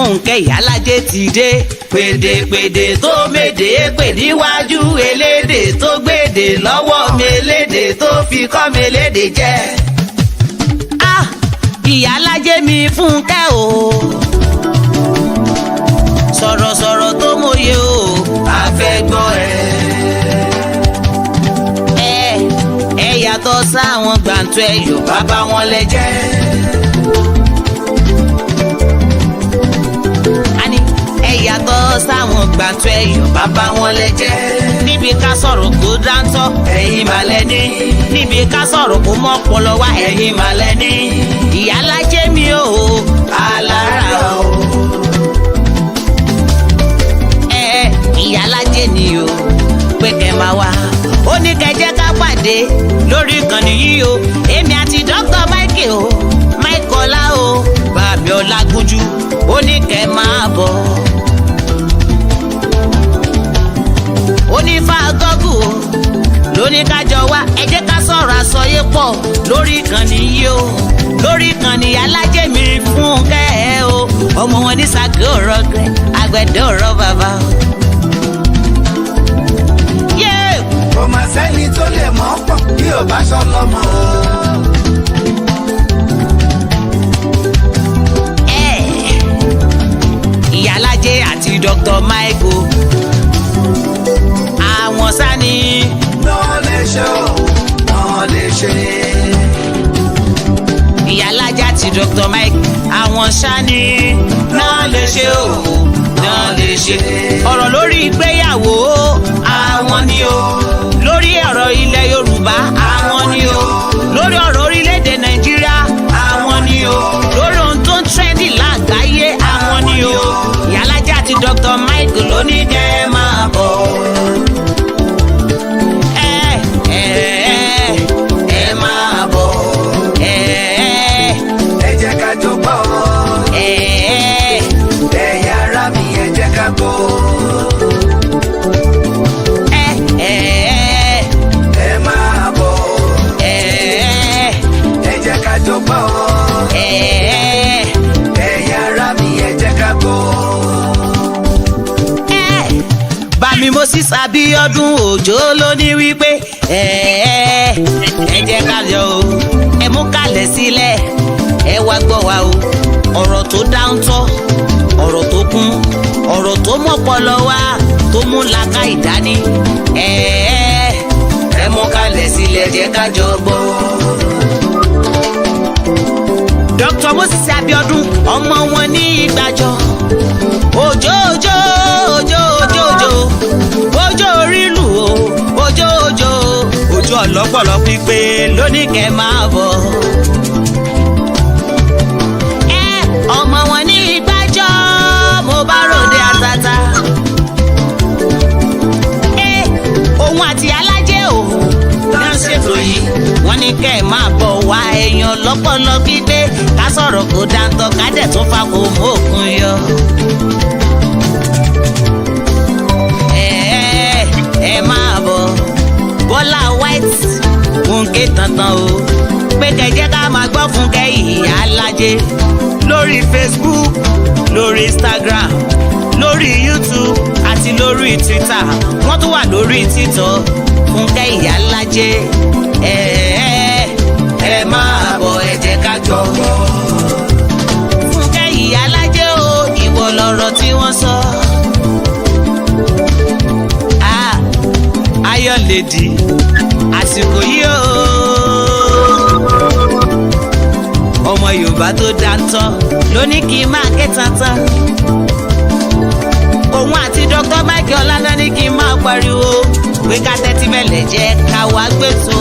Fúnkẹ́ Ìyálájé ti dé. Pèdèpèdè tó méde pè níwájú elédè tó gbèdè lọ́wọ́ melédè tó fi kọ́ melédè jẹ́. Ìyálájé mi Fúnkẹ́ o. Sọ̀rọ̀sọ̀rọ̀ tó mòye o. A fẹ́ gbọ́ ẹ. Ẹ yàtọ̀ sáwọn gbàǹtọ́ ẹ yóò bàbá wọn lẹ́jẹ́. Yàtọ̀ sáwọn gbàǹtọ́ ẹ yóò bàbá wọn lẹ́jẹ́. Níbi ká sọ̀rọ̀ kó dáńtọ́ ẹ̀yin màlẹ́ ní. Níbi ká sọ̀rọ̀ kó mọ́ ọpọlọ wá ẹ̀yin màlẹ́ ní. Ìyálájé mi o alára o. Ìyálájé ni o pé kẹ́ máa wá. Ó ní kẹ́ jẹ́ ká pàdé lórí ìkànnì yìí o. Èmi àti Dr. Michael o Michael Ọlá o Bàbí Ọlágúnjú ó ní kẹ́ máa bọ̀. Onífà gọ́gù o lóní kájọ wá ẹ jẹ́ ká sọ̀rọ̀ àsọyé pọ̀ lórí ìkànnì yìí o. Lórí ìkànnì Ìyálájé mi Fúnkẹ́ ẹ o. Ọmọ wọn ní sàkè ọ̀rọ̀ gbẹ àgbẹ̀dẹ ọ̀rọ̀ bàbá o. Kò mà sẹ́ni tó lè mọ̀ ọ́ pọ̀ bí ò bá sọ lọ́mọ o. Ìyálájé àti Dr. Michael àwọn sani. Náà lè ṣe o, náà lè ṣe. Ìyálájé àti Dr. Michael àwọn sani. Náà lè ṣe o, náà lè ṣe. Ọ̀rọ̀ lórí ìgbéyàwó àwọn ni o. Lórí ọ̀rọ̀ ilẹ̀ Yorùbá àwọn ni o. Lórí ọ̀rọ̀ orílẹ̀-èdè Nàìjíríà àwọn ni o. Lórí ohun tó ń trendy lágbàáyé àwọn ni o. Ìyálájé àti Dr. Michael ló ní kẹ́ máa bọ̀. Ẹ máa bọ̀. Ẹ jẹ́ ká jó bọ̀. Ẹ̀yin ará mi ẹ jẹ́ ká bọ̀. Ẹ máa bọ̀. Ẹ jẹ́ ká jó bọ̀. Ẹ̀yin ará mi ẹ jẹ́ ká bọ̀. Bàmí Moses Abíọ́dún Òjó ló ní wípé ẹ jẹ́ ká yọ o. Ẹ mú kalẹ̀ sílẹ̀ ẹ wá gbọ́ wa o. Ọ̀rọ̀ tó dáńtọ́ ọ̀rọ̀ tó kún ọ̀rọ̀ tó mọ́pọlọ wá tó mú làákà ìdání. Ẹ mú kalẹ̀ sílẹ̀ jẹ́ ká jọ gbọ́. Dr. Moses Abíọ́dún ọmọ wọn ní Ìgbàjọ. Òjó òjó òjó òjó òjó òjó orílù o òjó òjó òjó ọlọ́pọ̀lọ́ pípé lóní kẹ́ máa bọ̀. Ọmọ wọn ní Ìgbàjọ mo bá ròde àtàtà. Òun àti Ìyálájé o náà ṣètò yìí wọ́n ní kẹ́ máa bọ̀ wá èèyàn lọ́pọ̀lọ́ pípé ká sọ̀rọ̀ kó dáńtọ́ ká dẹ̀ tún fa kò mú òkun yọ. Ẹ máa bọ̀ Bọ́lá White Fúnkẹ́ tantan o pé kẹjẹ́ ká máa gbọ́ Fúnkẹ́ Ìyálájé lórí Facebook lórí Instagram lórí YouTube àti lórí Twitter wọ́n tún wà lórí TikTok Fúnkẹ́ Ìyálájé. Ẹ máa bọ̀ ẹ jẹ́ ká jọ gbọ́. Fúnkẹ́ Ìyálájé o ìwọ lọ̀rọ̀ tí wọ́n sọ. Ayọ̀ lèdì àsìkò yìí o. Ọmọ Yorùbá tó dáńtọ́ ló ní kí n máa ké tantan. Òun àti Dr. Michael Ọlá ní kí n máa pariwo pé ká tẹ́tí bẹ̀lẹ̀ jẹ́ ká wá gbèsò.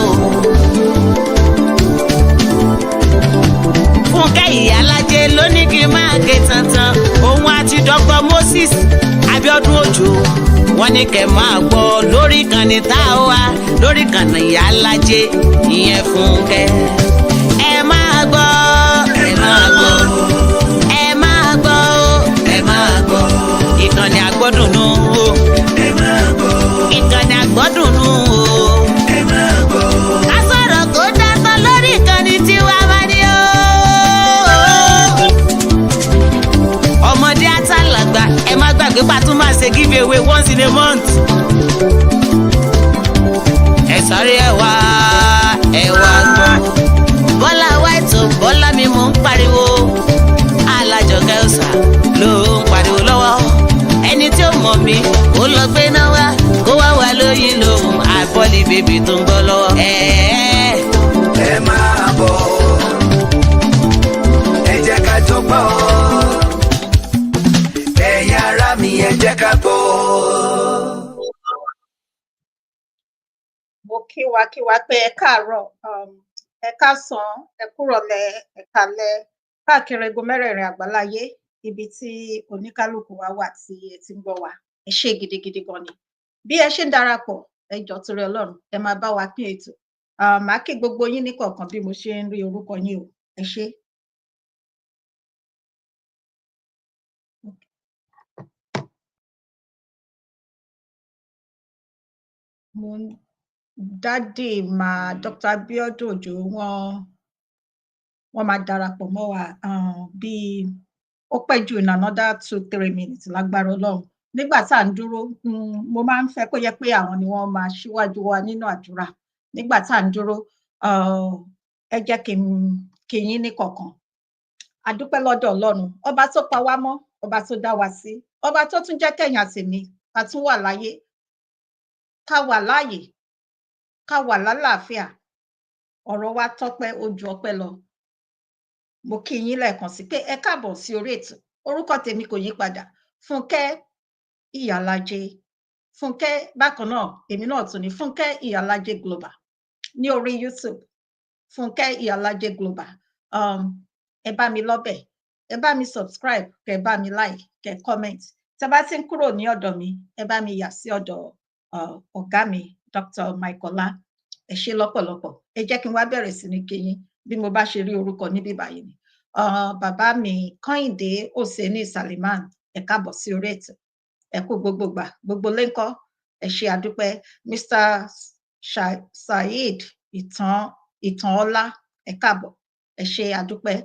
Fúnkẹ́ Ìyálájé ló ní kí n máa ké tantan. Òun àti Dr. Moses Abíọ́dún Òjó wọ́n ní kẹ́ máa gbọ́ lórí ìkànnì tá a wà lórí ìkànnì Ìyálájé ìyẹn Fúnkẹ́. Ẹ máa gbọ́ ẹ máa gbọ́ ẹ máa gbọ́ ẹ máa gbọ́ ìkànnì àgbọ́dùnú o. Ẹ máa gbọ́. Ìkànnì àgbọ́dùnú o. Ẹ máa gbọ́. Ká sọ̀rọ̀ kó dáńtọ́ lórí ìkànnì tiwa bá ní o. Ọmọdé àti gbàgbé pa tún máa ṣe give away once in a month. ẹ sáré ẹ wá gbọ́. Bọ́lá White Bọ́lá mi mò ń pariwo. Alájọkẹ́ ọ̀sà ló ń pariwo lọ́wọ́. Ẹni tí ó mọ̀ mí kó lọ gbé náà wá kó wá wá lóyún lòun àbọ̀lì bèbí tó ń gbọ́ lọ́wọ́. ẹ máa bọ̀ ẹ jẹ́ ká jó gbọ́ ẹ̀yin ará mi ẹ jẹ́ ká gbọ́. Mo kí wa pé ẹ káàárọ̀, ẹ káàsán, ẹ kúrọ̀lẹ́, ẹ káalẹ́ káàkiri igun mẹ́rẹ̀ẹ̀rin àgbáláyé ibi tí oníkálukú wa wà tí ẹ ti ń gbọ́ wa. Ẹ ṣé gidigidi gan ni. Bí ẹ ṣe ń darapọ̀, ẹ jọ̀ọ́ torí Ọlọ́run, ẹ máa bá wa pín ètò. Màá kí gbogbo yín ní kọ̀ọ̀kan bí mo ṣe ń rí orúkọ yín o. Ẹ ṣé. Dádì Dr. Abiodun Ojo wọ́n máa darapọ̀ mọ́ wa bí ó pẹ́ jù in another 2-3 minutes lágbára Ọlọ́run. Nígbà tá à ń dúró, mo máa ń fẹ́ kó yẹ pé àwọn ni wọ́n máa ṣíwájú wa nínú àdúrà. Nígbà tá à ń dúró, ẹ jẹ́ kí yín ní kọ̀ọ̀kan. A dúpẹ́ lọ́dọ̀ Ọlọ́run, ọba tó pa wá mọ́, ọba tó dá wa sí, ọba tó tún jẹ́ kẹ́yìn àtèmi ká tún wà láyé, ká wà láàyè, ká wà lálàáfíà. Ọ̀rọ̀ wa tọ́pẹ́ ó ju ọpẹ́ lọ. Mo kí yín lẹ́ẹ̀kan sí pé ẹ káàbọ̀ sí orí ètò. Orúkọ tèmi kò yí padà. Fúnkẹ́ Ìyálájé. Fúnkẹ́ bákan náà, èmi náà tún ní Fúnkẹ́ Ìyálájé Global ní orí YouTube. Fúnkẹ́ Ìyálájé Global. Ẹ bá mi lọ́bẹ̀, ẹ bá mi subscribe, kẹ bá mi like, kẹ comment. Tẹ́ bá ti ń kúrò ní ọ̀dọ̀ mi, ẹ bá mi yà sí ọ̀dọ̀ ọ̀gá mi, Dr. Michaela. Ẹ ṣé lọ́pọ̀lọpọ̀. Ẹ jẹ́ kí n wá bẹ̀rẹ̀ sí ní kí yín bí mo bá ṣe rí orúkọ níbí báyìí ni. Bàbá mi Kọ́hìndé Òsèní Saliman, ẹ káàbọ̀ sí orí ètò. Ẹ kú gbogbo gbà, gbogbo léńkọ́. Ẹ ṣé àdúpẹ́. Mr. Saheed Ìtànọlá, ẹ káàbọ̀. Ẹ ṣé àdúpẹ́.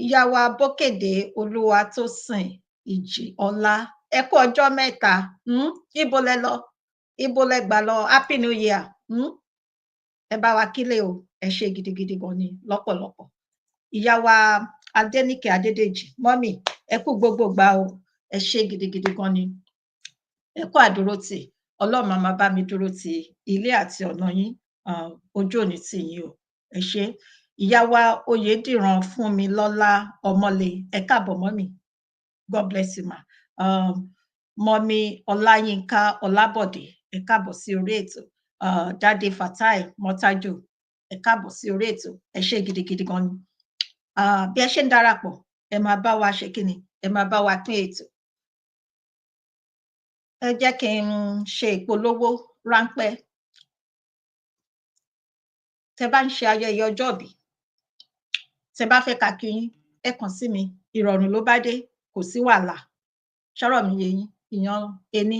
Ìyá wa Bókèdé Olúwatósìn Ìjìọlá, ẹ kú ọjọ́ mẹ́ta. Ibo lẹ lọ? Ibo lẹ gbà lọ? Happy New Year. Ẹ bá wa kílé o. Ẹ ṣé gidigidi gan ni lọ́pọ̀lọpọ̀. Ìyá wa Adéníkè Adédèjì, mọ́mì, ẹ kú gbogbo gbà o. Ẹ ṣé gidigidi gan ni. Ẹ kú àdúrótì. Ọlọ́run máa bá mi dúró ti ilé àti ọ̀nà yín. Ojú òní tì yín o. Ẹ ṣé. Ìyá wa Oyèdìran Fúnmilọ́lá Ọmọlé, ẹ káàbọ̀ mọ́mì. God bless you ma. Mọ́mì Ọláyínká Ọlábọ̀dé, ẹ káàbọ̀ sí orí ètò. Dádì Fatai Mọ́tájò, ẹ káàbọ̀ sí orí ètò. Ẹ ṣé gidigidi gan ni. Bí ẹ ṣe ń darapọ̀, ẹ máa bá wa ṣe kíni, ẹ máa bá wa pín ètò. Ẹ jẹ́ kí n ṣe ìpolówó ráńpẹ́. Tẹ́ bá ń ṣe ayẹyẹ ọjọ́bí, tẹ́ bá fẹ́ ká kí yín, ẹ kàn sí mi. Ìrọ̀rùn ló bá dé, kò sí wàhálà. Ṣọ́rọ̀ mi yé yín, ìyan ení.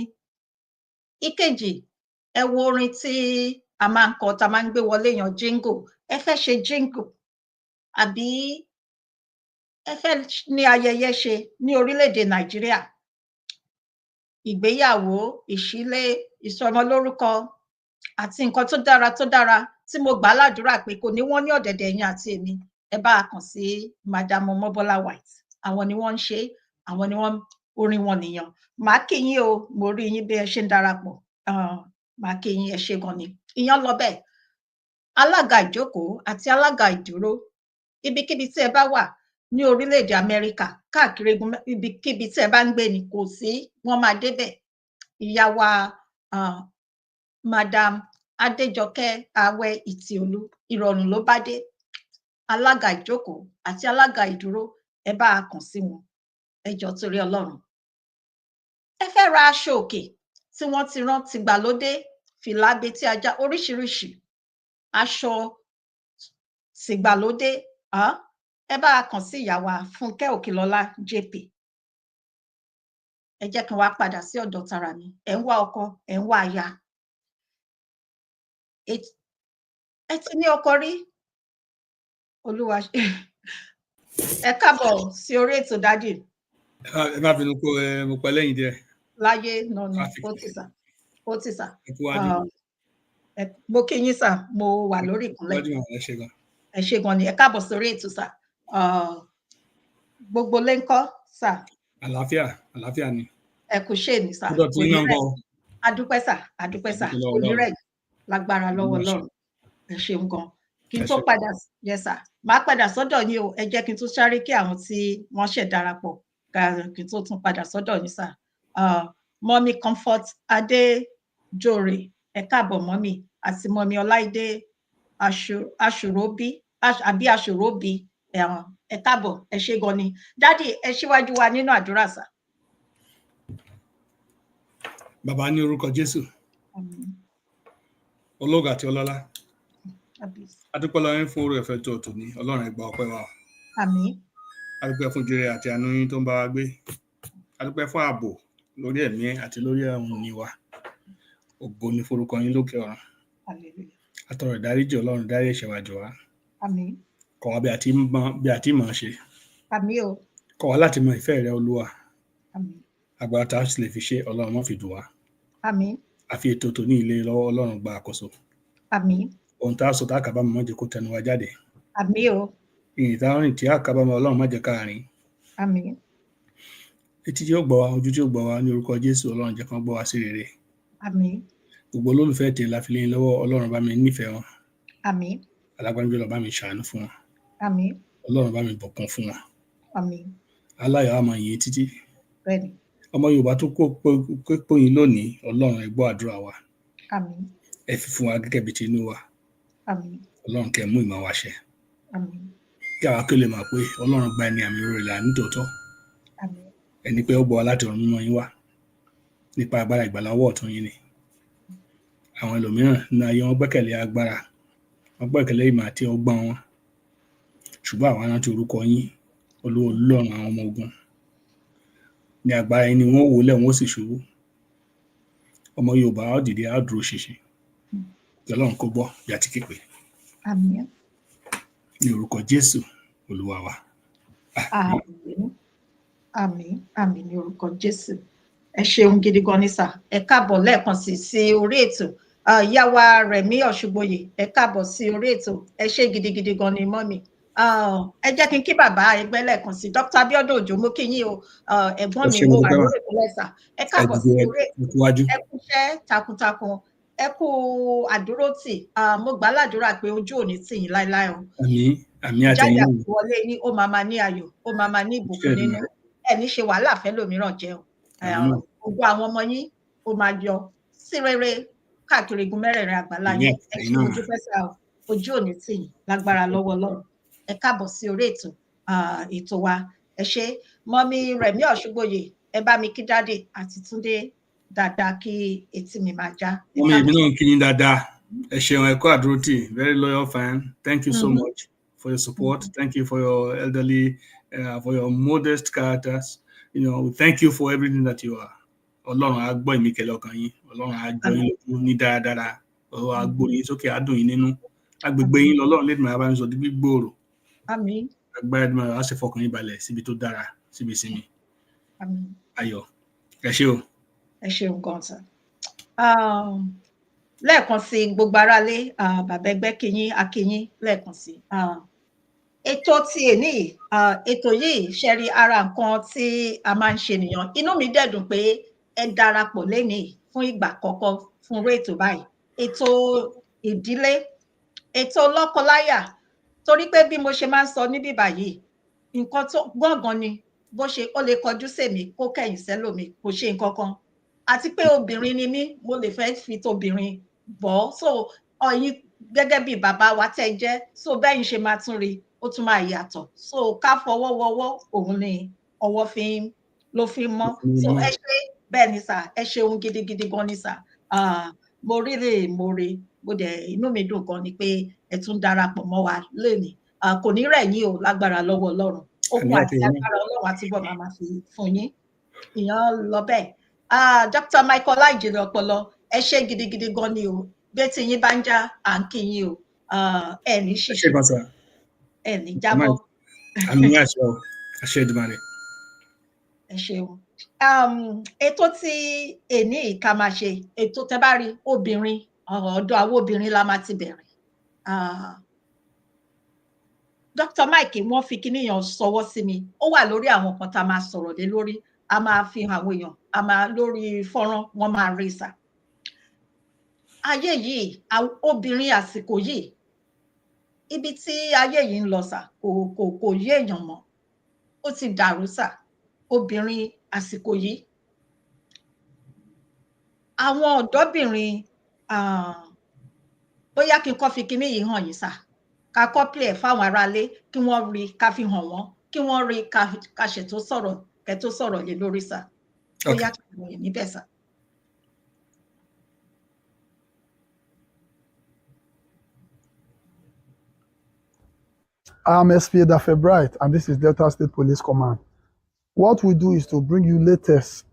Ìkejì, ẹ wo orin tí a máa ń kọ, tá a máa ń gbé wọlé yan jingle. Ẹ fẹ́ ṣe jingle àbí ẹ fẹ́ ní ayẹyẹ ṣe ní orílẹ̀-èdè Nàìjíríà. Ìgbéyàwó, ìṣílé, ìsọmọlórúkọ àti nǹkan tó dára tí mo gbà ládùúrà pé kò ní wọ́n ní ọ̀dẹ̀dẹ̀ yín àti èmi. Ẹ bá a kàn sí Madam Ọmọbọ́lá White. Àwọn ni wọ́n ń ṣe, àwọn ni wọ́n orin wọn nìyàn. Màá kí yín o, mo rí yín bí ẹ ṣe ń darapọ̀. Màá kí yín, ẹ ṣé gan ni. Ìyẹn lọ bẹ́ẹ̀. Alága ìjókòó àti alága ìdúró, ibikíbi tí ẹ bá wà ní orílẹ̀-èdè Amẹ́ríkà, káàkiri ibikíbi tí ẹ bá ń gbé ni kò sí, wọ́n máa débẹ̀. Ìyá wa Madam Adéjọkẹ́ Awẹ́ Ìtìolú, ìrọ̀rùn ló bá dé. Alága ìjókòó àti alága ìdúró, ẹ bá a kàn sí wọn. Ẹ jọ̀ọ́ torí Ọlọ́run. Ẹ fẹ́ ra aṣọ òkè tí wọ́n ti rán tìgbàlódé, fìlà abetí ajá, oríṣiríṣi aṣọ tìgbàlódé. Ẹ bá a kàn sí ìyá wa Fúnkẹ́ Òkèlọ́lá JP. Ẹ jẹ́ kí n wá padà sí ọ̀dọ̀ tara mi. Ẹ ń wá ọkọ, ẹ ń wá aya. Ẹ ti ní ọkọ rí? Olúwa ẹ káàbọ̀ sí orí ètò dádì. ẹ má bínú kó mo pẹ́ lẹ́yìn díẹ̀. láyé no Traffic. ó ti sà Ẹ kú wájú. mo kí yín sà mo wà lórí ìkúnlẹ̀ Wájú àwọn ẹ ṣe gan. ẹ ṣé gan ni ẹ káàbọ̀ sórí ètò sà gbogbo lé ńkọ́ sà. Àlàáfíà ni. ẹ kú ṣe ní sà Ọ̀dọ̀ tí yín náà ń kọ́. adúpẹ́ sà onírẹ̀ lágbára lọ́wọ́ Ọlọ́run ẹ ṣeun gan kí n tó padà yes sà máa padà sọ́dọ̀ yín o ẹ jẹ́ kí n tún sáré kí àwọn tí wọ́n ṣẹ̀ darapọ̀ kí n tó tún padà sọ́dọ̀ yín sà mọ́mí Comfort Adéjòrè ẹ káàbọ̀ mọ́mí àti mọ́mí Ọláìdé Aṣòróbí ẹ káàbọ̀ ẹ ṣé gan ni dádì ẹ ṣíwájú wa nínú àdúrà sà. Bàbá ní orúkọ Jésù. Ológo àti ọlọ́lá. Adúpẹ́ lọ́wọ́ yín fún oore ọ̀fẹ́ tó tòní Ọlọ́run ẹ gbà ọpẹ́ wa. Àmín. Adúpẹ́ fún jèrè àti àánú yín tó ń bá wa gbé. Adúpẹ́ fún ààbò lórí ẹ̀mí àti lórí àwọn òní wa. Ògo ni forúkọ yín lókè ọ̀run. Atọrọ ìdáríjì Ọlọ́run dárí ẹ̀ṣẹ̀ wa jì wá. Àmín. Kọ́ wa bí a ti mọ̀ ṣe. Àmín o. Kọ́ wa láti mọ ìfẹ́ rẹ Olúwa. Àmín. Agbára tá a sì lè fi ṣe Ọlọ́run má fi dùn wá. Àmín. Àfi ètò tó ní ilé lọ́wọ́ Ọlọ́run gba àkóso. Àmín. Ohun tá a sọ tá a kábàámọ̀ má jẹ́ kó tẹnu wa jáde. Àmín o. Ìyìn tá a rìn tí a kábàámọ̀ Ọlọ́run má jẹ́ ká rìn. Àmín. Etí tí ó gbọ́ wa, ojú tí ó gbọ́ wa ní orúkọ Jésù Ọlọ́run jẹ́ kán gbọ́ wa sí rere. Àmín. Gbogbo olólùfẹ́ tèmi la fi lé yín lọ́wọ́ Ọlọ́run bá mi nífẹ̀ẹ́ wọn. Àmín. Alágbára ló bá mi ṣàánú fún wọn. Àmín. Ọlọ́run bá mi bùkún fún wọn. Àmín. Aláyọ̀ á máa yìn títí. Bẹ́ẹ̀ni. Ọmọ Yorùbá tó kó pòyìn lónìí Ọlọ́run ẹ gbọ́ àdúrà wa. Àmín. Ẹ fi fún wa gẹ́gẹ́ bí tinú wa. Àmín. Ọlọ́run kẹ́ mú ìmọ̀ wa ṣẹ. Àmín. Kí àwa kí ó lè mọ̀ pé Ọlọ́run gba ẹni àmì orí là nítòótọ́. Àmín. Ẹni pé ó gbọ́ wa láti ọ̀run mímọ́ yín wá. Nípa agbára ìgbàlà ọwọ́ ọ̀tún yín ni. Àwọn ẹlòmíràn nínú ayé wọn gbẹ́kẹ̀lé agbára. Wọ́n gbẹ́kẹ̀lé ìmọ̀ àti ọgbọ́n wọn. Ṣùgbọ́n àwa rántí orúkọ yín Olúwa Ọlọ́run àwọn ọmọ ogun. Ní agbára yín ni wọ́n wólẹ̀ wọ́n sì ṣubú. Ọmọ Yorùbá á dìde á dúró ṣinṣin. Kí Ọlọ́run kó gbọ́ bí a ti képe. Àmín. Ní orúkọ Jésù Olúwa wa. Àmín. Àmín. Àmín ní orúkọ Jésù. Ẹ ṣeun gidi gan ni sà. Ẹ káàbọ̀ lẹ́ẹ̀kan sí orí ètò. Ìyá wa Rẹ̀mí Ọ̀ṣùgbòyè ẹ káàbọ̀ sí orí ètò. Ẹ ṣé gidigidi gan ni mọ́mì. Ẹ jẹ́ kí n kí bàbá ẹgbẹ́ lẹ́ẹ̀kan sí Dr. Abiodun Ojo mo kí yín o ẹ̀gbọ́n mi mo wà lórí ìpínlẹ̀ sà ẹ káàbọ̀ sí orí ẹ kú iṣẹ́ takuntakun ẹ kú àdúrótì mo gbà ládùúrà pé ojú ò ní tì yín láéláé o àmín àtẹ̀yìn jáde àwọlé yín ó máa ní ayọ̀ ó máa ní ìbùkún nínú ẹ ní ṣe wàhálà fẹ́ lòmíràn jẹ́ o gbogbo àwọn ọmọ yín ó máa yọ sí rere káàkiri igun mẹ́rẹ̀ẹ̀rin àgbáláyé ẹ ṣe ojú fẹsẹ̀ ojú ò ní tì yín lágbára lọ́wọ́ Ọlọ́run ẹ káàbọ̀ sí orí ètò wa ẹ ṣé mọ́mí Rẹ̀mí Ọ̀ṣùgbòyè ẹ bá mi kí dáde àti Túndé dáadáa kí etí mi máa já. Mọ́mí èmi náà kí yín dáadáa ẹ ṣeun ẹ kú àdúrótì very loyal fan thank you so much for your support thank you for your elderly for your modest characters we thank you for everything that you are. Ọlọ́run á gbọ́ ìmíkẹ̀lẹ̀ ọkàn yín Ọlọ́run á jọ yín lójú ní dáadáa Ọlọ́run á gbórí yín sókè á dùn yín nínú agbègbè yín lọ́lọ́run lè máa bá yín sọ di gbígbòòrò. Àmín. Agbára ẹ̀dùn máa ṣe fọkàn yín balẹ̀ síbi tó dára síbi ìsinmi. Àmín. Ayọ̀ ẹ ṣé o. Ẹ ṣeun gan sà. Lẹ́ẹ̀kan sí gbogbo aráalé bàbá ẹgbẹ́ kíyín akíyín lẹ́ẹ̀kan sí. Ètò ti èní ètò yìí ṣe rí ara nǹkan tí a máa ń ṣe nìyàn. Inú mi dẹ̀ dùn pé ẹ darapọ̀ lénìí fún ìgbà àkọ́kọ́ fún irú ètò báyìí. Ètò ìdílé, ètò lọ́kọláya. Torí pé bí mo ṣe máa ń sọ níbí báyìí nǹkan tó gbọ̀ngàn ni bó ṣe ó lè kọjú sèmi kó kẹ̀yìn sẹ́lòmí kò ṣe nǹkan kan àti pé obìnrin ni mí mo lè fẹ́ fi tóbìnrin bọ́ so ọ̀yin gẹ́gẹ́ bí bàbá wa tẹ́ jẹ́ so bẹ́yìn ṣe máa tún rí ó tún máa yàtọ̀ so ká fọwọ́ wọwọ́ òun ni ọwọ́ ló fi mọ́ so ẹ ṣe bẹ́ẹ̀ ni sà ẹ ṣeun gidigidi gan ni sà mo rí mo dẹ̀ inú mi dùn gan ni pé ẹ tún darapọ̀ mọ́ wa lónìí kò ní rẹ̀ yín o lágbára lọ́wọ́ Ọlọ́run okun àti agbára Ọlọ́run àtúbọ̀ máa fi fún yín ìyẹn lọ bẹ́ẹ̀ Dr. Michael Láìjìnlẹ̀ Ọpọlọ ẹ ṣé gidigidi gan ni o bí tí yín bá ń já à ń kí yín o ẹ ní ṣíṣe ẹ ní jábọ́ àmì àṣẹ Ìdùmarè ẹ ẹ ṣeun. Ètò tí èní ká máa ṣe ètò tẹ́ bá rí obìnrin ọ̀dọ̀ àwọn obìnrin la máa ti bẹ̀rẹ̀. Dr. Mike wọ́n fi kíní yàn sọwọ́ sí mi ó wà lórí àwọn kan tá a máa sọ̀rọ̀ lé lórí a máa fi hàn àwọn èèyàn a máa lórí fọ́nrán wọ́n máa rí sà. Ayé yìí obìnrin àsìkò yìí ibi tí ayé yìí ń lọ sà kò yé èèyàn mọ́ ó ti dàrú sà. Obìnrin àsìkò yìí àwọn ọ̀dọ́bìnrin bóyá kí n kọ́ fi kíní yìí hàn yín sà ká kọ́pì ẹ̀ fáwọn aráalé kí wọ́n rí ká fi hàn wọ́n kí wọ́n rí ká ṣètò sọ̀rọ̀ kẹ́ tó sọ̀rọ̀ lé lórí sà bóyá kí n wọ̀nyí níbẹ̀ sà. I'm SP Dafe Bright, and this is Delta State Police Command. What we do is to bring you latest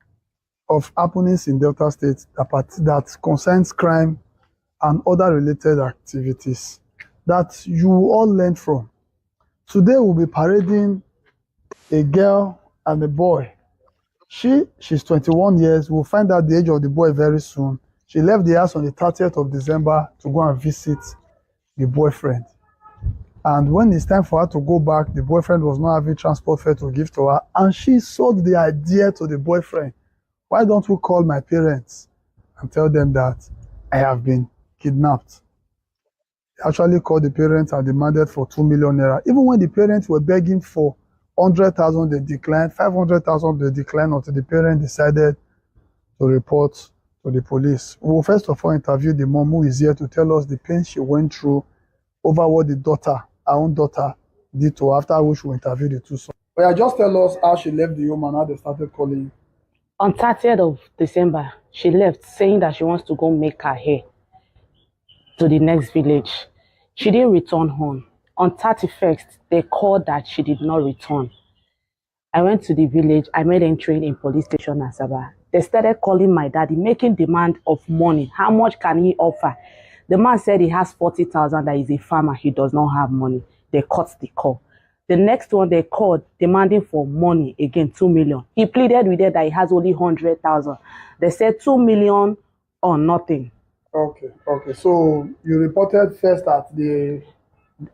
of happenings in Delta State that concerns crime and other related activities that you all learn from. Today we'll be parading a girl and a boy. She's 21 years. We'll find out the age of the boy very soon. She left the house on the 30th of December to go and visit the boyfriend. And when it's time for her to go back, the boyfriend was not having transport fare to give to her. And she sold the idea to the boyfriend. Why don't we call my parents and tell them that I have been kidnapped? They actually called the parents and demanded for 2 million naira. Even when the parents were begging for 100,000, they declined. 500,000, they declined until the parent decided to report to the police. We will first of all interview the mom who is here to tell us the pain she went through over what the daughter, our own daughter, did to her, after which we interviewed the two sons. But yeah, just tell us how she left the home and how they started calling you. On 30th of December, she left saying that she wants to go make her hair to the next village. She didn't return home. On 31st, they called that she did not return. I went to the village. I made entry in police station Asaba. They started calling my daddy, making demand of money. How much can he offer? The man said he has 40,000, that he's a farmer. He does not have money. They cut the call. The next one they called, demanding for money, again, 2 million. He pleaded with them that he has only 100,000. They said 2 million or nothing. Okay. So you reported first at the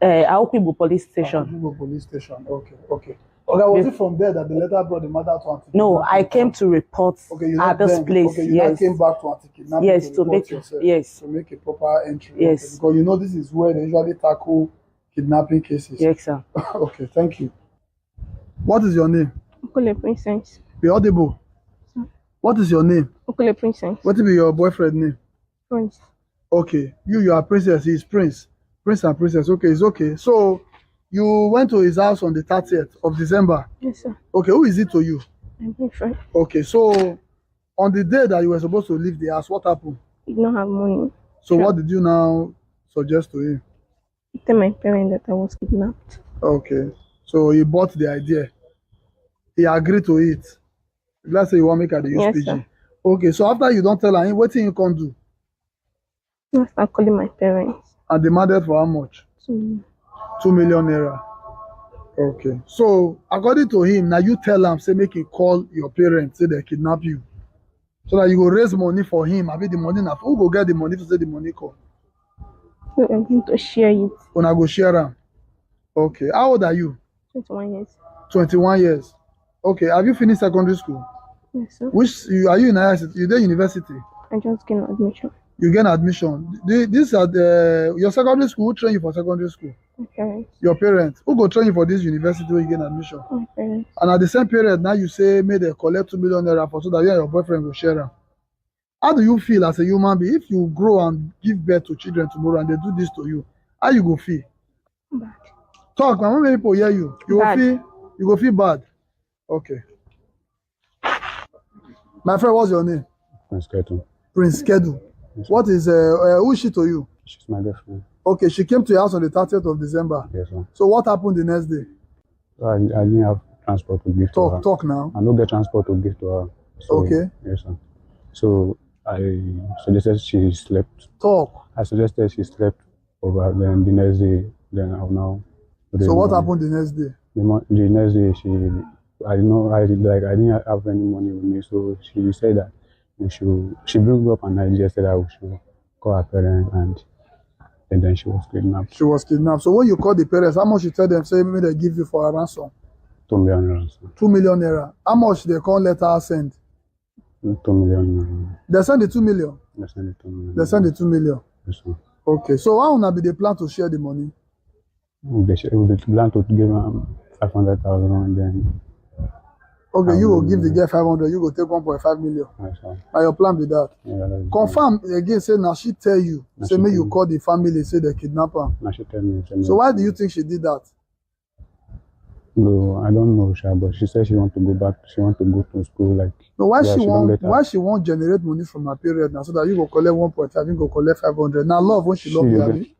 Aokwibu police station. Aokwibu police station. Okay. Was it from there that the letter brought the mother to Anti-Kidnapping? No, I came to report at this place. Okay, you came back to Anti-Kidnapping to make yourself. Yes. To make a proper entry. Yes. Okay, because you know this is where they usually tackle kidnapping cases. Yes, sir. Okay, thank you. What is your name? Okule Princess. Be audible. What is your name? Okule Princess. What will be your boyfriend name? Prince. Okay, you are Princess, he is Prince. Prince and Princess. Okay, it's okay. So you went to his house on the 30th of December? Yes, sir. Okay, who is it to you? My boyfriend. Okay, so on the day that you were supposed to leave the house, what happened? He did not have money. So what did you now suggest to him? He told my parents that I was kidnapped. Okay, so he bought the idea. He agreed to it. Let's say you want to make her the use Yes, PG. sir. Okay, so after you don't tell him, what thing you can do? I started calling my parents. And demanded for how much? 2 million naira. Okay. So according to him, now you tell him, say make him call your parents, say they kidnap you. So that you go raise money for him. I be the money now. Who go get the money to say the money call? So I'm going to share it. When I go share him. Okay. How old are you? 21 years. 21 years. Okay. Have you finished secondary school? Yes, sir. Are you in university? You there university? I just gained admission. You get admission. These are your secondary school. Who train you for secondary school? My parents. Your parents. Who go train you for this university where you get admission? My parents. And at the same period, now you say, may they collect 2 million naira for so that you and your boyfriend will share them. How do you feel as a human being if you grow and give birth to children tomorrow and they do this to you? How you go feel? Bad. Talk, man. When many people hear you, you go feel bad. Okay. My friend, what's your name? Prince Kedu. Prince Kedu. Yes, what is who is she to you? She's my girlfriend. Okay, she came to your house on the 30th of December. Yes, sir. So what happened the next day? I didn't have transport to give to her. Talk now. I don't get transport to give to her. So, okay. Yes, sir. So I suggested she slept. Talk. I suggested she slept over. Then the next day, then I'll now. So what happened the next day? The next day, she I didn't have any money with me, so she said that she bring up an idea, said that we should call her parents, and then she was kidnapped. She was kidnapped. So when you call the parents, how much you tell them, say maybe they give you for a ransom? 2 million naira. 2 million naira. How much they can't let her send? 2 million naira. They send the 2 million? They send the 2 million. They send the 2 million? Yes, sir. Okay, so how will they plan to share the money? They plan to give her 500,000 and then. Okay, you will give the girl 500, you will take 1.5 million. Yes, sir. And your plan be that? Yeah, Confirm again, say now she tell you, say may you call the family, say they kidnap her. Now she tell me. So why do you think she did that? No, I don't know, but she said she want to go back. She want to go to school, like. No, why she won't generate money from her period now, so that you go collect 1.5, you go collect 500. Now love when she love you, Abi?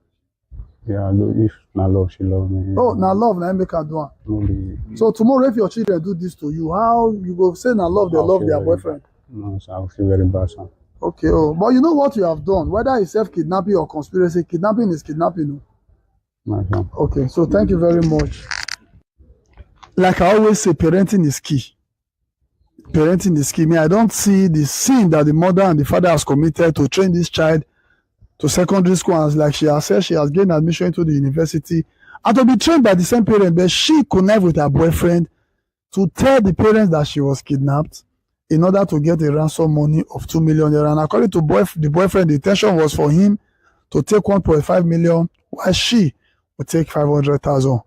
Yeah, if now love, she love me. Oh, now love, now make her do it. So tomorrow, if your children do this to you, how you go say now love, they love their boyfriend? No, so I'll feel very bad, sir. Okay, but you know what you have done, whether it's self-kidnapping or conspiracy, kidnapping is kidnapping. No, sir. Okay, so thank you very much. Like I always say, parenting is key. Parenting is key. I don't see the sin that the mother and the father has committed to train this child to secondary school, and like she has said, she has gained admission to the university and to be trained by the same parent, but she connect with her boyfriend to tell the parents that she was kidnapped in order to get a ransom money of 2 million naira. And according to the boyfriend, the intention was for him to take 1.5 million, while she would take 500,000.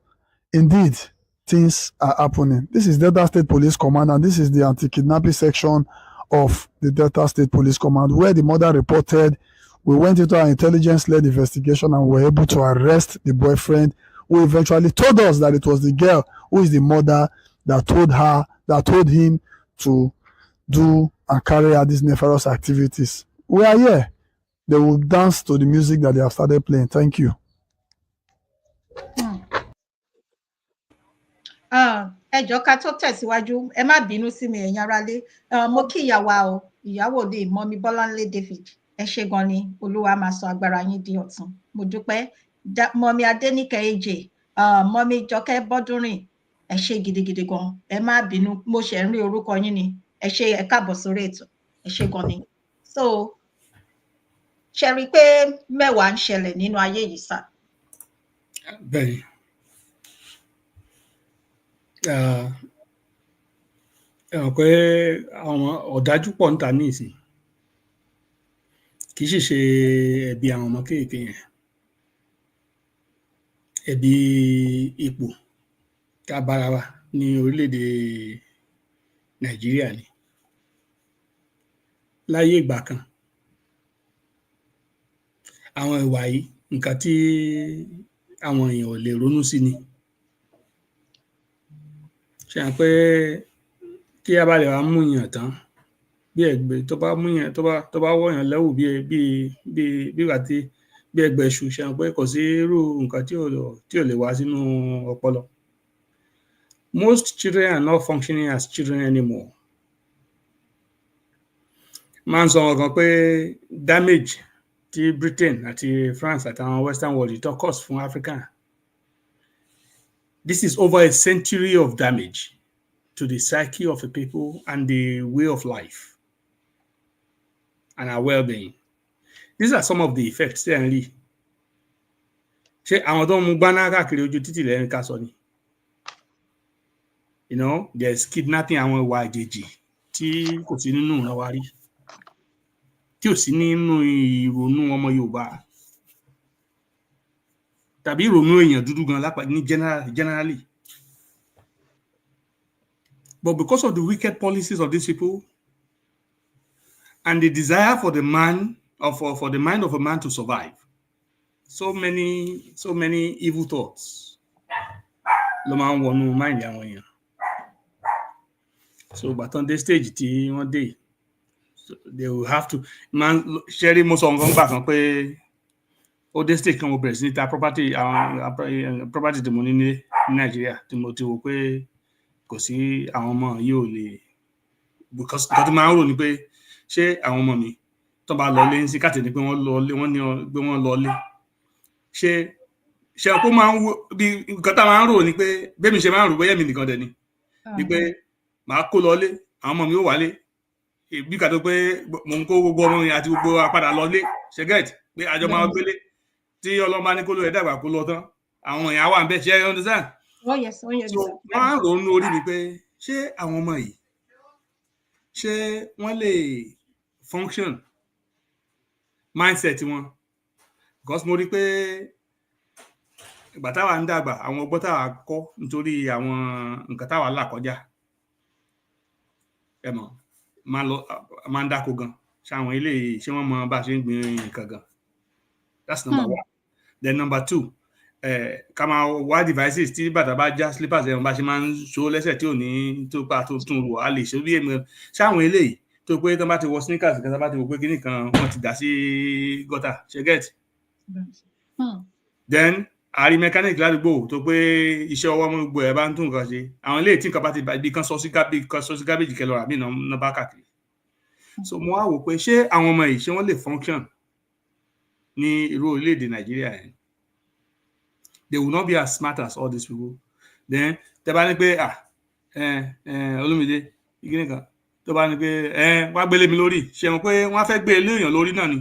Indeed, things are happening. This is Delta State Police Command, and this is the anti-kidnapping section of the Delta State Police Command, where the mother reported. We went into our intelligence-led investigation and were able to arrest the boyfriend, who eventually told us that it was the girl who is the mother that told him to do and carry out these nefarious activities. We are here. They will dance to the music that they have started playing. Thank you. Ẹ jọ̀ọ́ ká tó tẹ̀síwájú, ẹ má bínú sí mi ẹ̀yin aráalé. Mo kí ìyàwó òde Mọ́mí Bọ́láńlé David. Ẹ ṣé gan ni, Olúwa máa sọ agbára yín di ọ̀tun. Mo dúpẹ́. Mọ́mí Adéníkẹ́ Èjè, Mọ́mí Jọkẹ́ Bọ́dúnrìn, ẹ ṣé gidigidi gan. Ẹ má bínú, mo ṣe ń rí orúkọ yín ni. Ẹ ṣé, ẹ káàbọ̀ sórí ètò. Ẹ ṣé gan ni. So, ṣe rí pé mẹ́wàá ń ṣẹlẹ̀ nínú ayé yìí sá. Bẹ́ẹ̀ni. Ẹ mọ̀ pé àwọn ọ̀dájú pọ̀ ń ta ní ìsìn. Kì í sì ṣe ẹ̀bi àwọn ọmọ kéékèèké yẹn. Ẹ̀bi ipò tá a bára wa ní orílẹ̀-èdè Nàìjíríà ni. Láyé ìgbà kan, àwọn ìwà yìí, nǹkan tí àwọn èèyàn ò lè ronú sí ni. Ṣé hàn pé kí a bá lè wá mú yàn tán bí ẹgbẹ́ tó bá mú yàn tó bá wọ̀yàn lẹ́wù bí ìgbà tí bí ẹgbẹ́ iṣu, ṣé hàn pé kò sí irú nǹkan tí ò lè wá sínú ọpọlọ. Most children are not functioning as children anymore. Máa ń sọ wọn kan pé damage tí Britain àti France àtàwọn Western world tó cause fún Africa. This is over a century of damage to the psyche of the people and the way of life and our well-being. These are some of the effects tí ẹ̀ ń rí. Ṣé àwọn tó ń mú gbaná káàkiri ojú títì lẹ́yìn ká sọ ni? You know, there's kidnapping, àwọn ìwà àjèjì tí kò sí nínú ìran wa rí, tí ò sí nínú ìrònú ọmọ Yorùbá tàbí ìrònú èèyàn dúdú gan lápá ní generally. But because of the wicked policies of these people and the desire for the man or for the mind of a man to survive, so many evil thoughts ló máa ń wọnú mind àwọn èèyàn. So bàtàn dé stage tí wọ́n dé, they will have to ṣẹ́rí mo sọ nǹkan gbà kan pé ó dé stage kan mo bẹ̀rẹ̀ sí ní ta property tí mo ní ní Nàìjíríà tí mo ti wò pé kò sí àwọn ọmọ yìí ò lè, because nǹkan tí máa ń rò ni pé ṣé àwọn ọmọ mi tó bá lọ lé sí káàtì ní pé wọ́n lọ lé, wọ́n ní pé wọ́n lọ lé, ṣé ọkọ máa ń wo bí nǹkan tá máa ń rò ni pé bẹ́ẹ̀ mi ṣe máa ń rò bóyá mi nìkan dẹ̀ ni pé màá kó lọlé àwọn ọmọ mi ó wálé bí ká tó pé mò ń kó gbogbo ọmọ mi àti gbogbo apádà lọlé ṣẹgẹt pé àjọ máa gbélé tí ọlọ́mọ ní kó ló ẹ̀ dàgbà kó lọ tán àwọn èèyàn wà ń bẹ ṣe ẹ understand. Yes, so wọ́n á ronú orí mi pé ṣé àwọn ọmọ yìí ṣé wọ́n lè function mindset wọn because mo rí pé ìgbà táwa ń dàgbà àwọn ọgbọ́n táwa kọ́ nítorí àwọn nǹkan táwa là kọjá ẹ mọ̀ máa ń dáko gan ṣé àwọn eléyìí ṣé wọ́n mọ bá a ṣe ń gbin nǹkan gan that's number one. Then number two ká máa wá devices tí bàtà bá já slippers ẹ̀ bá ṣe máa ń ṣó lẹ́sẹ̀ tí ò ní tó pa tó tún wò á lè ṣe bí èmi ṣé àwọn eléyìí tó pé tó bá ti wọ sneakers kan tó bá ti wò pé kíní kan wọ́n ti dà sí gọ́tà ṣe get. Then àrí mechanic ládùúgbò tó pé iṣẹ́ ọwọ́ mú gbogbo ẹ̀ bá ń tún nǹkan ṣe àwọn eléyìí tí nǹkan bá ti bí kan sọ sí gábéjì kẹlọ àbí iná bá káàkiri. So mo wá wò pé ṣé àwọn ọmọ yìí ṣé wọ́n lè function ní irú orílẹ̀-èdè Nàìjíríà yẹn. They will not be as smart as all these people. Then tẹ́ bá ní pé Olúmídé igi nìkan tó bá ní pé wá gbélé mi lórí ṣe mọ̀ pé wọ́n á fẹ́ gbé eléyàn lórí náà ni.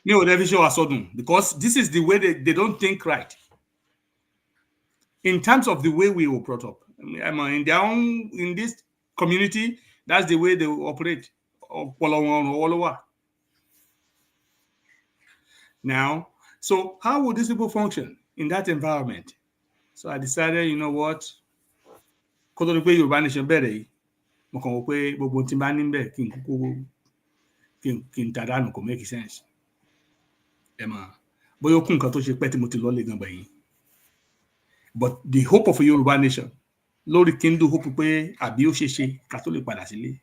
Mi ò dẹ́ fi ṣe àsọdùn because this is the way they don't think right. In terms of the way we were brought up, in their own in this community, that's the way they operate. Now, so how would these people function in that environment? So I decided, you know what? Kó tó di pé Yorùbá Nation bẹ̀rẹ̀ yìí, mo kàn wò pé gbogbo tí n bá níbẹ̀ kí n tàdánù kò make sense. Ẹ mọ̀ bóyá ó kún nǹkan tó ṣe pẹ́ tí mo ti lọ lé gan bẹ̀yìn. But the hope of a Yorùbá Nation lórí kí n dùn hope pé àbí ó ṣe ṣe ká tó lè padà sílé.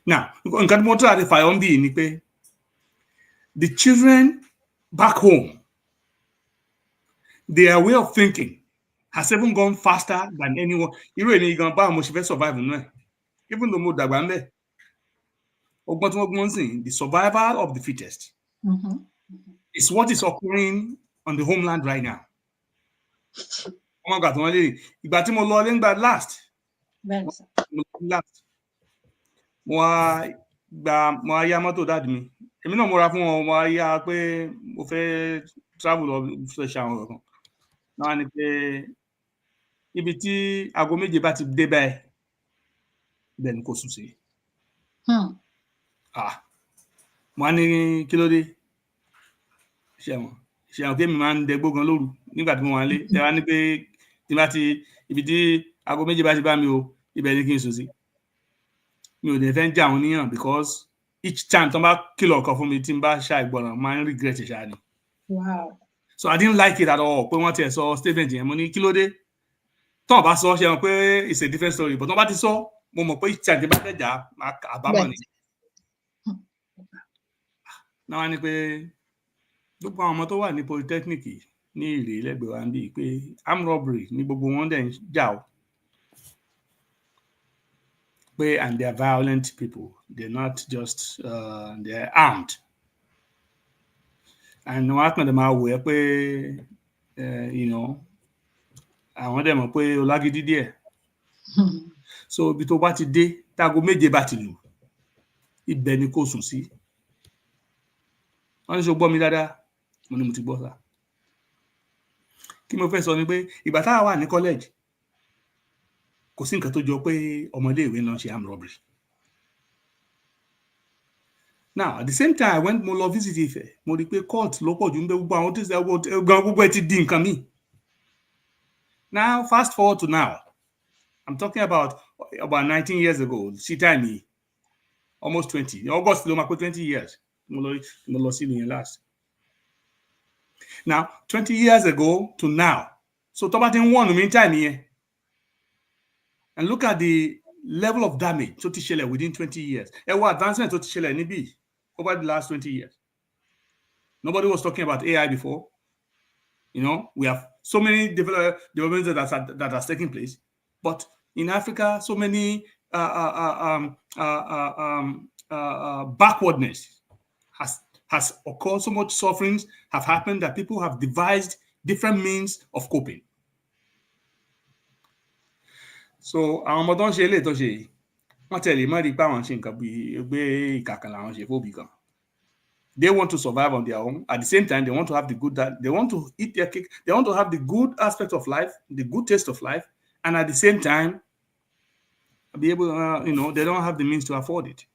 Now, nǹkan tí mo tún àti fàyọ̀ ń bì ní pé the children back home, their way of thinking has even gone faster than anyone. Irú ènìyàn gan báwo mo ṣe fẹ́ survive nínú ẹ̀. Even though mo dàgbà ń bẹ̀. Ọgbọ́n tí wọ́n gbọ́n sìn, the survival of the fittest is what is occurring on the homeland right now. Wọ́n gbà tí wọ́n lè ìgbà tí mo lọ lé ńgbà last. Mo wá yá mọ́tò dáàdì mi. Èmi náà mo ra fún wọn, mo wá yá pé mo fẹ́ travel lọ fẹ́ ṣe àwọn ọ̀rọ̀ kan. Náà ni pé ibi tí aago méje bá ti dé báyìí bẹ́ẹ̀ ni kò sùn sí. Mo á ní kí ló dé? Ṣé àwọn pé mi máa ń dẹgbó gan lóru nígbà tí mo wà nílé. Ṣé wá ní pé tí bá ti ibi tí aago méje bá ti bá mi o ibẹ̀ ni kí n sùn sí. Mi ò dẹ̀ fẹ́ jà wọ́n níyàn because each time tó bá kìlọ̀ kan fún mi tí n bá ṣàìgbọràn máa ń regret ṣáà ni. Wow. So I didn't like it at all pé wọ́n ti ẹ̀ sọ statement yẹn mo ní kí ló dé? Tó bá sọ ṣe wọn pé it's a different story but tó bá ti sọ mo mọ̀ pé each time tí bá fẹ́ jà àbámọ̀ ni. Náà wá ní pé gbogbo àwọn ọmọ tó wà ní polytechnic ní Ìrè lẹ́gbẹ̀ẹ́ wa ń bí pé armed robbery ní gbogbo wọn dẹ̀ ń jà o. Pé and they are violent people. They're not just they're armed. And wọ́n á kàn dé máa wò ẹ́ pé àwọn dẹ̀ mọ̀ pé o lágídí díẹ̀. So ibi tó bá ti dé táago méje bá ti lù ibẹ̀ ni kò sùn sí. Wọ́n ní ṣó gbọ́ mi dáadáa mo ní mo ti gbọ́ sá. Kí mo fẹ́ sọ ni pé ìgbà táwa wà ní college kò sí nǹkan tó jọ pé ọmọdé ìwé náà ṣe armed robbery. Now at the same time when mo lọ visit Ifẹ̀ mo rí pé court ló pọ̀ jù ń bẹ gbogbo àwọn tó ṣe gbogbo ẹ ti di nǹkan míì. Now fast forward to now I'm talking about 19 years ago sí time yìí almost 20 August ló máa pé 20 years mo lọ sí ìlú yẹn last. Now 20 years ago to now so tó bá ti ń wọ̀nù mi time yẹn and look at the level of damage tó ti ṣẹlẹ̀ within 20 years. Ẹ wo advancement tó ti ṣẹlẹ̀ níbí over the last 20 years. Nobody was talking about AI before. We have so many developments that are taking place. But in Africa, so many backwardness has occurred. So much sufferings have happened that people have devised different means of coping. so àwọn ọmọ tó ń ṣe eléyìí tó ṣe yìí wọ́n tẹ̀lé mọ́ rí pé àwọn ṣe nǹkan bíi gbé ìkàkàn làwọn ṣe fóbi kan. They want to survive on their own. At the same time, they want to have the good, they want to eat their cake. They want to have the good aspect of life, the good taste of life. And at the same time, be able, they don't have the means to afford it.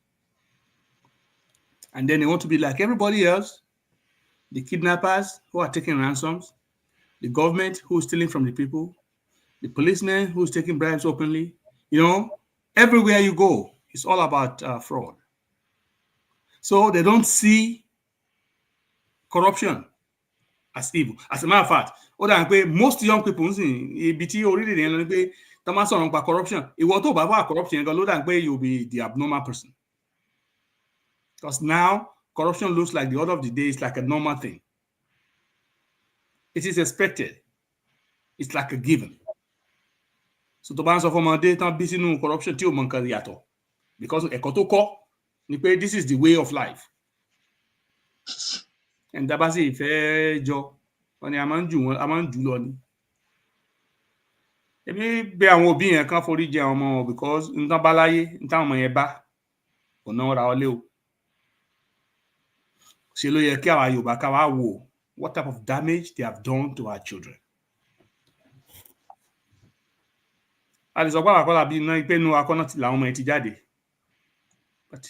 And then they want to be like everybody else, the kidnappers who are taking ransoms, the government who is stealing from the people, the policemen who is taking bribes openly. Everywhere you go, it's all about fraud. So they don't see corruption as evil. As a matter of fact, most young people ibi tí orílẹ̀-èdè yẹn lọ ní pé tó máa sọ̀rọ̀ nípa corruption, ìwọ tó bá wà corruption yẹn gan ló dà pé you'll be the abnormal person. Because now corruption looks like the order of the day. It's like a normal thing. It is expected. It's like a given. So tó bá ń sọ fún ọmọdé tán bí sínú corruption tí ò mọ nǹkan yàtọ̀, because ẹ̀kọ́ tó kọ́ ni pé this is the way of life. And dábàá sì fẹ́ jọ wọn ni a máa ń jù lọ ni. Èmi bẹ̀ àwọn òbí yẹn kan forí jẹ àwọn ọmọ because nǹkan bá láyé nǹkan ọmọ yẹn bá kò náà ra ọlé o. Ṣé ló yẹ kí àwa Yorùbá ká wá wò what type of damage they have done to our children. A lè sọ pé àkọ́lá bí iná pé inú akọ́nà làwọn ọmọ yẹn ti jáde, but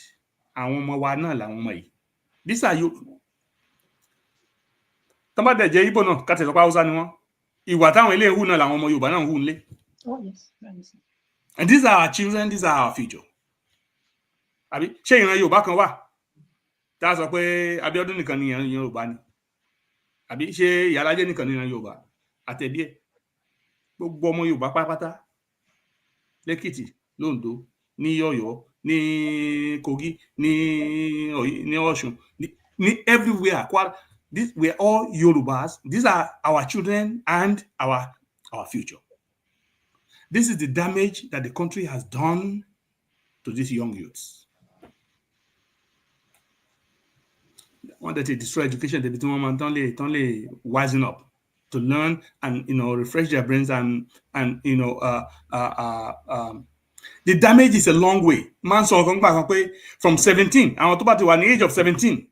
àwọn ọmọ wa náà làwọn ọmọ yìí. These are you. Tán bá dẹ̀ jẹ́ Ìgbò náà ká tẹ̀ sọ pé Haúsá ni wọ́n. Ìwà táwọn ilé ìhù náà làwọn ọmọ Yorùbá náà ń hù nílé. Oh, yes. And these are our children, these are our future. Àbí ṣé ìran Yorùbá kan wà tá a sọ pé Abíọ́dún nìkan ni ìran Yorùbá ni? Àbí ṣé Ìyálájé nìkan ni ìran Yorùbá? Àtẹ̀bí ẹ̀. Gbogbo ọmọ Yorùbá pátápátá l'Ékìtì, l'Oǹdó, ní Ọ̀yọ́, ní Kogi, ní Ọ̀ṣun, ní everywhere. We're all Yorubas. These are our children and our future. This is the damage that the country has done to these young youths. When they destroy education, they become only wising up to learn and refresh their brains and the damage is a long way. Man sọ kan pa pé from 17, àwọn tó bá ti wà ní age of 17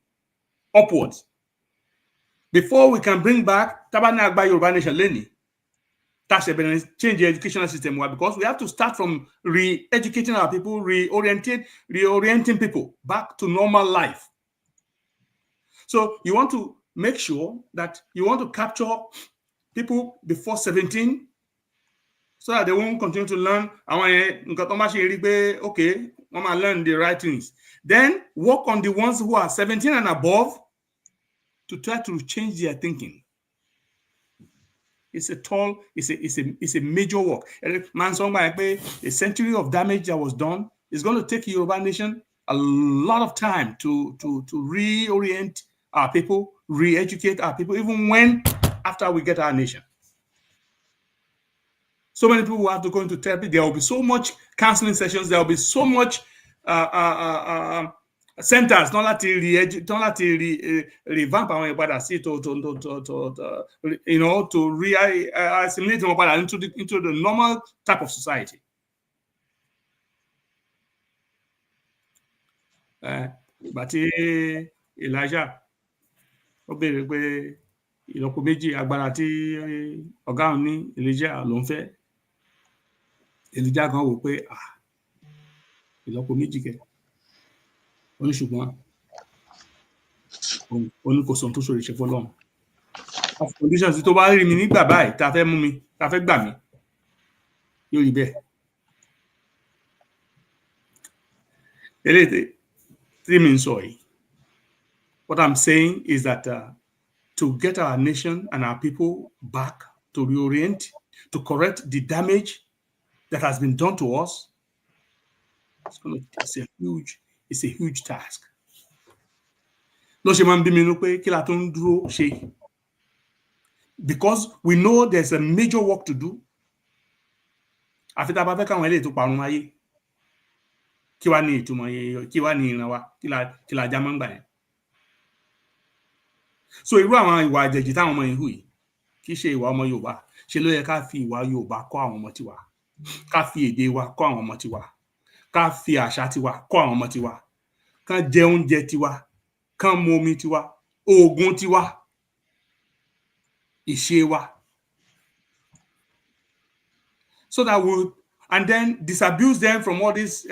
upwards, before we can bring back tabana agba Yoruba nation leni, change the educational system, because we have to start from re-educating our people, reorienting people back to normal life. So you want to make sure that you want to capture people before 17 so that they won't continue to learn. Okay, we might learn the right things. Then work on the ones who are 17 and above to try to change their thinking. It's a major work. A century of damage that was done is going to take Yoruba nation a lot of time to reorient our people, re-educate our people, even after we get our nation. So many people will have to go into therapy. There will be so much counseling sessions. There will be so much centers, not revamp our body, to re-assimilate into the normal type of society. But Elijah, ó béèrè pé ìlọ́po méjì agbára tí ọ̀gá òun ní Elijah ló ń fẹ́. Elijah kan wò pé ìlọ́po méjì kẹ ó ní ṣùgbọ́n ó ní kò sọ tó ṣòro ṣe fọ́lọ́run. Conditions tó bá rí mi nígbà báyìí tá fẹ́ mú mi tá fẹ́ gbà mí yóò rí bẹ́ẹ̀. Eléyìí tí mi ń sọ yìí. What I'm saying is that to get our nation and our people back, to reorient, to correct the damage that has been done to us, it's a huge task. Because we know there's a major work to do. Kí wá ní ìtumọ̀ yẹn, kí wá ní ìran wa, kí la já mọ́ ń gbà yẹn. So irú àwọn ìwà àjèjì táwọn ọmọ yìí hù yìí kì í ṣe ìwà ọmọ Yorùbá. Ṣe ló yẹ ká fi ìwà Yorùbá kọ́ àwọn ọmọ tiwa. ká fi èdè wa kọ́ àwọn ọmọ tiwa, ká fi àṣà tiwa kọ́ àwọn ọmọ tiwa, kán jẹ oúnjẹ tiwa, kán mu omi tiwa, oògùn tiwa, ìṣe wa, so that we'll, and then disabuse them from all this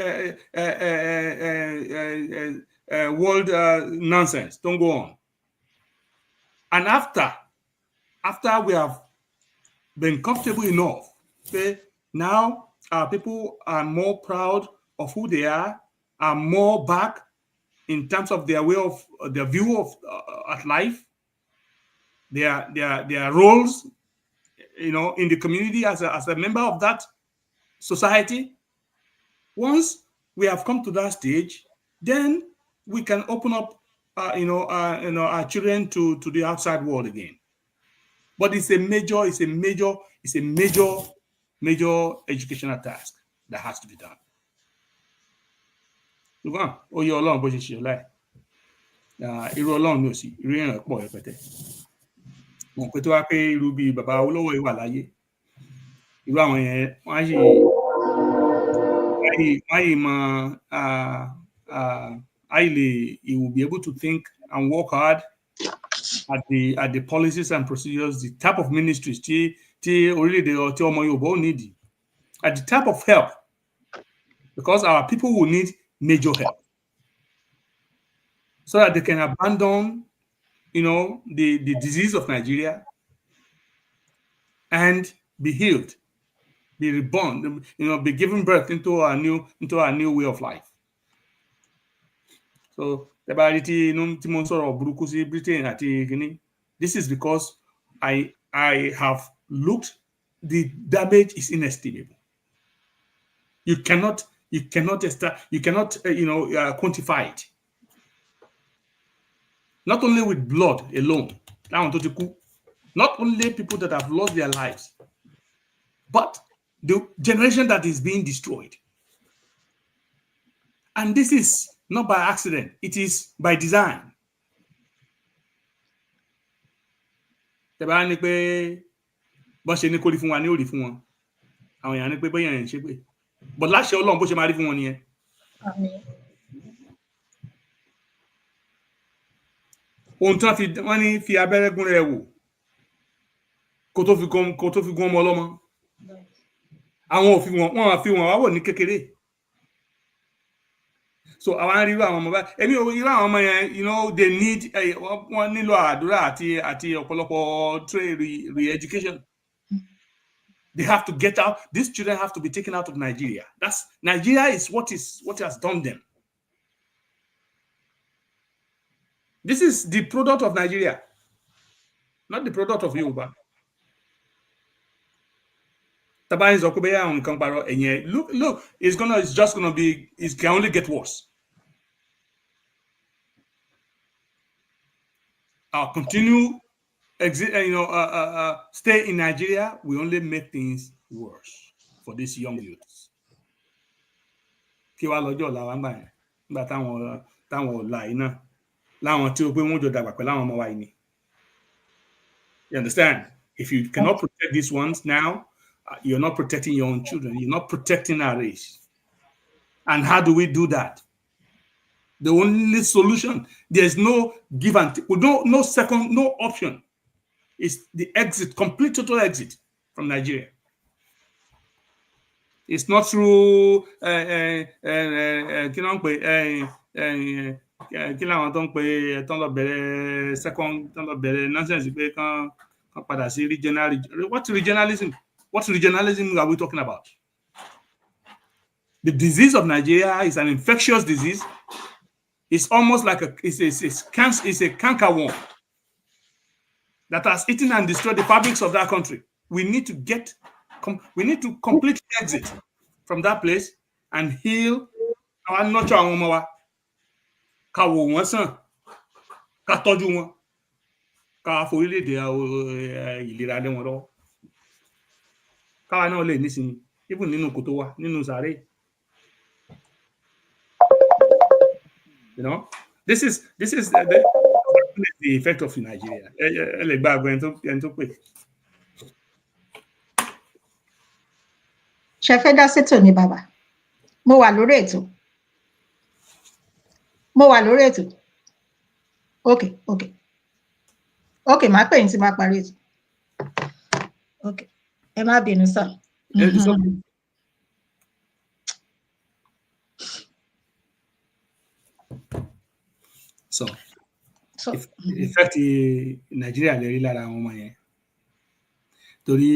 world nonsense. Don't go on. And after we have been comfortable enough, okay, now our people are more proud of who they are more back in terms of their way of their view of at life, their roles, in the community as a member of that society. Once we have come to that stage, then we can open up our children to the outside world again. But it's a major educational task that has to be done. Ó yẹ Ọlọ́run bó ṣe ṣe ọlá ẹ̀, irú Ọlọ́run ní òsì, irú èèyàn pọ̀ rẹpẹtẹ. Mo pé tó wá pé irú bíi bàbá olówó yìí wà láyé, irú àwọn yẹn wọ́n yìí mọ he will be able to think and work hard at the policies and procedures, the type of ministries tí orílẹ̀-èdè tí ọmọ Yorùbá ò need, at the type of help, because our people will need major help so that they can abandon the disease of Nigeria and be healed, be reborn, be given birth into a new way of life. So Britain, this is because I have looked. The damage is inestimable. You cannot quantify it. Not only with blood alone, not only people that have lost their lives, but the generation that is being destroyed. And this is not by accident, it is by design. But last year, Ọlọ́run bó ṣe máa rí fún wọn nìyẹn. Ohun tí wọ́n ní fi abẹ́rẹ́ gún rẹ̀ wò kó tó fi gún ọmọ ọlọ́mọ. Àwọn òfin wọn àfi wọn wá wò ní kékeré. So àwọn arírú àwọn ọmọ bá èmi ò irú àwọn ọmọ yẹn, they need wọ́n nílò àdúrà àti ọ̀pọ̀lọpọ̀ re-education. They have to get out. These children have to be taken out of Nigeria. Nigeria is what has done them. This is the product of Nigeria, not the product of Yoruba. Look, it can only get worse. I'll continue stay in Nigeria, we only make things worse for these young youths. You understand? If you cannot protect these ones now, you're not protecting your own children. You're not protecting our race. And how do we do that? The only solution, there's no give and take, no second, no option. It's the exit, complete total exit from Nigeria. It's not through second nonsense. What regionalism? What regionalism are we talking about? The disease of Nigeria is an infectious disease. It's almost like it's a canker worm that has eaten and destroyed the fabrics of that country. We need to completely exit from that place and heal our nurture our mama. Ka wo won san, ka tọ́jú wọn, ka forílẹ̀-èdè ìlera lé wọn lọ́wọ́. Káwa náà lè nísìnyí, even nínú kòtò wa, nínú sàréè. This is the effect of Nigeria. Ṣé fẹ́ dá sétò ní bàbá? Mo wà lórí ètò. Okay, màá pè yín tí màá parí ètò. Okay, ẹ má bínú sir. So, effect Nàìjíríà lè rí lára àwọn ọmọ yẹn. Torí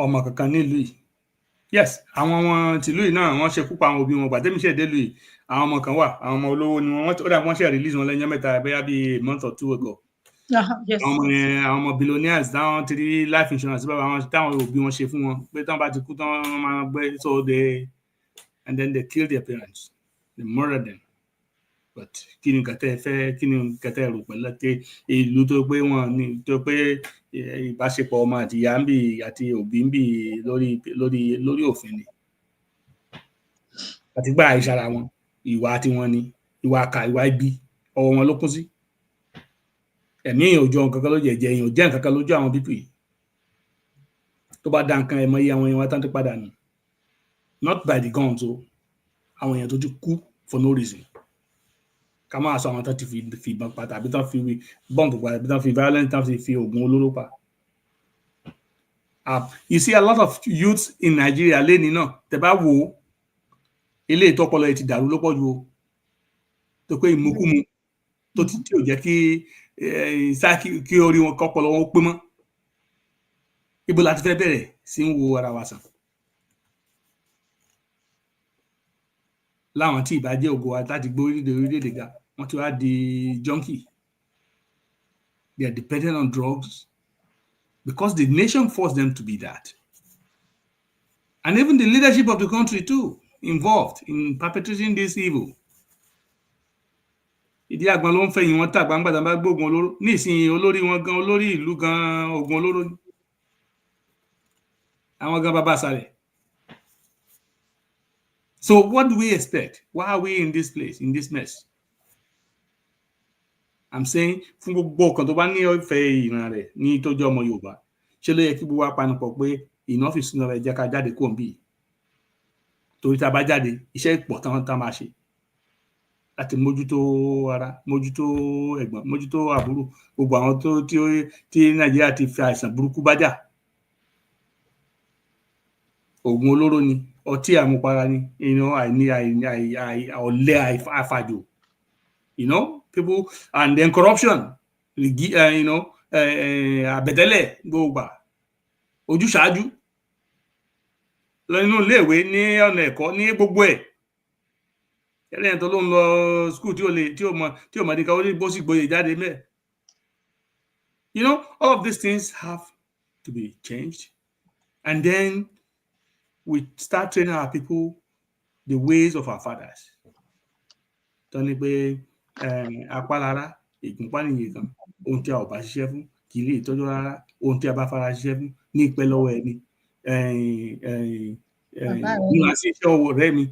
ọmọ kankan nílùú yìí. Yes, àwọn ọmọ tìlú yìí náà wọ́n ṣekú pa àwọn òbí wọn. Gbàtẹ́mi ṣe délùú yìí, àwọn ọmọ kan wà, àwọn ọmọ olówó ni wọ́n ó dà wọ́n ṣe release wọn lẹ́yìn mẹ́ta bóyá bí a month or 2 ago. Yes. Àwọn ọmọ billionaires táwọn ti rí life insurance bàbá wọn táwọn òbí wọn ṣe fún wọn pé táwọn bá ti kú tán máa gbé so and then they kill their parents, they murder them. But kí ni kẹtẹ rò pẹ̀lú ìlú tó pé wọn ní tó pé ìbáṣepọ̀ ọmọ àti ìyá ń bì àti òbí ń bì lórí òfin ni àti gbà ìṣara wọn ìwà tí wọn ni ìwà àkà ìwà ibi ọwọ́ wọn ló kún sí. Ẹ̀mí èèyàn òjò nǹkan kan ló jẹ́ èèyàn ò jẹ́ nǹkan kan lójú àwọn pípì tó bá dá nǹkan ẹ̀mọ iye àwọn èèyàn wá tán tó padà nù not by the guns o àwọn èèyàn tó ti kú for no reason. Ká máa sọ àwọn tó ti fi ìbọn pa tàbí tó fi bọ́ǹbù pa tàbí tó fi violence tó fi oògùn olóró pa. You see a lot of youths in Nigeria lẹ́ni náà tẹ́ bá wò ó ilé ìtọ́pọlọ ẹ̀ ti dàrú ló pọ̀ ju o tó pé ìmúkúmu tó ti tí ò jẹ́ kí orí wọn kọ́pọlọ wọn pé mọ́. Ibo la ti fẹ́ bẹ̀rẹ̀ sí ń wo ara wa sàn. Láwọn tí ìbá jẹ́ ògo wa láti gbé orílẹ̀-èdè ga wọ́n ti wá di junkie. They are dependent on drugs because the nation forced them to be that. And even the leadership of the country too involved in perpetrating this evil. Ìdí àgbọn ló ń fẹ̀yìn wọn tà gbangba tàbí gbógun olóró ní ìsìn olórí wọn gan olórí ìlú gan ogun olóró ni. Àwọn gan bàbá sáré. So what do we expect? Why are we in this place, in this mess? I'm saying fún gbogbo ọkàn tó bá ní ìfẹ́ ìran rẹ̀ ní tó jẹ́ ọmọ Yorùbá ṣé ló yẹ kí gbogbo wa panupọ̀ pé enough is enough ẹ jẹ́ ká jáde kúrò níbí torí tá a bá jáde iṣẹ́ ìpọ̀ tán máa ṣe láti mójútó ara mójútó ẹ̀gbọ́n mójútó àbúrò gbogbo àwọn tí Nàìjíríà ti fi àìsàn burúkú bá jà oògùn olóró ni ọtí àmupara ni ọ̀lẹ àfàjò people and then corruption àbẹ̀tẹ́lẹ̀ gbogbo ojúṣàájú lọ nínú iléèwé ní ọ̀nà ẹ̀kọ́ ní gbogbo ẹ̀ ẹlẹ́yìn tó ló ń lọ school tí ó mọ̀ nípa ó ní bó sì gboyè jáde mẹ́. All of these things have to be changed and then we start training our people the ways of our fathers. Tó ní pé apálára ìgúnpá nìyẹn kan ohun tí a ò bá ṣiṣẹ́ fún kì í lè tọ́jú rárá ohun tí a bá fara ṣiṣẹ́ fún ní ìpẹ́ lọ́wọ́ ẹni. Ní wàá sí iṣẹ́ owó rẹ̀ mi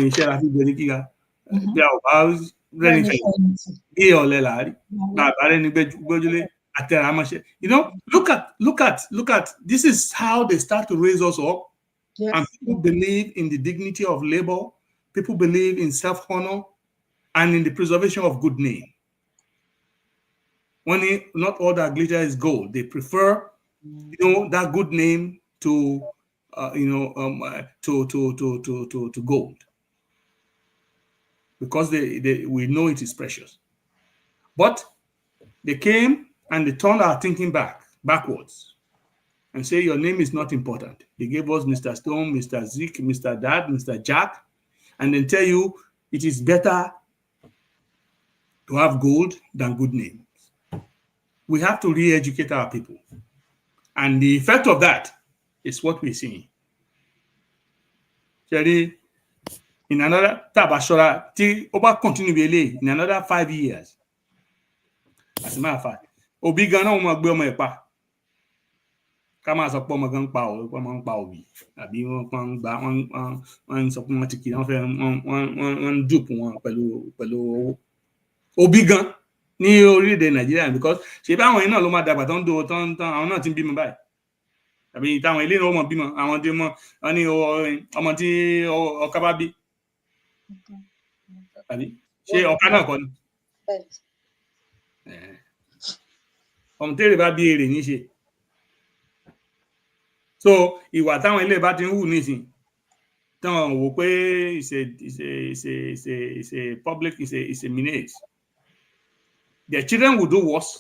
iṣẹ́ la fi bẹ̀rẹ̀ kíga bí a ò bá rẹ́ni fẹ̀yìntì bí ọ̀lẹ làárí bàbá rẹ́ni gbójúlé àtẹ̀rámọ́ṣẹ́. Look at this is how they start to raise us up. Yes. And people believe in the dignity of labor. People believe in self-honor and in the preservation of good name. Not all that glitter is gold. They prefer, that good name to gold, because we know it is precious. But they came and they turned our thinking backwards. And say your name is not important. They gave us Mr. Stone, Mr. Zeke, Mr. Dad, Mr. Jack, and then tell you it is better to have gold than good names. We have to re-educate our people. And the effect of that is what we're seeing. In another tabashora, continue in another 5 years. As a matter of fact, Obigana Umagbo ká máa sọ pé ọmọ gan pa òwe pé ọmọ ń pa òbí àbí wọ́n ń sọ pé wọ́n ti kì í wọ́n ń dùpù wọn pẹ̀lú owó òbí gan ní orílẹ̀-èdè Nàìjíríà because ṣe bí àwọn yìí náà ló máa dàgbà tó ń do tán àwọn náà ti ń bímọ báyìí àbí táwọn ilé náà mọ̀ bímọ àwọn tí wọ́n ní ọmọ tí ọkà bá bí àbí ṣé ọkà náà kọ́ ni ọmọ tẹ́rẹ̀ bá bí èrè ní ṣe so ìwà táwọn ilé bá ti ń hù nísìn tán wò pé it's a public it's a menace their children will do worse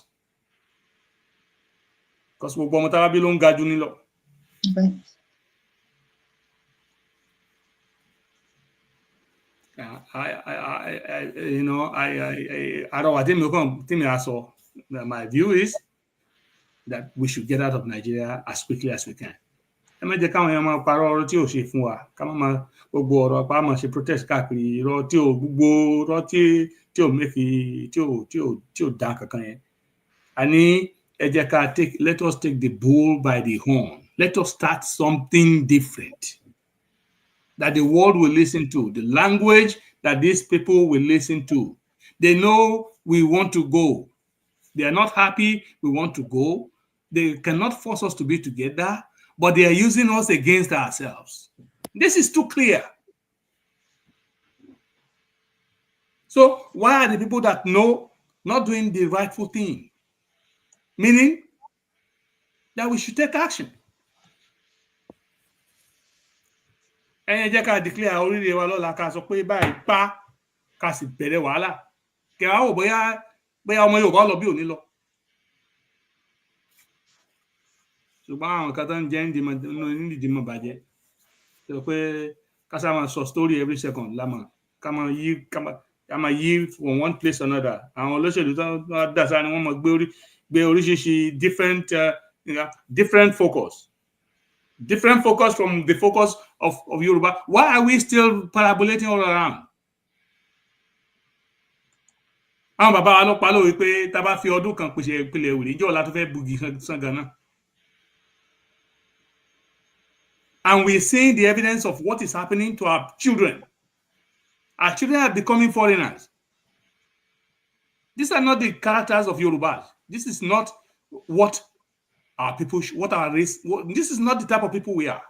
because gbogbo ọmọ táwa bí ló ń ga jù ní lọ. àrọwà tèmi á sọ my view is that we should get out of Nigeria as quickly as we can. ẹ má jẹ́ káwọn èèyàn máa parọ́ ọ̀rọ̀ tí ò ṣe fún wa ká má máa gbogbo ọ̀rọ̀ pa máa ṣe protest káàkiri irọ́ tí ò gbogbo ọ̀rọ̀ tí ò mẹ́fì tí ò dá kankan yẹn. àní ẹ jẹ́ ká let us take the bull by the horn. Let us start something different that the world will listen to, the language that these people will listen to. They know we want to go. They are not happy we want to go. They cannot force us to be together, but they are using us against ourselves. This is too clear. So why are the people that know not doing the rightful thing? Meaning that we should take action. ẹ̀yin jẹ́ ká declare oríire wa lọ́la ká sọ pé báyìí pa ká sì bẹ̀rẹ̀ wàhálà kẹwàá wò bóyá ọmọ Yorùbá lọ bí òní lọ. ṣùgbọ́n àwọn kan tó ń jẹ́ nídìímọ̀ bàjẹ́ sọ pé ká sá máa sọ story every second lámà ká máa yí from one place to another. àwọn olóṣèlú tó dà sáà ni wọ́n máa gbé oríṣiríṣi different focus. Different focus from the focus of Yoruba. Why are we still parabolating all around? Àwọn bàbá wa ló pa lórí pé tá bá fi ọdún kan pèsè ìpìlẹ̀ òwúrẹ̀ ìjọ ọ̀la tó fẹ́ bugi sàn gan-an. And we're seeing the evidence of what is happening to our children. Our children are becoming foreigners. These are not the characters of Yorubas. This is not what our people, what our race, this is not the type of people we are.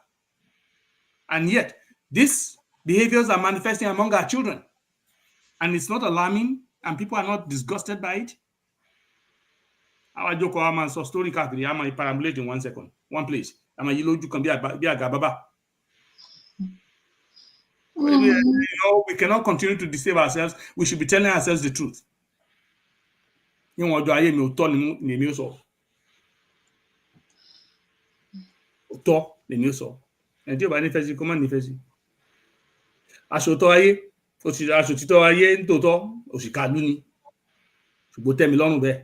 And yet, these behaviors are manifesting among our children. And it's not alarming, and people are not disgusted by it. Our Joko Ama so story kakiri, Ama parambulate in 1 second, one place. Ama yiloju kan bi agababa. We cannot continue to deceive ourselves. We should be telling ourselves the truth. You want to aye mi oto ni mi o so. Òótọ́ lèmi ó sọ ẹni tí ò bá nífẹ̀ẹ́ sí kó má nífẹ̀ẹ́ sí. aṣòótọ́ ayé aṣòtítọ́ ayé nítòótọ́ òṣìkàlú ni ṣùgbọ́n tẹ́mi lọ́rùn bẹ́ẹ̀.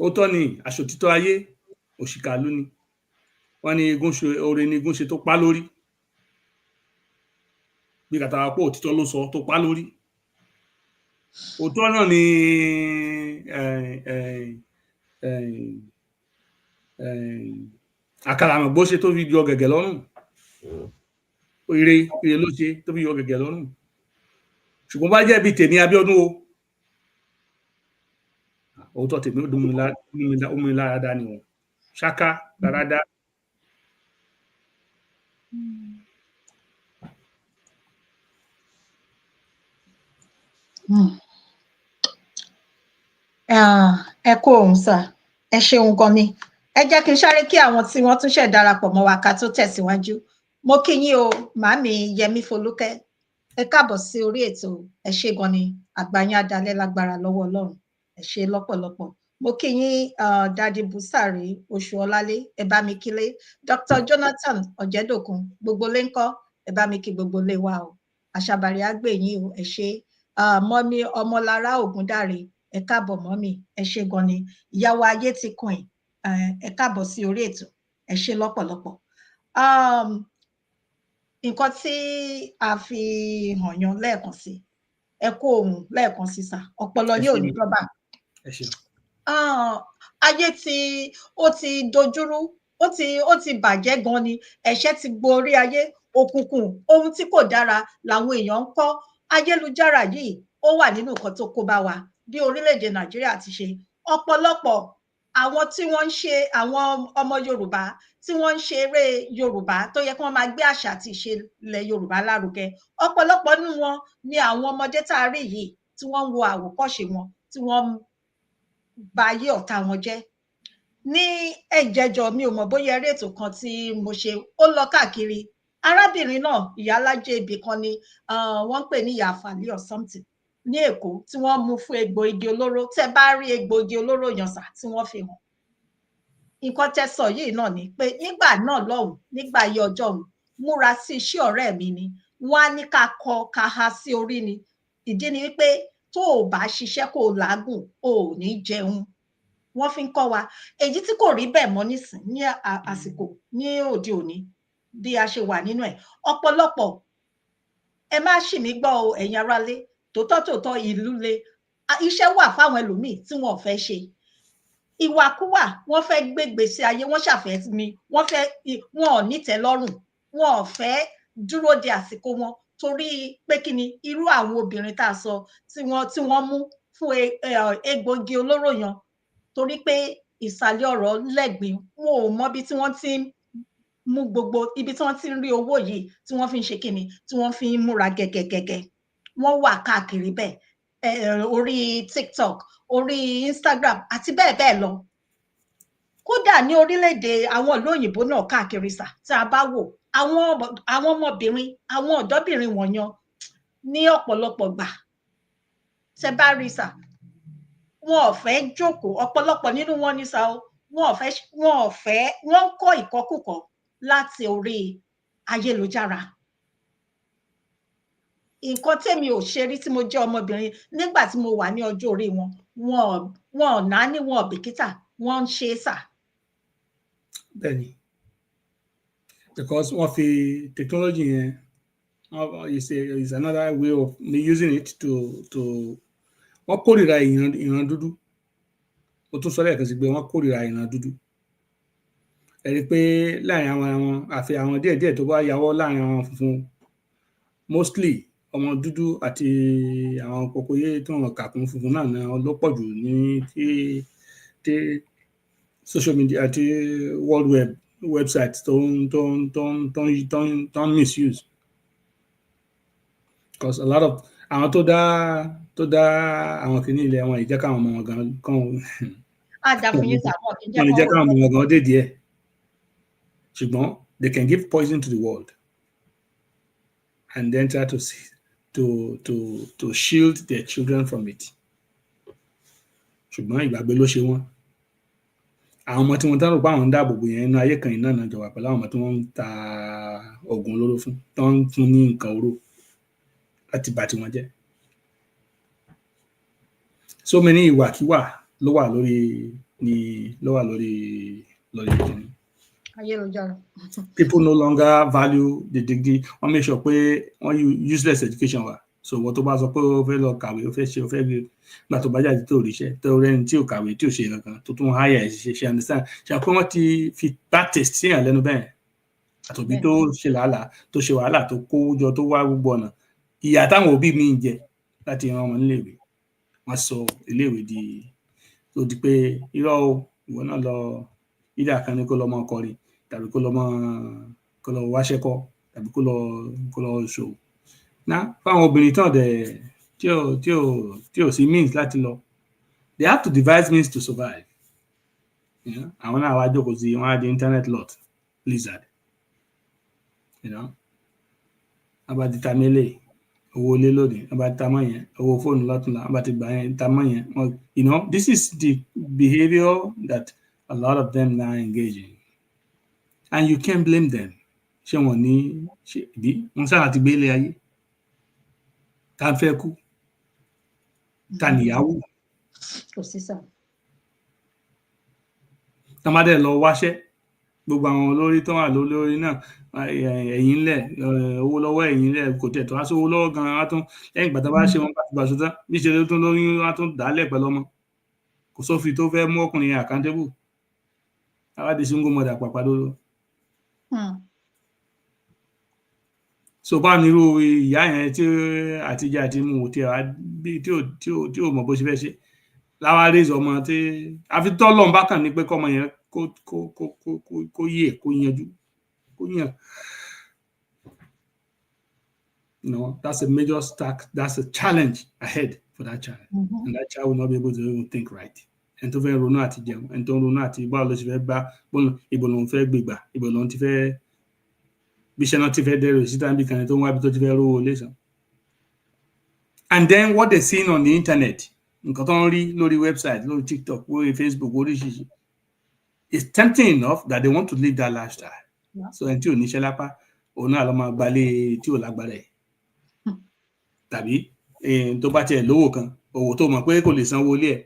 òótọ́ ni aṣòtítọ́ ayé òṣìkàlú ni wọ́n ní oore ni igun ṣe tó pa lórí bí kàtàkà pé òtítọ́ ló sọ tó pa lórí. òótọ́ náà ni àkàràmọ̀ bó ṣe tó fi yọ gẹ̀gẹ̀ lọ́rùn ire ló ṣe tó fi yọ gẹ̀gẹ̀ lọ́rùn ṣùgbọ́n bá jẹ́ bí tèmi Abíọ́dún o òótọ́ tèmi ó dùn mí lára dá ni wọn ṣáká lára dá. ẹ kú òun sà ẹ ṣeun gan ni ẹ jẹ́ kí n sáré kí àwọn tí wọ́n tún ṣẹ̀ darapọ̀ mọ́ wa ká tó tẹ̀síwájú mo kí yín o màámi Yẹmí Folúkẹ́ ẹ káàbọ̀ sí orí ètò ẹ ṣé gan ni àgbáyé adalẹ́ lágbára lọ́wọ́ Ọlọ́run ẹ ṣé lọ́pọ̀lọpọ̀ mo kí yín dadi Busari Oṣuọlálé ẹ bá mi kílé Dr. Jonathan Ọ̀jẹ̀dòkun gbogbo lé ńkọ́ ẹ bá mi kí gbogbo lé wa o àṣàbàrí àgbè yín o ẹ ṣé mọ́mí Ọmọlára Ògúndáre ẹ káàbọ̀ mọ́mí ẹ ṣé gan ni ìyàwó ayé ti kùn ẹ káàbọ̀ sí orí ètò ẹ ṣé lọ́pọ̀lọpọ̀. nǹkan tí a fi hàn yan lẹ́ẹ̀kan sí ẹ kú ohùn lẹ́ẹ̀kan sí sà ọpọlọ yóò ní dọ́bà. ayé ó ti dojúrú ó ti bàjẹ́ gan ni ẹ̀ṣẹ̀ ti gborí ayé òkùnkùn ohun tí kò dára làwọn èèyàn ń kọ́ ayélujára yìí ó wà nínú nǹkan tó kó bá wa bí orílẹ̀-èdè Nàìjíríà ti ṣe ọ̀pọ̀lọpọ̀ àwọn tí wọ́n ń ṣe àwọn ọmọ Yorùbá tí wọ́n ń ṣe eré Yorùbá tó yẹ kí wọ́n máa gbé àṣà àti ìṣe ilẹ̀ Yorùbá lárugẹ, ọ̀pọ̀lọpọ̀ nínú wọn ni àwọn ọmọdé tá a rí yìí tí wọ́n ń wo àwòkọ́ṣe wọn tí wọ́n ba ayé ọ̀tá wọn jẹ́. Ní ẹ̀jẹjọ mi ò mọ̀ bóyá eré ètò kan tí mo ṣe ó lọ káàkiri, arábìnrin náà ìyálájé ibì kan ni wọ́n ń pè ní ìyá àfàlẹ́ or something ní Èkó tí wọ́n mú fún egbò igi olóró. Tẹ́ bá rí egbò igi olóró yànsà tí wọ́n fi hàn, nǹkan tẹ́ sọ yìí náà ni pé nígbà náà lọ́hùn, nígbà ayé ọjọ́ òun, múra sí iṣẹ́ ọ̀rẹ́ mi ni, wọ́n á ní ká kọ ká há sí orí ni. Ìdí ni wípé tó o bá ṣiṣẹ́ kó o làágùn o ò ní jẹun. Wọ́n fi ń kọ́ wa èyí tí kò rí bẹ́ẹ̀ mọ́ nísìn ní àsìkò ní òde òní bí a ṣe wà nínú ẹ̀. Ọ̀pọ̀lọpọ̀, ẹ má ṣì mí gbọ́ o ẹ̀yin aráalé, tòótọ́ ìlú le, iṣẹ́ wà fáwọn ẹlòmíì tí wọn ò fẹ́ ṣe. Ìwàkúwà, wọ́n fẹ́ gbé gbèsè ayé, wọ́n ṣàfẹ́ mi, wọn ò nítẹ́lọ́rùn, wọn ò fẹ́ dúró de àsìkò wọn torí pé kí ni irú àwọn obìnrin tá a sọ tí wọ́n mú fún egbògi olóró yan torí pé ìsàlẹ̀ ọ̀rọ̀ lẹ́gbìn, wọn ò mọ bí tí wọ́n ti ń mú gbogbo ibi tí wọ́n ti ń rí owó yìí tí wọ́n fi ń ṣe kí ni tí wọ́n fi ń múra gẹ́gẹ́gẹ́gẹ́. Wọ́n wà káàkiri bẹ́ẹ̀ orí TikTok, orí Instagram àti bẹ́ẹ̀ bẹ́ẹ̀ lọ. Kódà ní orílẹ̀-èdè àwọn ìlú òyìnbó náà káàkiri sà tí a bá wò àwọn ọmọbìnrin, àwọn ọ̀dọ́bìnrin wọ̀nyàn ní ọ̀pọ̀lọpọ̀ gbà tẹ́ bá rí sà, wọn ò fẹ́ jókòó, ọ̀pọ̀lọpọ̀ nínú wọn ní sà wọn ò fẹ́ wọ́n ń kọ́ ìkọ́kùkọ̀ láti orí ayélujára. Nǹkan tèmi ò ṣe rí tí mo jẹ́ ọmọbìnrin nígbà tí mo wà ní ọjọ́ orí wọn ò náání, wọn ò bìkítà, wọ́n ń ṣe é sà. Bẹ́ẹ̀ni, because wọ́n fi technology yẹn is another way of using it to wọ́n kórìíra ìran dúdú. Ó tún sọ lẹ́ẹ̀kan sí pé wọ́n kórìíra ìran dúdú. Ẹ rí i pé láàrin àwọn àfi àwọn díẹ̀díẹ̀ tó bá yàwọ́ láàrin àwọn funfun, mostly ọmọ dúdú àti àwọn kòkòyé tó ń kàkún funfun náà ló pọ̀ jù ní tí social media àti world website tó ń misuse. Because a lot of àwọn tó dá àwọn kìíní ilẹ̀ wọn ìjẹ́ káwọn ọmọ wọn gan kan wọn ìjẹ́ káwọn ọmọ wọn gan dé díẹ̀. Ṣùgbọ́n they can give poison to the world and then try to shield their children from it. Ṣùgbọ́n ìgbàgbé ló ṣe wọ́n. Àwọn ọmọ tí wọ́n dárò pé àwọn ń dáàbò bò yẹn inú ayé kan iná náà jọ̀wọ́ pẹ̀lú àwọn ọmọ tí wọ́n ń ta oògùn olóró fún, tí wọ́n ń fún ní nǹkan oró láti bà tí wọ́n jẹ́. So many ìwàkiwà ló wà lórí ayélujára. People no longer value the degree. Wọ́n make sure pé wọ́n useless education wà. So wọ́n tó bá sọ pé ó fẹ́ lọ kàwé, ó fẹ́ ṣe, ó fẹ́ gbé nígbà tó bá jáde tó ríṣẹ́, tó rẹ́ni tí ò kàwé, tí ò ṣe nǹkan tó tún hire ṣe understand. Ṣe pé wọ́n ti fi bad taste sí èèyàn lẹ́nu bẹ́ẹ̀. Àtòbí tó ṣe làálàá, tó ṣe wàhálà, tó kó jọ, tó wá gbogbo ọ̀nà. Ìyà táwọn òbí mi ń jẹ láti ran ọmọ níléèwé. Wọ́n sọ iléèwé di pé irọ́ o, ìwọ náà lọ ìdá kan ní kó lọ mọ́ kọrin tàbí kó lọ wáṣẹ́ kọ́ tàbí kó lọ ṣòwò. Fáwọn obìnrin tán dẹ̀ tí ò sí means láti lọ, they have to devise means to survive. Àwọn náà wá jókòó sí wọn á di internet lot lizard. Abadita mele owó lé lónìí, abadita mọ́ yẹn, owó fóònù lọ́tùnla, abati gbà yẹn, ta mọ́ yẹn. This is the behavior that a lot of them now engage in. And you can't blame them. Ṣé wọ́n ní bí wọ́n sáà ti gbé ilé ayé? Ta fẹ́ kú? Ta níyàwó? Kò sí sà. Ta má dẹ̀ lọ wáṣẹ́. Gbogbo àwọn olórí tó wà lórí náà ẹ̀yìn ńlẹ̀ owó lọ́wọ́ ẹ̀yìn ńlẹ̀ kò tẹ̀ tó wá sówó lọ́wọ́ gan-an wá tún lẹ́yìn ìgbà tó bá ṣe wọn bá ṣe tán bí ṣe tó lóyún wá tún dálẹ̀ pẹ̀lú ọmọ. Kò sófin tó fẹ́ mú ọkùnrin yẹn accountable. Àwádìí single mother pàpàdóró. So bá nírú ìyá yẹn tí àtijọ́ àti mú tí ò mọ̀ bó ṣe fẹ́ ṣe. láwa raise ọmọ tí àfi tọ́lọ́run bá kàn ní pé kọ́mọ yẹn kó yé kó yanjú kó yàn. That's a major stack. That's a challenge ahead for that child. And that child will not be able to even think right. And to fẹ́ ronú àti jẹun, and tó ronú àti báwo ló ṣe fẹ́ bá ibo ló ń fẹ́ gbégbà, ibo ló ń ti fẹ́ bí iṣẹ́ náà ti fẹ́ dẹ́rù sí tàbí kan tó ń wá bí tó ti fẹ́ rówó lẹ́sàn. And then what they're seeing on the internet, nǹkan tó ń rí lórí website, lórí TikTok, lórí Facebook, oríṣiríṣi, it's tempting enough that they want to live that lifestyle. So ẹni tí ò níṣẹ́ lápá, òun náà lọ máa gbalé tí ò lágbára ẹ̀. Tàbí tó bá tiẹ̀ lówó kan, owó tó mọ̀ pé kò lè sanwó ilé ẹ̀,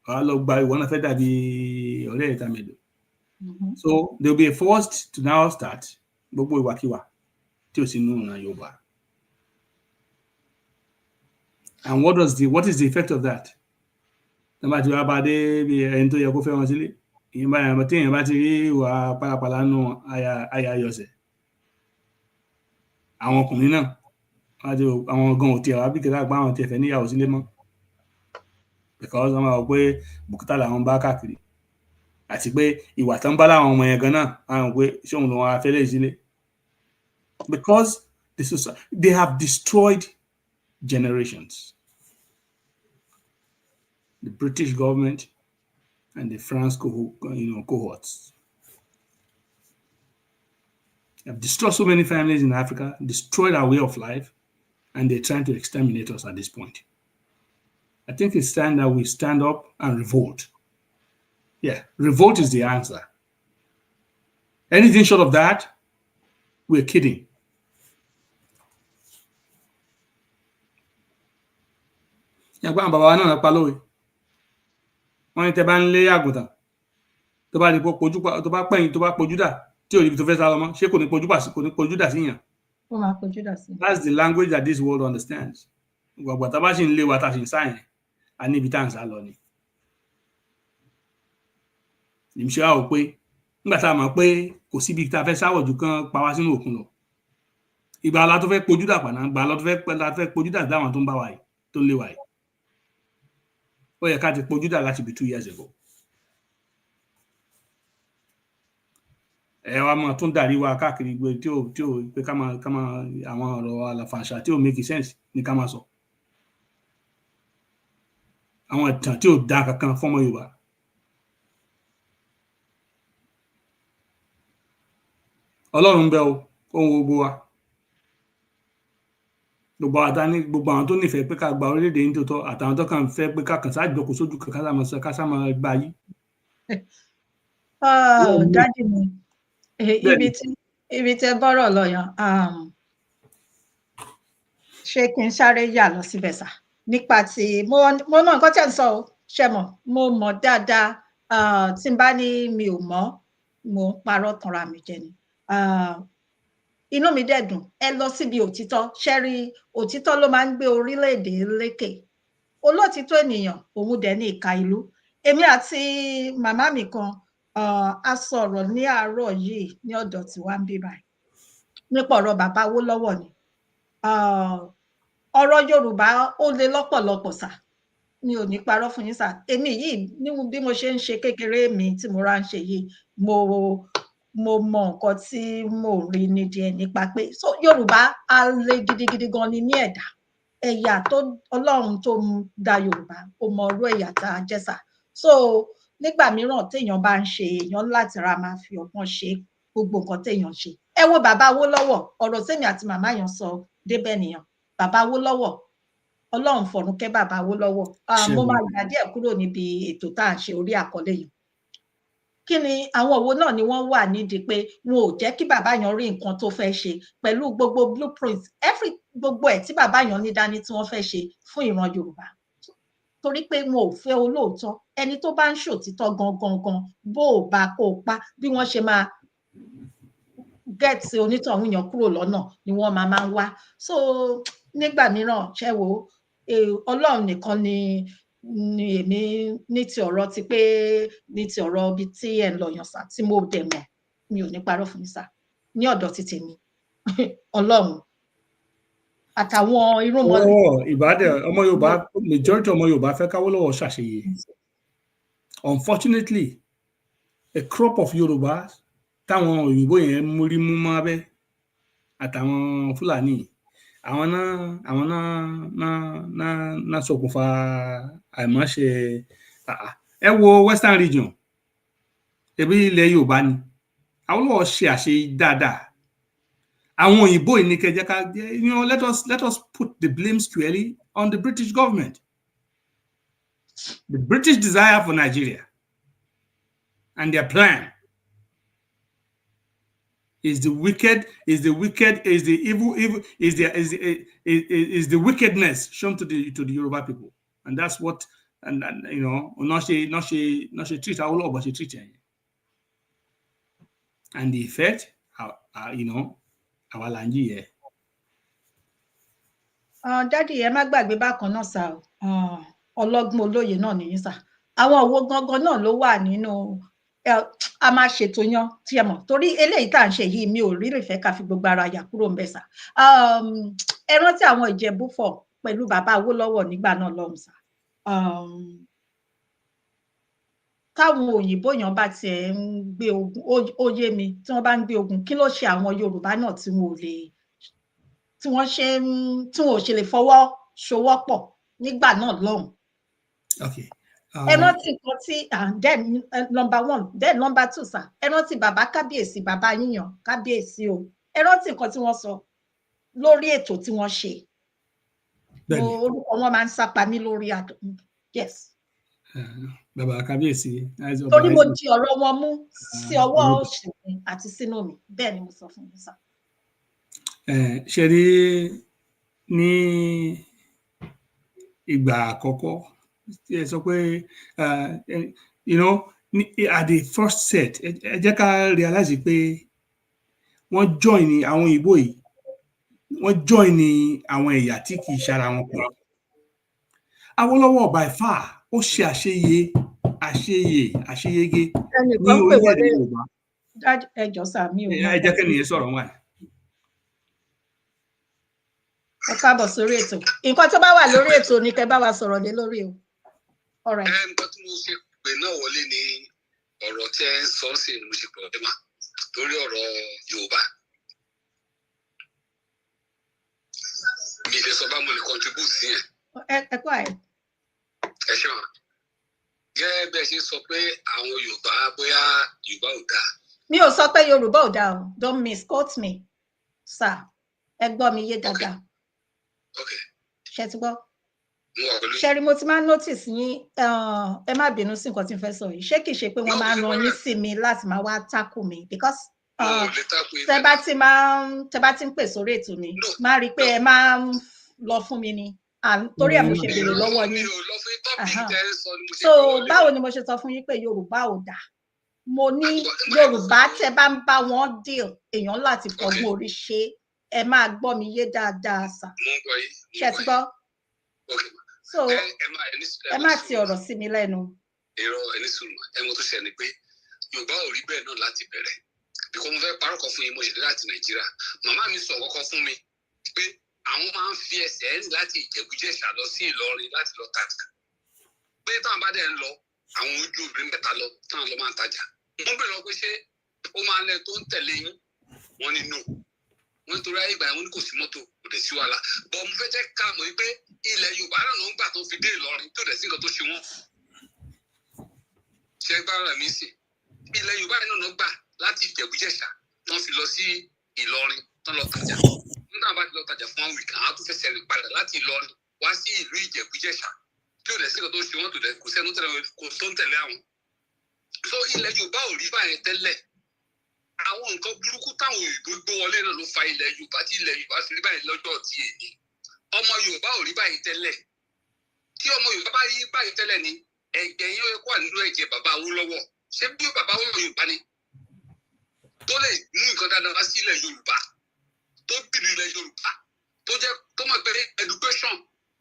wàá lọ gba ìwọ náà fẹ́ dàbí ọ̀rẹ́ ìta mẹ́lò. So they'll be forced to now start gbogbo ìwàkiwà tí ò sí nínú ìran Yorùbá. And what is the effect of that? Nígbà tí wàá bá dé bí ẹni tó yẹ kó fẹ́ wọn sílé, ìyẹn tí èèyàn bá ti rí ìwà pálapàla nù aya yọ̀sẹ̀. Àwọn ọkùnrin náà, àwọn gan ò tiẹ̀ wá bí kìlá àgbà àwọn tiẹ̀ fẹ́ níyàwó sílé mọ́. Because wọ́n máa wọ pé bùkátà làwọn bá káàkiri. Àti pé ìwà tán bá láwọn ọmọ yẹn gan náà, àwọn pé ṣé òun ló wá fẹ́ lè sílé. Because they have destroyed generations. The British government and the France cohorts have destroyed so many families in Africa, destroyed our way of life, and they're trying to exterminate us at this point. I think it's time that we stand up and revolt. Yeah, revolt is the answer. Anything short of that, we're kidding. Yàgbọ́n bàbá wa náà pa lówe. Wọ́n ní tẹ́ bá ń lé àgùntàn tó bá di tó bá pẹ̀yìn tó bá pojú dà tí ò ní ibi tó fẹ́ sá lọ mọ́, ṣé kò ní pojú dà sí yàn? Ó máa pojú dà sí. That's the language that this world understands. Gbàgbà tá a bá ṣì ń lé wa tá a ṣì ń sáyẹn, a ní ibi tá à ń sá lọ ni. Ìmúṣẹ́ wa ò pé nígbà tá a mọ̀ pé kò síbi tá a fẹ́ sáwọ̀ ju kán pa wá sínú òkun lọ. Ìgbà la tó fẹ́ pojú dà pàná, ìgbà la tó fẹ́ pojú dà dáwọn tó ń bá wa yìí, tó ń lé wa yìí. Ó yẹ ká ti pojú dà láti bí 2 years ago. Ẹ wá máa tún dàrí wa káàkiri gbé tí ò pé ká máa àwọn ọ̀rọ̀ àlàfàǹṣà tí ò make sense ní ká máa sọ. Àwọn ìtàn tí ò dá kankan fọ́mọ Yorùbá. Ọlọ́run bẹ̀ o, ohun gbogbo wa. Gbogbo àwọn tó nífẹ̀ẹ́ pé ká gba orílẹ̀-èdè ní tòótọ́ àtàwọn tó kàn fẹ́ pé ká kàn sáà jókòó sójú kan ká sá máa gbá yí. Dájú mi, ibi tẹ́ bọ́rọ̀ lọ yàn, ṣé kí n sáré yà lọ síbẹ̀ sá? Nípa tí mo mọ nǹkan tẹ́ ń sọ o, ṣe mọ̀, mo mọ̀ dáadáa, tí n bá ní mi ò mọ̀, mo ń parọ́ tanra mi jẹ ni. Inú mi dẹ̀ dùn, ẹ lọ síbi òtítọ́, ṣẹ́rí òtítọ́ ló máa ń gbé orílẹ̀-èdè lékè. Olótìtọ́ ènìyàn, òun dẹ̀ ní ìka ìlú. Èmi àti màmá mi kan, a sọ̀rọ̀ ní àárọ̀ yìí ní ọ̀dọ̀ tí wá ń bí báyìí nípa ọ̀rọ̀ bàbá Awólọ́wọ̀ ni. Ọ̀rọ̀ Yorùbá ó le lọ́pọ̀lọpọ̀ sà, mi ò ní parọ́ fún yín sà. Èmi yìí níwọ̀n bí mo ṣe ń ṣe kékeré mi tí mo rà ń ṣe yìí, mo mọ nǹkan tí mo rí nídìí ẹ̀ nípa pé so Yorùbá á le gidigidi gan ni ní ẹ̀yà tó Ọlọ́run tó dá Yorùbá, ó mọ irú ẹ̀yà tá a jẹ́ sà. So nígbà mìíràn téèyàn bá ń ṣe, èèyàn láti ra máa fi ọgbọ́n ṣe gbogbo nǹkan téèyàn ṣe. Ẹ wo bàbá Awólọ́wọ̀, ọ̀rọ̀ tèmi àti màmá yẹn sọ débẹ̀ nìyẹn. Bàbá Awólọ́wọ̀, Ọlọ́run fọ̀run kẹ́ bàbá Awólọ́wọ̀. Mo máa gbà díẹ̀ kúrò níbi ètò tá à ń ṣe orí àkọlé yìí. Kí ni àwọn òwò náà ni wọ́n wà nídìí pé wọn ò jẹ́ kí bàbá yẹn rí nǹkan tó fẹ́ ṣe pẹ̀lú gbogbo blueprint gbogbo ẹ̀ tí bàbá yẹn ní dání tí wọ́n fẹ́ ṣe fún ìran Yorùbá. Torí pé wọn ò fẹ́ olóòótọ́, ẹni tó bá ń ṣòtítọ́ gangan bó o bá kó o pa, bí wọ́n ṣe máa gẹ̀ẹ́tì onítọ̀hún yẹn kúrò lọ́nà ni wọ́n máa ń wá. So nígbà mìíràn ṣe wo Ọlọ́run nìkan ni èmi ní ti ọ̀rọ̀ ti pé ní ti ọ̀rọ̀ ibi tí ẹ̀ ń lọ yàn sá tí mo dẹ̀ mọ̀, mi ò ní parọ́ fún yín sá, ní ọ̀dọ̀ ti tèmi Ọlọ́run àtàwọn irúnmọlẹ̀. Ìbádẹ́ ọmọ Yorùbá, majority ọmọ Yorùbá fẹ́ káwọ́ lọ́wọ́ ṣàṣeyẹ. Unfortunately, a crop of Yorùbá táwọn òyìnbó yẹn múrí mú mọ́ abẹ́ àtàwọn Fúlàní àwọn náà ṣokùnfà àìmọ́ṣe. Ẹ wo Western region, ẹbí ilẹ̀ Yorùbá ni Awólọ́wọ̀ ṣe àṣe dáadáa. Àwọn òyìnbó yìí ní kẹjẹ ká, let us put the blame squarely on the British government. The British desire for Nigeria and their plan is the wickedness shown to the Yoruba people, and that's what, and not she treat Awólọ́wọ̀, but she treat him, and the effect, our land here. Daddy, ẹ má gbàgbé bákan náà sá o, ọlọ́gbọ́n olóye náà nìyí sá. Àwọn òwò gangan náà ló wà nínú a máa ṣètò yan tí ẹ mọ̀, torí eléyìí tá à ń ṣe yìí mi ò rí ìfẹ́ ká fi gbogbo ara yà kúrò ń bẹ̀ sá. Ẹ rántí àwọn Ìjẹ̀bú fọ̀ pẹ̀lú bàbá Awólọ́wọ̀ nígbà náà lọ́hùn sá. Táwọn òyìnbó yàn bá tiẹ̀ ń gbé ogun, ó yé mi, tí wọ́n bá ń gbé ogun, kí ló ṣe àwọn Yorùbá náà tí wọn ò ṣe lè fọwọ́ sowọ́ pọ̀ nígbà náà lọ́hùn. Okay. Ẹ rántí nǹkan tí then number one, then number two sir, ẹ rántí bàbá kábíyèsí, bàbá yíyan kábíyèsí o, ẹ rántí nǹkan tí wọ́n sọ lórí ètò tí wọ́n ṣe. Orúkọ wọn máa ń sápa mí lórí yes. Bàbá kábíyèsí. Torí mo di ọ̀rọ̀ wọn mú sí ọwọ́ òsì mi àti sínú mi, bẹ́ẹ̀ ni mo sọ fún mi sá. Ṣe rí ní ìgbà àkọ́kọ́ tí ẹ sọ pé at the first set, ẹ jẹ́ ká realize pé wọ́n join ní àwọn òyìnbó yìí, wọ́n join ní àwọn ẹ̀yà tí kì í ṣara wọn pọ̀. Awólọ́wọ̀ by far ó ṣe àṣeyege ní orílẹ̀-èdè Yorùbá. Ẹ jọ̀ọ́ sá, mi ò mọ̀. Ẹ jẹ́ kẹ́niyẹn sọ̀rọ̀ wọn. Ẹ káàbọ̀ sórí ètò. Nǹkan tó bá wà lórí ètò ni kẹ́ bá wa sọ̀rọ̀ lé lórí o. All right. Nǹkan tí mo ṣe pè náà wọlé ni ọ̀rọ̀ tí ẹ ń sọ sí ni mo ṣe pè ọ́ dẹ́mà lórí ọ̀rọ̀ Yorùbá. Mi lè sọ bá mo lè contribute sí ẹ̀. Ẹ kọ́ ẹ̀. Ẹ ṣe wọn. Gẹ́gẹ́ bí ẹ ṣe sọ pé àwọn Yorùbá bóyá Yorùbá ò dáa. Mi ò sọ pé Yorùbá ò dáa o, don't misquote me, sir. Ẹ gbọ́ mi yé dáadáa. Ṣé ti gbọ́? Ṣẹ́rí mo ti máa ń notice yín, ẹ má bínú sí nǹkan tí n fẹ́ sọ yìí. Ṣé kìí ṣe pé wọ́n máa ń ran yín sí mi láti máa wá tackle mi? Because tẹ bá ti ń pè sórí ètò mi, máa rí i pé ẹ máa ń lọ fún mi ni. Torí ẹ̀ mo ṣe béèrè lọ́wọ́ yín. So báwo ni mo ṣe sọ fún yín pé Yorùbá ò dáa? Mo ní Yorùbá tẹ bá ń bá wọn deal, èèyàn láti fọgbọ́n orí ṣe. Ẹ máa gbọ́ mi yé dáadáa sà. Ṣé ti gbọ́? So ẹ má ti ọ̀rọ̀ sí mi lẹ́nu. Èrò ẹni sùn ẹmu tó ṣe ni pé Yorùbá ò rí bẹ́ẹ̀ náà láti bẹ̀rẹ̀. Bíkọ́ mo fẹ́ parọ́ kan fún yín, mo ṣèlérí láti Nàìjíríà. Màmá mi sọ kọ́kọ́ fún mi pé àwọn máa ń fi ẹsẹ̀ rìn láti Ìjẹ̀bú-Jẹ̀ṣà lọ sí Ìlọrin láti lọ tajà. Pé táwọn bá dẹ̀ ń lọ, àwọn ojú obìnrin mẹ́ta lọ táwọn lọ máa ń tajà. Wọ́n bẹ̀rẹ̀ lọ pé ṣé ó máa lẹ tó ń tẹ̀lé yín? Wọ́n ní no. Wọ́n nítorí ayé ìgbà yẹn wọ́n ní kò sí mọ́tò, kò dẹ̀ sí wàhálà. Bọ̀ mo fẹ́ jẹ́ ká mọ̀ wípé ilẹ̀ Yorùbá náà ló ń gbà tó fi dé Ìlọrin tó dẹ̀ sí nǹkan tó ṣe wọ́n. Ṣé gbára mi sí? Ilẹ̀ Yorùbá náà ló gbà láti Ìjẹ̀bú-Jẹ̀ṣà tán fi lọ sí Ìlọrin tán lọ tajà. Nígbà bá ti lọ tajà fún àwọn ìkà, àwọn tó fẹ́ sẹ́ni padà láti Ìlọrin wá sí ìlú Ìjẹ̀bú-Jẹ̀ṣà tó dẹ̀ sí nǹkan tó ṣe wọ́n tó dẹ̀ kò sẹ́nu tó ń tẹ̀lé àwọn. So ilẹ̀ Yorùbá ò rí báyẹn tẹ́lẹ̀. Àwọn nǹkan burúkú táwọn òyìnbó gbé wọlé náà ló fa ilẹ̀ Yorùbá tí ilẹ̀ Yorùbá fi rí báyìí lọ́jọ́ tí èyí. Ọmọ Yorùbá ò rí báyìí tẹ́lẹ̀. Tí ọmọ Yorùbá bá rí báyìí tẹ́lẹ̀ ni ẹ̀jẹ̀ yẹn ó wà nínú ẹ̀jẹ̀ bàbá Awólọ́wọ̀. Ṣé bí bàbá Awólọ́wọ̀ Yorùbá ni tó lè mú nǹkan dáadáa wá sí ilẹ̀ Yorùbá, tó bìrì ilẹ̀ Yorùbá, tó mọ̀ pé education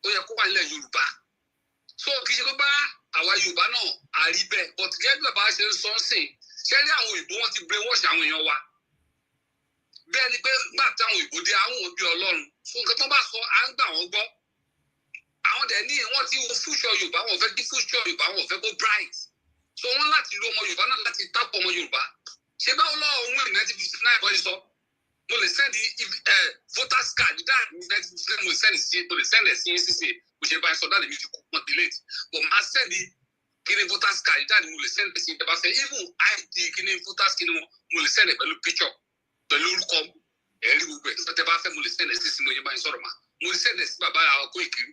ó yẹ kó wà nílẹ̀ Yorùbá. So kì í ṣe pé bá àwa Yorùbá náà àrí bẹ́ẹ̀, but gẹ́gẹ́ bí bàbá ṣe ń sọ ń sìn, ṣé rí àwọn òyìnbó wọn ti brainwash àwọn èèyàn wa? Bẹ́ẹ̀ ni pé nígbà tí àwọn òyìnbó dé àwọn òbí Ọlọ́run fún nǹkan tó bá sọ à ń gbà wọ́n gbọ́. Àwọn dẹ̀ ní wọ́n ti wo future Yorùbá, wọn fẹ́ kí future Yorùbá wọn fẹ́ kó bright. so wọ́n láti lo ọmọ Yorùbá náà láti tápọ̀ ọmọ Yorùbá ṣé báwo lọ́wọ́ ohun èlò 1959 bọ́ sọ mo lè send voters card dáa ní 1959 mo lè send sí mo lè send ẹ̀ sí NCC kò ṣe báyìí sọ dáa lè mi fi kú pọ́n delete but máa send kini voters card dáa ni mo lè send ẹ̀ sí ìjọba fẹ́ even ID kini voters kini mo lè send ẹ̀ pẹ̀lú picture pẹ̀lú orúkọ ẹ̀rí gbogbo ẹ̀ tó tẹ́ bá fẹ́ mo lè send ẹ̀ sí sí mo yẹ báyìí sọ̀rọ̀ mà mo lè send ẹ̀ sí bàbá àwọn kó ìkiri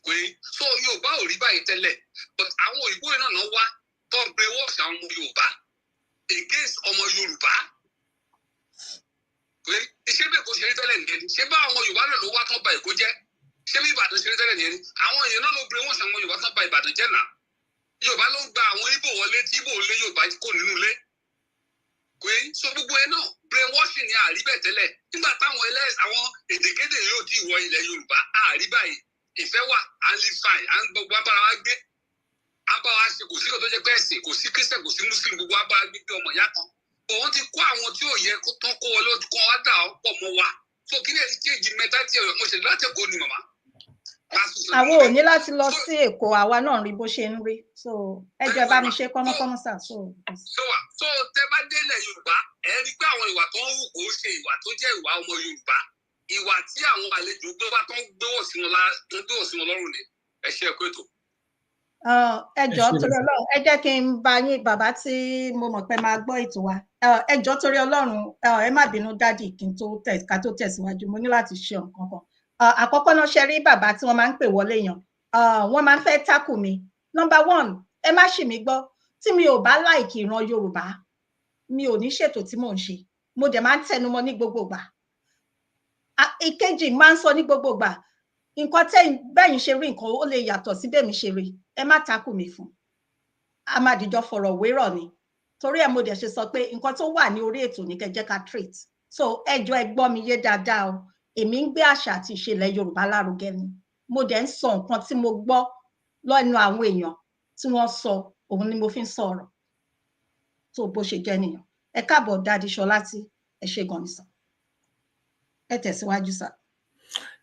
pé so Yorùbá ò rí báyìí tẹ́lẹ̀ but àwọn òyìnbó yìí náà wá tó ń brainwash àwọn ọmọ Yorùbá against ọmọ Yorùbá pé ṣé bẹ́ẹ̀ kò ṣe rí tẹ́lẹ̀ nìyẹn ṣé bá àwọn Yorùbá náà ló wá tán ba Èkó jẹ́ ṣé bí Ìbàdàn ṣe rí tẹ́lẹ̀ nìyẹn àwọn èèyàn náà ló brainwash àwọn Yorùbá tán ba Ìbàdàn jẹ́ náà Yorùbá ló ń gba àwọn Ìgbò wọlé tí Ìgbò lé Yorùbá kò nínú ilé pé so gbogbo ẹ náà brainwashing ni àrí bẹ́ẹ̀ tẹ́lẹ̀ nígbà táwọn àwọn èdèkédè yóò ti wọ ilẹ̀ Yorùbá àrí báyìí ìfẹ́ wà à ń live fine à ń gbogbo abára wa gbé abára ṣe kò sí kò tó jẹ́ pé ẹ̀sìn kò sí Christian kò sí Muslim gbogbo abára gbé bí ọmọ ìyá kan òun ti kó àwọn tí ò yẹ kó tán kó wọlé ojú kan wá dà ọ́ pọ̀ mọ́ wa so kí ni ẹ̀ ti change mentality ọ̀rọ̀ mo ṣe láti Èkó ni màmá. àwọn ò ní láti lọ sí Èkó àwa náà rí bó ṣe ń rí so ẹjọ bá mi ṣe kọ́mọ́kọ́mọ́ sà so tẹ bá délẹ̀ Yorùbá ẹ rí pé àwọn ìwà tó ń wù kó ṣe ìwà tó jẹ́ ìwà ọmọ Yorùbá ìwà tí àwọn àlejò gbé wá tó ń gbéwọ̀ sí wọn lọ́rùn ni ẹ ṣe ẹ̀kọ́ ètò. ẹjọ torí Ọlọ́run ẹ jẹ́ kí n bá yín bàbá tí mo mọ̀ pé máa gbọ́ ètò wa ẹjọ torí Ọlọ́run ẹ má bínú dádì kí n tó tẹ̀síwájú mo ní láti ṣe nǹkan kan àkọ́kọ́ náà ṣe rí bàbá tí wọ́n máa ń pè wọlé yàn wọ́n máa ń fẹ́ tákù mi number one ẹ má ṣì mí gbọ́ tí mi ò bá láìkì ìran Yorùbá mi ò ní ṣètò tí mò ń ṣe mo dẹ̀ máa ń tẹnumọ́ ní gbogbo ìgbà ìkejì máa ń sọ ní gbogbo ìgbà nǹkan bẹ́yìn ṣe rí nǹkan ó lè yàtọ̀ sí bẹ́ẹ̀ mi ṣe rí ẹ má takù mi fún a máa dìjọ fọ̀rọ̀ wérọ̀ ni torí ẹ̀ mo dẹ̀ ṣe sọ pé nǹkan tó wà ní orí ètò ní kẹjẹ́ ká treat so ẹjọ́ ẹ gbọ́ mi yé dáadáa o èmi ń gbé àṣà àti ìṣẹ̀lẹ̀ Yorùbá lárugẹ ni mo dẹ̀ ń sọ nǹkan tí mo gbọ́ lẹ́nu àwọn èèyàn tí wọ́n sọ òun ni mo fi ń sọ̀rọ̀ tó bó ṣe jẹ́ nìyẹn ẹ káàbọ̀ dáàdì Ṣọlá tí ẹ ṣe gan ni sà ẹ tẹ̀síwájú sà.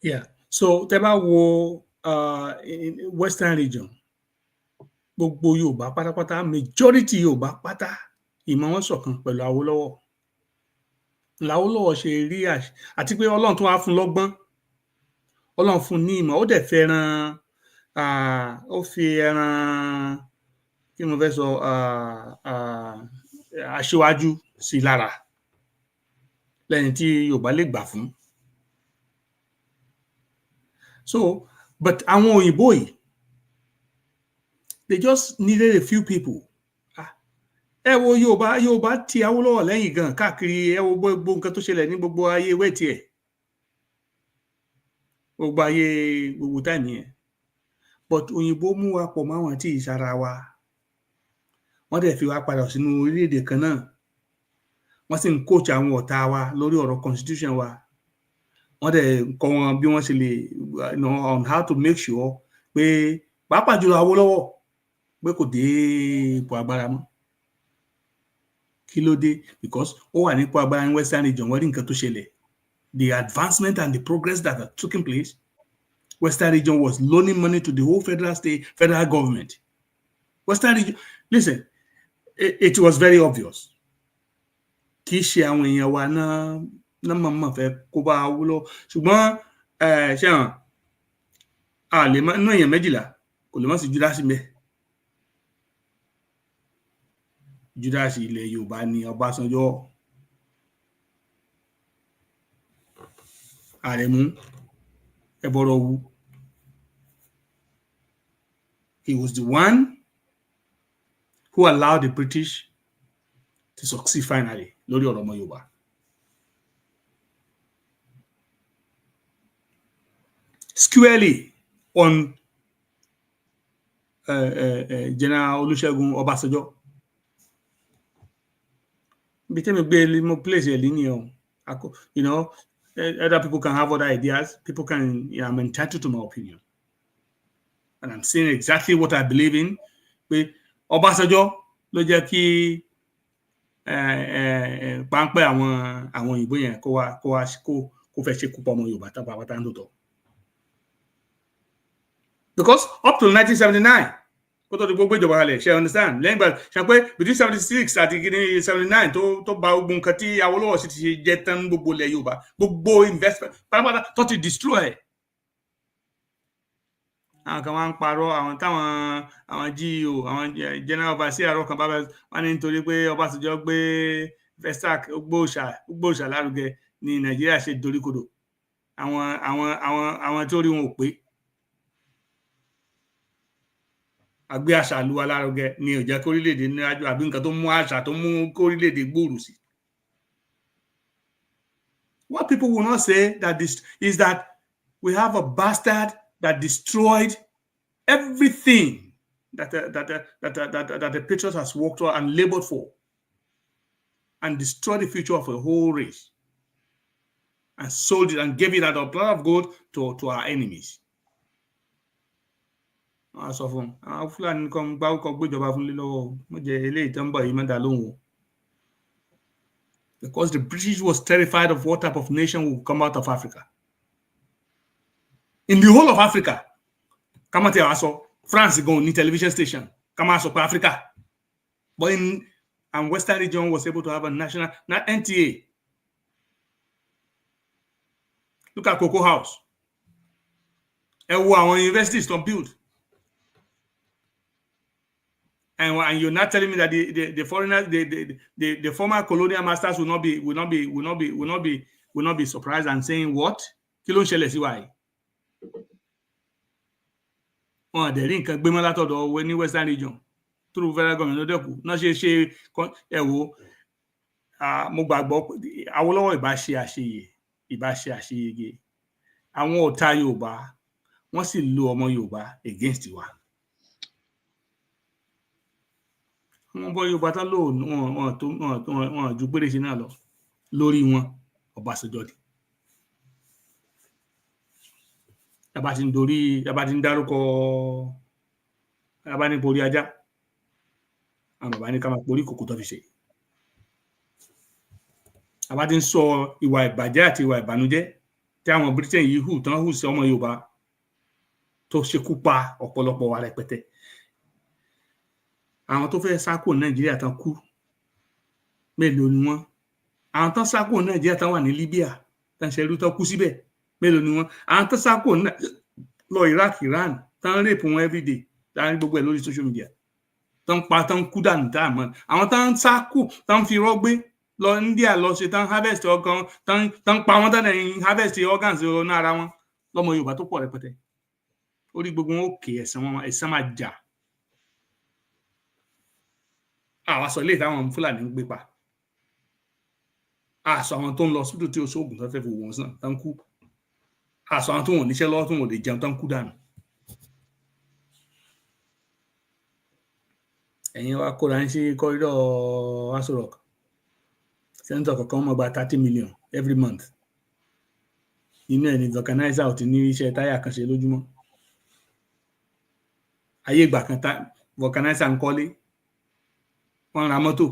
Yeah, so tẹ́ bá wo Western region gbogbo Yorùbá pátápátá majority Yorùbá pátá ìmọ̀ wọn ṣọ̀kan pẹ̀lú Awólọ́wọ̀ làwólọ́wọ̀ ṣe rí àti pé Ọlọ́run tó wá fún lọ́gbọ́n Ọlọ́run fún ní ìmọ̀ ó dẹ̀ fẹ́ràn ó fi ẹran kí mo fẹ́ sọ aṣíwájú sí lára lẹ́yìn tí Yorùbá lè gbà fún so but àwọn òyìnbó yìí they just needed a few people ẹ wo Yorùbá ti Awólọ́wọ̀ lẹ́yìn gan káàkiri ẹ wo gbogbo nǹkan tó ṣẹlẹ̀ ní gbogbo ayé wẹ́ẹ̀tì ẹ̀ gbogbo ayé gbogbo táìmì yẹn but òyìnbó mú wa pọ̀ máwọn àti ìsara wa wọ́n dẹ̀ fi wá padà sínú orílẹ̀-èdè kan náà wọ́n sì ń coach àwọn ọ̀tá wa lórí ọ̀rọ̀ constitution wa wọ́n dẹ̀ kọ́ wọn bí wọ́n ṣe lè on how to make sure pé pàápàá jùlọ Awólọ́wọ̀ pé kò dé ipò agbára mọ́ kí ló dé because ó wà nípò agbára ní Western region wọ́n rí nǹkan tó ṣẹlẹ̀ the advancement and the progress that are taking place Western region was loaning money to the whole federal government Western region listen it was very obvious kì í ṣe àwọn èèyàn wa náà mọ̀ fẹ́ kó bá Awólọ́wọ̀ ṣùgbọ́n ṣé hàn a lè má inú èèyàn méjìlá kò lè má sí Júdásì mẹ́ Júdásì ilẹ̀ Yorùbá ni Ọbásanjọ́ Àrẹ̀mú Ẹbọrọ̀wú he was the one who allowed the British to succeed finally lórí ọ̀rọ̀ ọmọ Yorùbá squarely on General Olúṣẹ́gun Ọbásanjọ́ bí tẹ́mi gbé mo place ẹ̀ líní ọ̀ you know other people can have other ideas people can I'm entitled to my opinion and I'm saying exactly what I believe in pé Ọbásanjọ́ ló jẹ́ kí páńpẹ́ àwọn òyìnbó yẹn kó fẹ́ ṣe kúpọ̀ ọmọ Yorùbá tá pàápàá ń tòótọ́ because up to 1979 kó tó di gbogbo ìjọba kalẹ̀ ṣe understand lẹ́yìn ìgbà ṣe pé between 76 àti 79 tó ba gbogbo nǹkan tí Awólọ́wọ̀ sì ti ṣe jẹ́ tán gbogbo ilẹ̀ Yorùbá gbogbo investment pátápátá tó ti destroy ẹ̀. àwọn kan wá ń parọ́ àwọn GEO àwọn general overseer àrò kan bá wà ní nítorí pé Ọbásanjọ́ gbé Festac gbóòṣà lárugẹ ní Nàìjíríà ṣe doríkodò àwọn tí ó rí wọn ò pé àgbé àṣà lu alárugẹ ni ò jẹ́ kórílẹ̀-èdè ní àjò àbí nǹkan tó mú àṣà tó mú kórílẹ̀-èdè gbòòrò sí. What people will not say that this is that we have a bastard that destroyed everything that the patriot has worked for and labored for, and destroyed the future of a whole race, and sold it and gave it at a plot of gold to our enemies. Sọ fún àwọn Fúlàní kan gbárùkọ gbéjọba fún lílọ́wọ́ mo jẹ eléyìí tó ń bọ̀ yìí má dá lóhùn o. Because the British was terrified of what type of nation will come out of Africa. In the whole of Africa, kama te aso France go ní television station, kama aso pa Africa. But in Western region was able to have a national, not NTA. Look at Cocoa House. And our universities don't build. And you're not telling me that the foreigners, the former colonial masters will not be surprised and saying what? Kí ló ń ṣẹlẹ̀ sí wa yìí? Wọ́n dẹ̀ rí nǹkan gbé mọ́ látọ̀dọ̀ ní Western region through federal government ló dẹ́kù náà ṣe ẹ̀wò mo gbàgbọ́ Awólọ́wọ̀ ìbá ṣe àṣeyege àwọn ọ̀tá Yorùbá wọ́n sì lo ọmọ Yorùbá against wa. Wọ́n bọ́ Yorùbá tán lò wọ́n ju péréṣe náà lọ lórí wọn Ọbásanjọ́ di. Yaba ti ń dárúkọ yaba ní borí ajá àwọn bàbá ní ká máa porí kòkó tó fi ṣe. Yaba ti ń sọ ìwà ìbàjẹ́ àti ìwà ìbànújẹ́ tí àwọn Britain yìí hù tán hù sí ọmọ Yorùbá tó ṣekú pa ọ̀pọ̀lọpọ̀ wa rẹpẹtẹ. Àwọn tó fẹ́ sá kúrò Nàìjíríà tán kú mélòó ni wọ́n? Àwọn tán sá kúrò Nàìjíríà tán wà ní Libya tán ṣerú tán kú síbẹ̀ mélòó ni wọ́n? Àwọn tán sá kúrò lọ Iraq, Iran tán rape wọn everyday tán gbogbo ẹ̀ lórí social media tán pa tán kú dànù tá àmọ́ àwọn tán sá kú tán fi rọ́gbé lọ India lọ ṣe tán harvest organ tán pa wọ́n tán lẹ́yìn harvest organs ọ̀nà ara wọn lọ́mọ Yorùbá tó pọ̀ rẹpẹtẹ orí gbogbo wọn òkè ẹ̀san máa jà. Àwa sọ ilé ìtàwọn Fúlàní ń gbé pa àṣọ àwọn tó ń lọ síbítù tí ó ṣoògùn tó fẹ́ fi wọ́n sàn tán kú àṣọ àwọn tó wọ́n níṣẹ́ lọ́wọ́ tó wọ́n lè jẹun tán kú dànù. Ẹ̀yin wa kóra ń ṣe kọ́rídọ̀ Aso Rock sẹ́ńtọ̀ kọ̀ọ̀kan mọ̀ gba 30 million every month inú ẹ̀ ní vulcanizer ò ti ní iṣẹ́ táyà kan ṣe lójúmọ́ ayé ìgbà kan vulcanizer ń kọ́lé wọ́n ra mọ́tò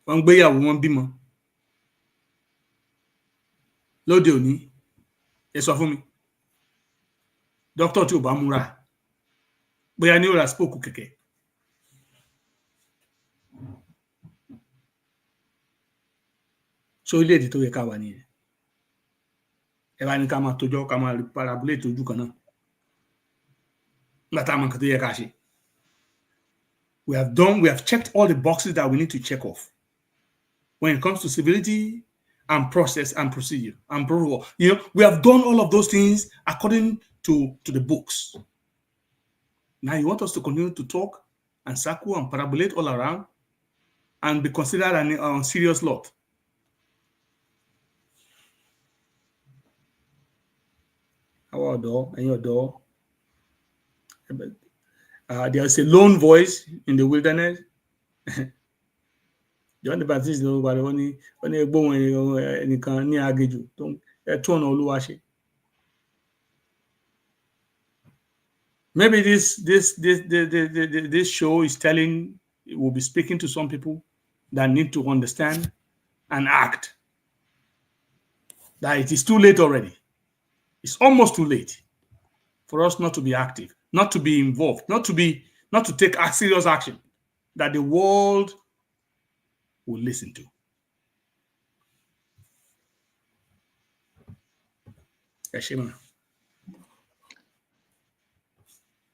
wọ́n gbéyàwó wọ́n bímọ lóde òní ẹ sọ fún mi dókítà tí ò bá múra bóyá ní ó ra spoke kẹ̀kẹ́ so orílẹ̀-èdè tó yẹ ká wà nìyẹn ẹ bá ní ká máa tójọ́ ká máa parabolate ojú kan náà nígbà tá a mọ nǹkan tó yẹ ká ṣe. We have checked all the boxes that we need to check off when it comes to civility and process and procedure and protocol. You know, we have done all of those things according to the books. Now you want us to continue to talk and circle and parabolate all around and be considered a serious lot. There is a lone voice in the wilderness. John the Baptist ló wà lọ́wọ́ ní gbóhùn ẹnìkan ní agéjù tó ń tún ọ̀nà Olúwa ṣe. Maybe this show is telling, it will be speaking to some people that need to understand and act. That it is too late already. It's almost too late for us not to be active. not to be involved, not to take a serious action that the world will listen to. Ẹ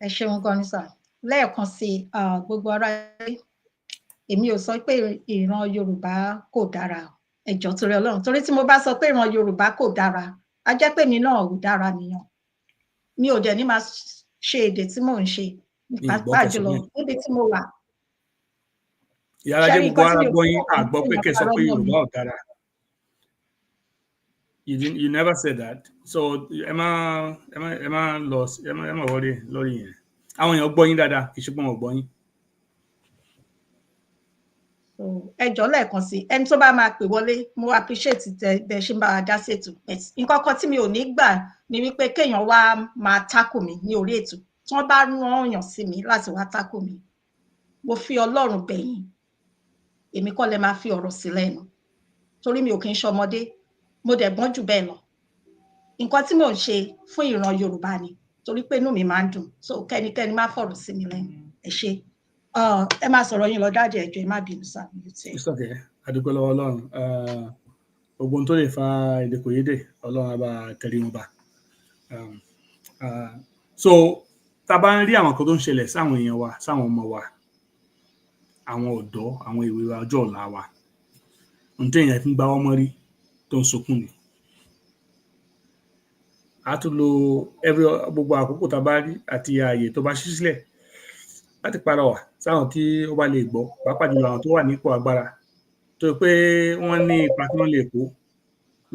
ṣeun gan ni sà. Lẹ́ẹ̀kan sí gbogbo ara èmi ò sọ pé ìran Yorùbá kò dára ẹ jọ̀ọ́ torí Ọlọ́run, torí tí mo bá sọ pé ìran Yorùbá kò dára á jẹ́ pé mi náà ò dára nìyẹn. Mi ò dẹ̀ ní máa ṣe èdè tí mò ń ṣe pàápàá jùlọ níbi tí mo wà. Ìyára jẹ́ gbogbo ara gbọ́ yín àgbọ́ pé kẹ́ sọ pé Yorùbá ò dára. You never said that. So ẹ má wọlé lórí yẹn. Àwọn èèyàn gbọ́ yín dáadáa kì í ṣe pé wọn ò gbọ́ yín. Ẹ jọ̀ọ́ lẹ́ẹ̀kan sí ẹni tó bá máa pè wọlé mo appreciate tẹ ṣe ń bá wa dá sí ètò. Nǹkan kan tí mi ò ní gbà ni wípé kéèyàn wá máa tákù mi ní orí ètò tí wọ́n bá rán èèyàn sí mi láti wá tákù mi. Mo fi Ọlọ́run bẹ̀ yín, èmi kọ́ lẹ máa fi ọ̀rọ̀ sí lẹ́nu torí mi ò kí ń ṣọmọdé, mo dẹ̀ gbọ́n jù bẹ́ẹ̀ lọ. Nǹkan tí mò ń ṣe fún ìran Yorùbá ni torí pé inú mi máa ń dùn, so kẹ́nikẹ́ni má fọ̀rọ̀ sí mi lẹ́nu. Ẹ ṣé. Ẹ máa sọ̀rọ̀ yín lọ dáàdì ẹ jọ̀ọ́ ẹ má bínú sá. It's okay. Adúpẹ́ lọ́wọ́ Ọlọ́run. Gbogbo ohun tó lè fa èdèkòyédè Ọlọ́run á bá tẹrí wọn bá. So tá a bá ń rí àwọn kan tó ń ṣẹlẹ̀ sáwọn èèyàn wa, sáwọn ọmọ wa, àwọn ọ̀dọ́, àwọn ìwé wa, ọjọ́ ọ̀la wa, ohun tí èèyàn fi ń gbá ọmọ rí tó ń sunkún ni. A tún lo gbogbo àkókò tá a bá rí àti ààyè tó bá ṣí sílẹ̀ láti pàrọwà sáwọn tí ó bá lè gbọ́, pàápàá jùlọ àwọn tó wà nípò agbára tó pé wọ́n ní ipa tí wọ́n lè kó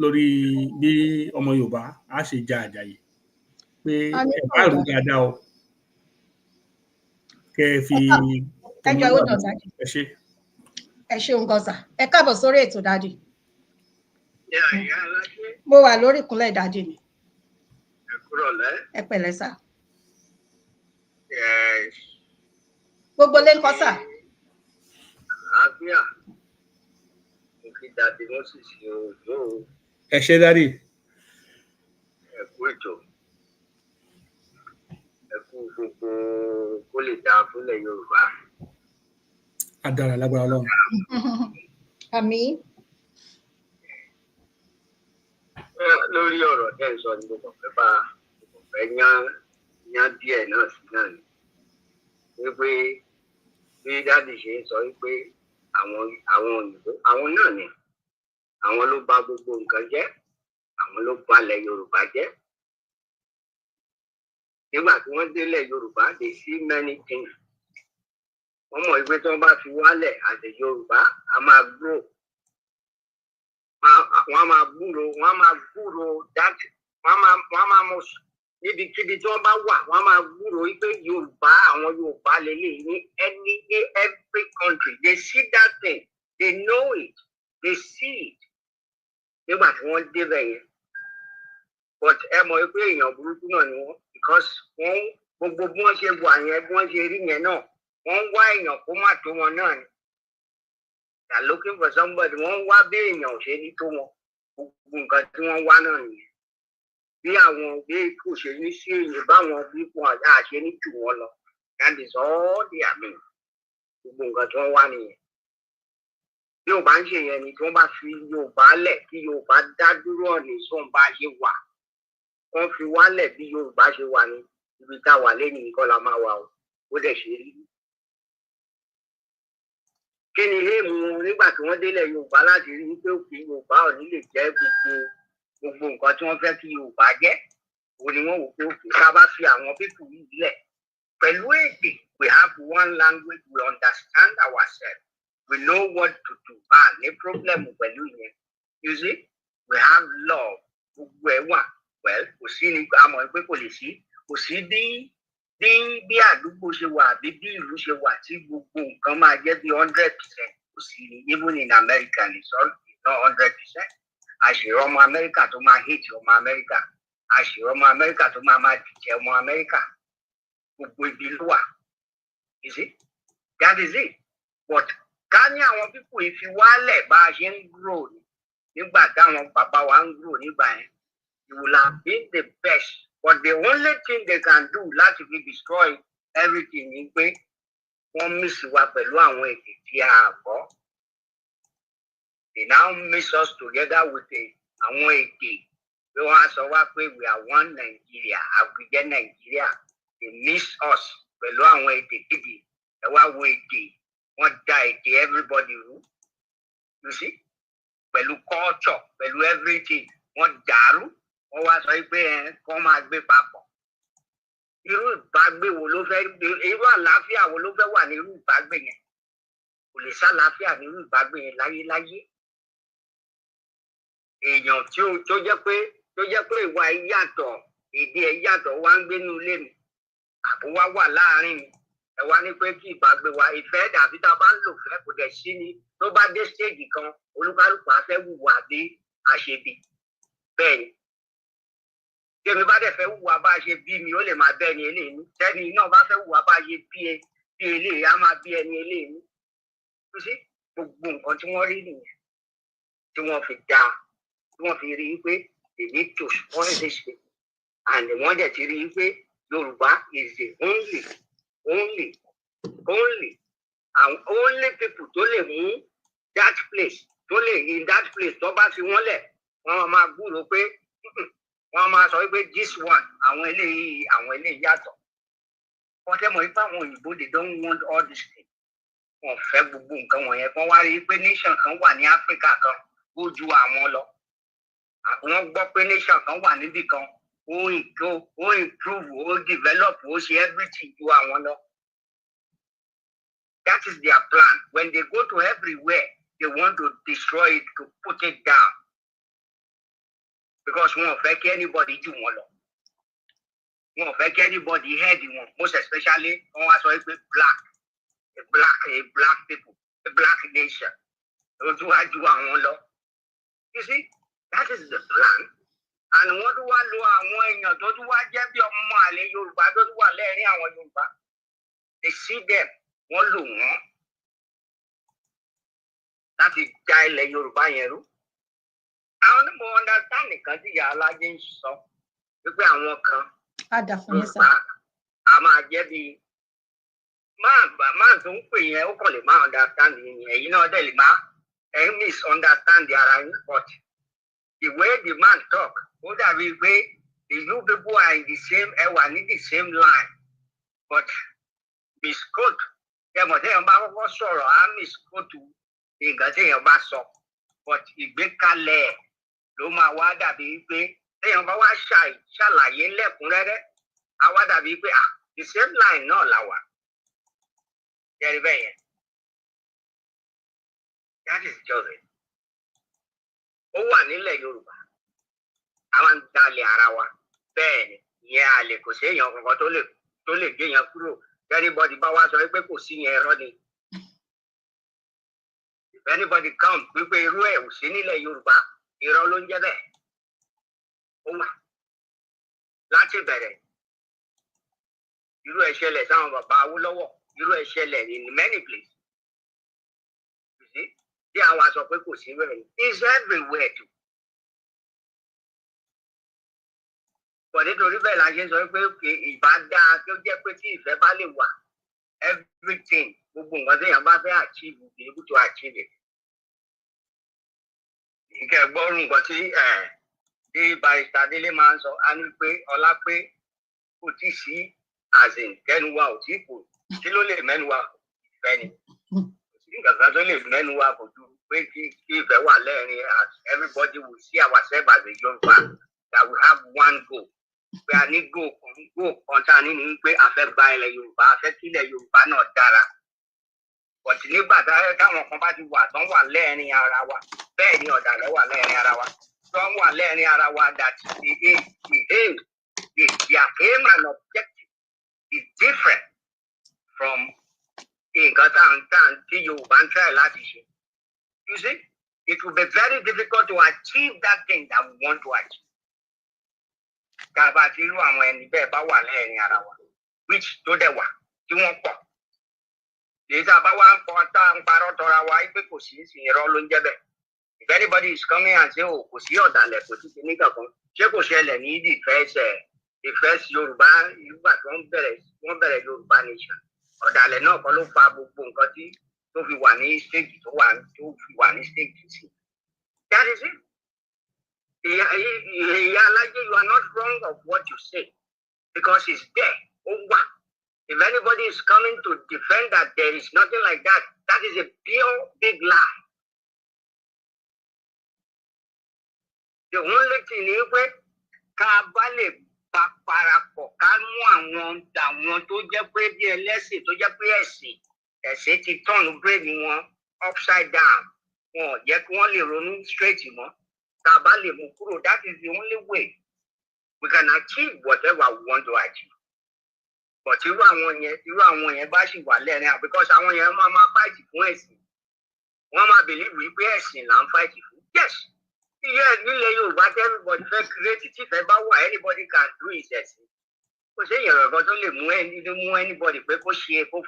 lórí bí ọmọ Yorùbá á ṣe ja àjàyè pé ẹ bá rò dáadáa o kẹ fi ẹ ṣeun gan sà. Ẹ káàbọ̀ sórí ètò dáàdì. Mo wà lórí ìkúnlẹ̀ dáàdì mi. Ẹ pẹ̀lẹ́ sà. Gbogbo lé ń kọ́ sà. Àlàáfíà. Mo fi dàbí wọ́n sì ṣe òjò. Ẹ ṣé dáàdì. Ẹ kú ètò. Ẹ kú gbogbo kó lè dáa fúnlẹ̀ Yorùbá. A dára lágbára Ọlọ́run. Àmín. Lórí ọ̀rọ̀ tẹ́ ń sọ ni mo kàn fẹ́ yán díẹ̀ náà sí náà ni. Wípé bí dáàdì ṣe ń sọ wípé àwọn òyìnbó àwọn náà ni àwọn ló bà gbogbo nǹkan jẹ́, àwọn ló balẹ̀ Yorùbá jẹ́. Nígbà tí wọ́n délẹ̀ Yorùbá they see many things. Wọ́n mọ̀ wípé tí wọ́n bá fi wálẹ̀ àti Yorùbá a máa grow. Wọ́n máa gbúrò dáàtì wọ́n máa mọ̀ níbikíbi tí wọ́n bá wà wọ́n máa gbúrò wípé Yorùbá àwọn Yorùbá lélẹ̀ ní every country they see that thing, they know it, they see it. Nígbà tí wọ́n débẹ̀ yẹn but ẹ mọ̀ wípé èèyàn burúkú náà ni wọ́n because wọ́n gbogbo bí wọ́n ṣe wà yẹn bí wọ́n ṣe rí yẹn náà wọ́n wá èèyàn kó má tó wọn náà ni. They are looking for somebody wọ́n wá bí èèyàn ò ṣe ní tó wọn gbogbo nǹkan tí wọ́n wá náà nìyẹn. Bí àwọn bí kò ṣe ní sí èyí báwọn bí kò àṣẹ ní jù wọn lọ that is all they are mean. Gbogbo nǹkan tí wọ́n wá nìyẹn. Bí Yorùbá ń ṣe yẹn ni tí wọ́n bá fi Yorùbá lẹ̀ kí Yorùbá dá dúró ọ̀nà ìsọ̀nba ṣe wà. Wọ́n fi wálẹ̀ bí Yorùbá ṣe wà ní ibi tá a wà lẹ́yìn nǹkan la máa wà o. Ó dẹ̀ ṣe rí. Kí ni èèmù nígbà tí wọ́n délẹ̀ Yorùbá láti rí pé òkè Yorùbá ò ní lè jẹ́ gbogbo nǹkan tí wọ́n fẹ́ kí Yorùbá jẹ́? Òun ni wọ́n wò pé òkè ká bá fi àwọn pípù yìí lẹ̀. Pẹ̀lú èdè, we have one language, we understand ourselves. We know what to do. Ní problem pẹ̀lú yẹn. You see, we have love. Gbogbo ẹ̀ wà. Well, kò sí ní àmọ́ pé kò lè sí. Kò sí bí àdúgbò ṣe wà àbí bí ìlú ṣe wà tí gbogbo nǹkan máa jẹ́ bí 100%. Kò sí ní even in America it's not 100%. Àṣírí ọmọ Amẹ́ríkà tó máa hate ọmọ Amẹ́ríkà. Àṣírí ọmọ Amẹ́ríkà tó máa dìjẹ́ ọmọ Amẹ́ríkà. Gbogbo ibi ló wà. You see, that is it. But ká ní àwọn pípò ìfiwálẹ̀ bá a ṣe ń grow nígbà táwọn bàbá wa ń grow nígbà yẹn. You will have been the best But the only thing they can do láti fi destroy everything ni pé wọ́n mix wa pẹ̀lú àwọn èdè tí a gbọ́. They now mix us together with àwọn èdè bí wọ́n á sọ wá pé we are one Nigeria, àgbèjẹ́ Nigeria. They mix us pẹ̀lú àwọn èdè gidi. Ẹ wá wo èdè, wọ́n da èdè everybody rú. You see? Pẹ̀lú culture, pẹ̀lú everything, wọ́n dàrú. Wọ́n wá sọ pé kọ́ máa gbé papọ̀. Irú ìbágbé wo ló fẹ́ gbé? Irú àlàáfíà wo ló fẹ́ wà ní irú ìbágbé yẹn? Kò lè sálàáfíà ní irú ìbágbé yẹn láyéláyé. Èèyàn tó jẹ́ pé ìwà ẹ̀ yàtọ̀, èdè ẹ̀ yàtọ̀ wá ń gbé ní ilé mi. Àbó wá wà láàárín mi. Ẹ wá ní pé kí ìbágbé wa ìfẹ́ dàbí tá a bá ń lò fẹ́ kò dẹ̀ sí ni. Tó bá dé stage kan, olúkálùkù á fẹ́ wùwà bí àṣebí. Bẹ́ẹ̀ ni. Tèmi bá dẹ̀ fẹ́ wùwà bá ṣe bí mi, ó lè máa bẹ́ẹ̀ ni eléyìí. Tẹ́ni náà bá fẹ́ wùwà bá ṣe bí eléyìí, á máa bí ẹni eléyìí. You see, gbogbo nǹkan tí wọ́n rí nìyẹn. Tí wọ́n fi dá, tí wọ́n fi rí i pé they need to spoil this thing. And wọ́n dẹ̀ ti rí i pé Yorùbá is the only people tó lè mú that place, tó lè in that place tó bá fi wọ́n lẹ̀, wọ́n máa gbúrò pé wọ́n máa sọ pé this one àwọn eléyìí yàtọ̀. Wọ́n tẹ́ mọ̀ wípé àwọn òyìnbó they don't want all this thing. Wọ́n fẹ́ gbogbo nǹkan wọ̀nyẹn. Wọ́n wá rí i pé nation kan wà ní Áfíríkà kan ó ju àwọn lọ. Wọ́n gbọ́ pé nation kan wà níbì kan ó improve, ó develop, ó ṣe everything ju àwọn lọ. That is their plan. When they go to everywhere, they want to destroy it, to put it down. Because wọn ò fẹ́ kí anybody jù wọn lọ. Wọn ò fẹ́ kí anybody head wọn. Most especially, wọ́n wá sọ pé a black people, a black nation. Ó tún wá ju àwọn lọ. You see, that is the plan. And wọ́n tún wá lo àwọn èèyàn tó tún wá jẹ́ bí ọmọ àlè Yorùbá tó tún wà lẹ́rìn àwọn Yorùbá. They see them, wọ́n lò wọ́n láti já ilẹ̀ Yorùbá yẹn rú. Àwọn onímọ̀ understand nìkan tí ìyá alájẹ ń sọ wípé àwọn kan Yorùbá a máa jẹ́ bí máa tó ń pè yẹn ó kàn lè máa understand yẹn èyí náà dẹ̀ lè máa misunderstand ara yín, but the way the man talk ó dàbí pé you people are in the same ẹwà ní the same line, but misquote ẹmọ téèyàn bá kọ́kọ́ sọ̀rọ̀ á misquote nǹkan téèyàn bá sọ, but ìgbékalẹ̀ ló máa wá dàbí pé téèyàn bá wá ṣàlàyé lẹ́kùnrẹ́rẹ́ á wá dàbí pé the same line náà là wà. Jẹ́rìí bẹ́ẹ̀ yẹn. That is just it. Ó wà nílẹ̀ Yorùbá. A máa ń dalẹ̀ ara wa. Bẹ́ẹ̀ ni, ìyẹn àlè kò sí èèyàn kankan tó lè gé yẹn kúrò. Anybody bá wá sọ pé kò sí yẹn ẹ̀rọ ni. If anybody come wípé irú ẹ̀ ò sí nílẹ̀ Yorùbá, irọ́ ló ń jẹ́ bẹ́ẹ̀. Ó wà. Láti bẹ̀rẹ̀, irú ẹ̀ ṣẹlẹ̀ sáwọn bàbá Awólọ́wọ̀, irú ẹ̀ ṣẹlẹ̀ in many places. You see? Tí àwa sọ pé kò sí rẹ̀, it's everywhere too. But nítorí bẹ́ẹ̀ la ṣe ń sọ pé ìbá dáa tó jẹ́ pé tí ìfẹ́ bá lè wà, everything, gbogbo nǹkan téèyàn bá fẹ́ achieve, be able to achieve it. Ìkẹ́ gbọ́rùn nǹkan tí barrister Délé máa ń sọ, a ní pé ọlá pé kò tí sí azin kẹ́nu wa ò tí kò kí ló lè mẹ́nu wa ìfẹ́ ni. Nǹkan kan tó lè mẹ́nu wa kò ju pé kí ìfẹ́ wà lẹ́rìn as everybody will see ourselves as a Yorùbá, that we have one goal. Pé a ní goal kan tá a ní ní pé a fẹ́ gba ilẹ̀ Yorùbá, a fẹ́ kí ilẹ̀ Yorùbá náà dára. But nígbà táwọn kan bá ti wà tán wà lẹ́rìn ara wa, bẹ́ẹ̀ ni ọ̀dàlẹ̀ wà lẹ́rìn ara wa. Tán wà lẹ́rìn ara wa that their aim and objective is different from nǹkan tí Yorùbá ń try láti ṣe. You see, it will be very difficult to achieve that thing that we want to achieve. Tàbá tí irú àwọn ẹni bẹ́ẹ̀ bá wà lẹ́rìn ara wa, which tó dẹ̀ wà tí wọ́n pọ̀. Èyí tá a bá wá ń pọ̀ tá a ń parọ́ tọra wa pé kò sí ìsìn irọ́ ló ń jẹ́ bẹ́ẹ̀. If anybody is coming and say, kò sí ọ̀dàlẹ̀, kò sí kíní kankan, ṣé kò ṣẹlẹ̀ ní the first the first Yorùbá nígbà tí wọ́n bẹ̀rẹ̀ Yorùbá nation ọ̀dàlẹ̀ náà kọ́ ló fa gbogbo nǹkan tí tó fi wà ní stage tó fi wà ní stage sí. That is it. Ìyá alájẹ, you are not wrong of what you say because it's there. Ó wà. If anybody is coming to defend that there is nothing like that, that is a pure big lie. The only thing is pé ká bá lè bá parapọ̀ ká mú àwọn tó jẹ́ pé bí ẹlẹ́sìn tó jẹ́ pé ẹ̀sìn ti turn brain wọn upside down. Wọn ò jẹ́ kí wọ́n lè ronú straight mọ́. Ká bá lè mú kúrò, that is the only way we can achieve whatever we want to achieve. But irú àwọn yẹn bá sì wà lẹ́rìn because àwọn yẹn máa fight fún ẹ̀sìn. Wọ́n máa believe wípé ẹ̀sìn là ń fight fún. Yes. Yes, nílẹ̀ Yorùbá everybody fẹ́ create tí ìfẹ́ bá wà anybody can do it ẹ̀sìn. Kò sí èèyàn kan tó lè mú anybody pé kó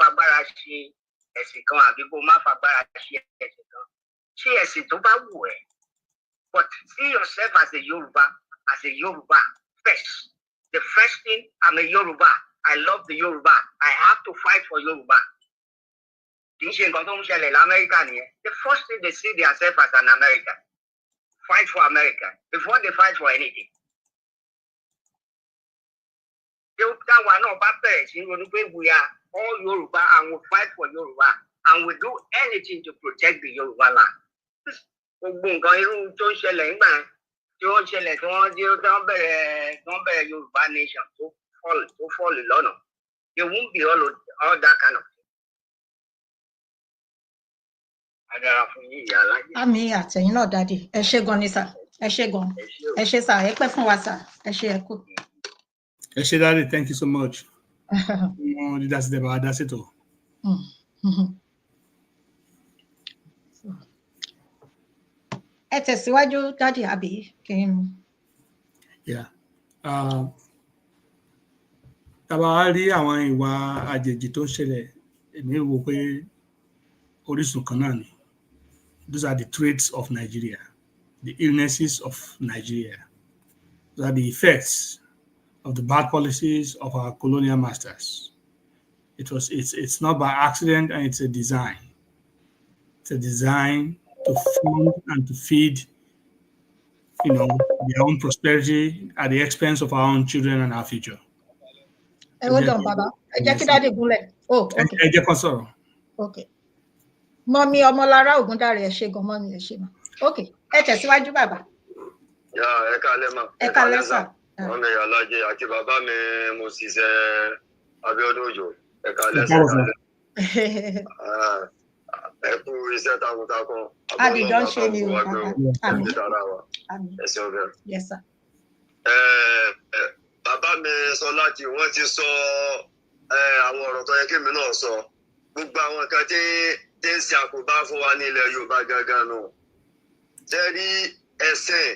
fagbára ṣe ẹ̀sìn kan àbí kó má fagbára ṣe ẹ̀sìn kan. Ṣé ẹ̀sìn tó bá wù ẹ́? But see yourself as a Yoruba first. The first thing, I'm a Yoruba. I love the Yoruba. I have to fight for Yoruba. The first thing they see themselves as an American. Fight for America before they fight for anything. We are all Yoruba and we fight for Yoruba and we do anything to protect the Yoruba land. Gbogbo nǹkan irú tó ń ṣẹlẹ̀ nígbà tí wọ́n ṣẹlẹ̀ tí wọ́n bẹ̀rẹ̀ Yorùbá nation tó fọ́ọ̀lù lọ́nà. They won't be all that kind of thing. Adára fún yín ìyá alájẹ. Àmì àtẹ̀yìn náà dádì. Ẹ ṣé gan ni sà. Ẹ ṣé gan. Ẹ ṣé sà. Ẹ pẹ́ fún wa sà. Ẹ ṣé ẹ kú. Ẹ ṣé dádì, thank you so much. Wọ́n dídá sí dẹ́bà dá sí tó. Ẹ tẹ̀síwájú dádì àbí kí n. Tá bá wá rí àwọn ìwà àjèjì tó ń ṣẹlẹ̀, èmi wò pé orísun kan náà ni. Those are the traits of Nigeria, the illnesses of Nigeria. Those are the effects of the bad policies of our colonial masters. It's not by accident, and it's a design. It's a design to fund and to feed, their own prosperity at the expense of our own children and our future. Hold on, Baba. Ẹ jẹ́ kí dádì gúnlẹ̀. Okay. Ẹ jẹ́ kó sọ̀rọ̀. Okay. Mọ́mí Ọmọlára Ògúndáre, ẹ ṣé gan, mọ́mí ẹ ṣé ma. Okay. Ẹ tẹ̀síwájú bàbá. Ẹ káalẹ́ mà. Ẹ káalẹ́ sà. Ọmọ ìyá alájẹ àti bàbá mi mo ṣiṣẹ́ Abíọ́dún Òjò. Ẹ káalẹ́ sà. Ẹ kú iṣẹ́ takuntakun. Àdìjọ́ ń ṣe ni o, bàbá. Àmín. Ẹ ṣeun bẹ́ẹ̀. Yes sir. Bàbá mi sọ láti wọ́n ti sọ àwọn ọ̀rọ̀ tó yẹ kí mi náà sọ. Gbogbo àwọn kan tí ń ṣe àkóbá fún wa ní ilẹ̀ Yorùbá gangan nù. Ṣé rí ẹ̀sìn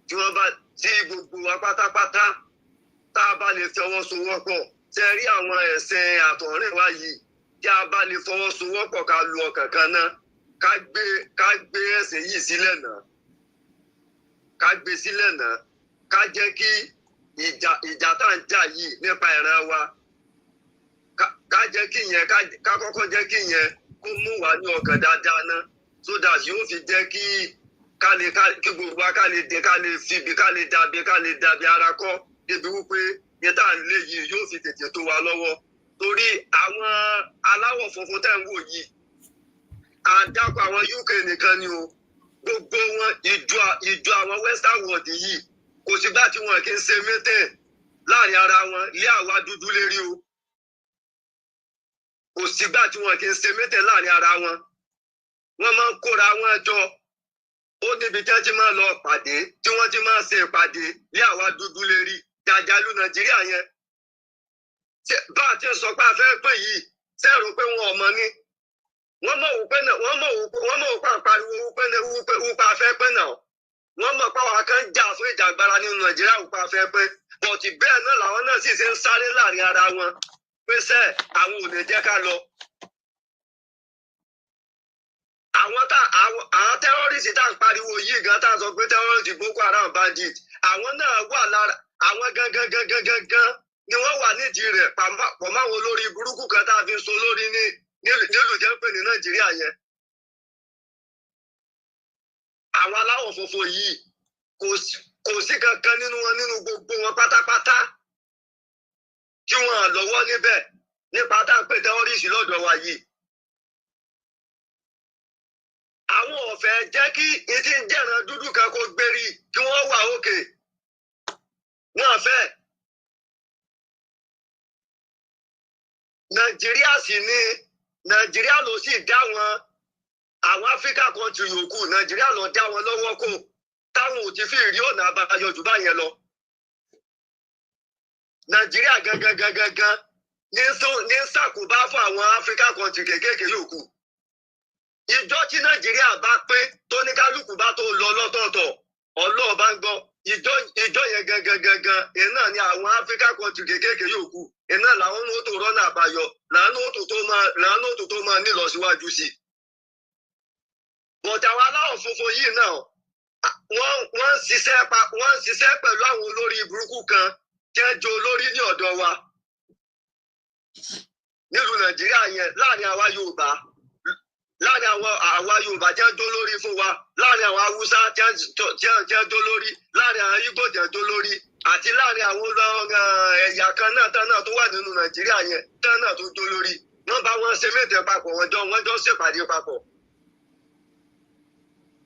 tí wọ́n bá tí gbogbo wa pátápátá tá a bá lè fọwọ́sowọ́pọ̀. Ṣé rí àwọn ẹ̀sìn àtọ̀rìnwá yìí tí a bá lè fọwọ́sowọ́pọ̀ ká lu ọkàn kan náà ká gbé ẹ̀sìn yìí sílẹ̀ náà. Ká gbé sílẹ̀ náà. Ká jẹ́ kí ìjà tá ń jà yìí nípa ìran wa ká jẹ́ kí yẹn ká kọ́kọ́ jẹ́ kí yẹn kó mú wa ní ọkàn dáadáa ná so that yóò fi jẹ́ kí gbogbo wa ká lè dàbí ara kọ́ débi wípé yẹn tá à ń lé yìí yóò fi tètè tó wa lọ́wọ́ torí àwọn aláwọ̀ funfun tẹ́ ń wò yìí àdàpọ̀ àwọn UK nìkan ni o gbogbo wọn ìjọ àwọn Western world yìí kò sígbà tí wọn kì í ṣe mẹ́tẹ̀ láàrin ara wọn lé àwa dúdú lérí o kò sígbà tí wọn kì í ṣe mẹ́tẹ̀ láàrin ara wọn wọn máa ń kóra wọn jọ ó níbi tí wọn ti máa lọ pàdé tí wọn ti máa ṣe ìpàdé lé àwa dúdú lérí jàjàlú Nàìjíríà yẹn bá a ti sọ pé a fẹ́ pè yìí sẹ́rù pé wọn ò mọ ní wọ́n mọ̀ wípé àpariwo wípé a fẹ́ pẹ́ náà. Wọ́n mọ̀ pé àwọn kan jà fún ìjàgbara nínú Nàìjíríà òpá fẹ́ pé bọ̀tì bẹ́ẹ̀ náà làwọn náà sì ṣe ń sáré láàrin ara wọn pé sẹ́ àwọn ò lè jẹ́ ká lọ. Àwọn tẹ́rọ́rìsì tá à ń pariwo yìí gan tá à ń sọ pé tẹ́rọ́rìsì Boko Haram bandit àwọn náà wà lára àwọn gangan ni wọ́n wà nídìí rẹ̀ pọ̀ máwọn olórí burúkú kan tá a fi so lórí nílùú jẹ́ pé ní Nàìjíríà yẹn. Àwọn aláwọ̀ funfun yìí kò sí kankan nínú wọn nínú gbogbo wọn pátápátá tí wọ́n lọ́wọ́ níbẹ̀ nípa tá à ń pè tẹ́rọ́rìsì lọ́dọ̀ wa yìí. Àwọn ọ̀fẹ́ jẹ́ kí ìdí ń jẹ̀ràn dúdú kan kó gbérí kí wọ́n wà òkè. Wọ́n fẹ́. Nàìjíríà ló sì dá wọn àwọn Áfíríkà kọ́ńtì yòókù Nàìjíríà ló dá wọn lọ́wọ́ kò táwọn ò ti fi rí ọ̀nà àbáyọ jù báyẹn lọ. Nàìjíríà gangan ní ṣàkóbá fún àwọn Áfíríkà kọ́ńtì kéékèèké yòókù. Ìjọ tí Nàìjíríà bá pé tó ní kálukú bá tó lọ lọ́tọ̀ọ̀tọ̀ ọlọ́ọ̀bá ń gbọ́ ìjọ yẹn gangan iná ni àwọn Áfíríkà kọ́ńtì kéékèèké yòókù iná làwọn ní ó tó rọ́nà àbáyọ làwọn ó tó máa nílọsíwájú sí. Bọ̀dà wa aláwọ̀ funfun yìí náà wọ́n ń ṣiṣẹ́ pẹ̀lú àwọn olórí burúkú kan tí wọ́n jẹ́ olórí ní ọ̀dọ̀ wa nílùú Nàìjíríà yẹn láàrin àwa Yorùbá jẹ́ jó lórí fún wa láàrin àwọn Haúsá jẹ́ jó lórí láàrin àwọn Ìgbò jẹ́ jó lórí àti láàrin àwọn ẹ̀yà kan náà tó wà nínú Nàìjíríà yẹn tán náà tó jó lórí wọ́n bá wọn ṣe mẹ́tẹ̀ papọ̀ wọ́n jọ ṣèpàdé papọ̀.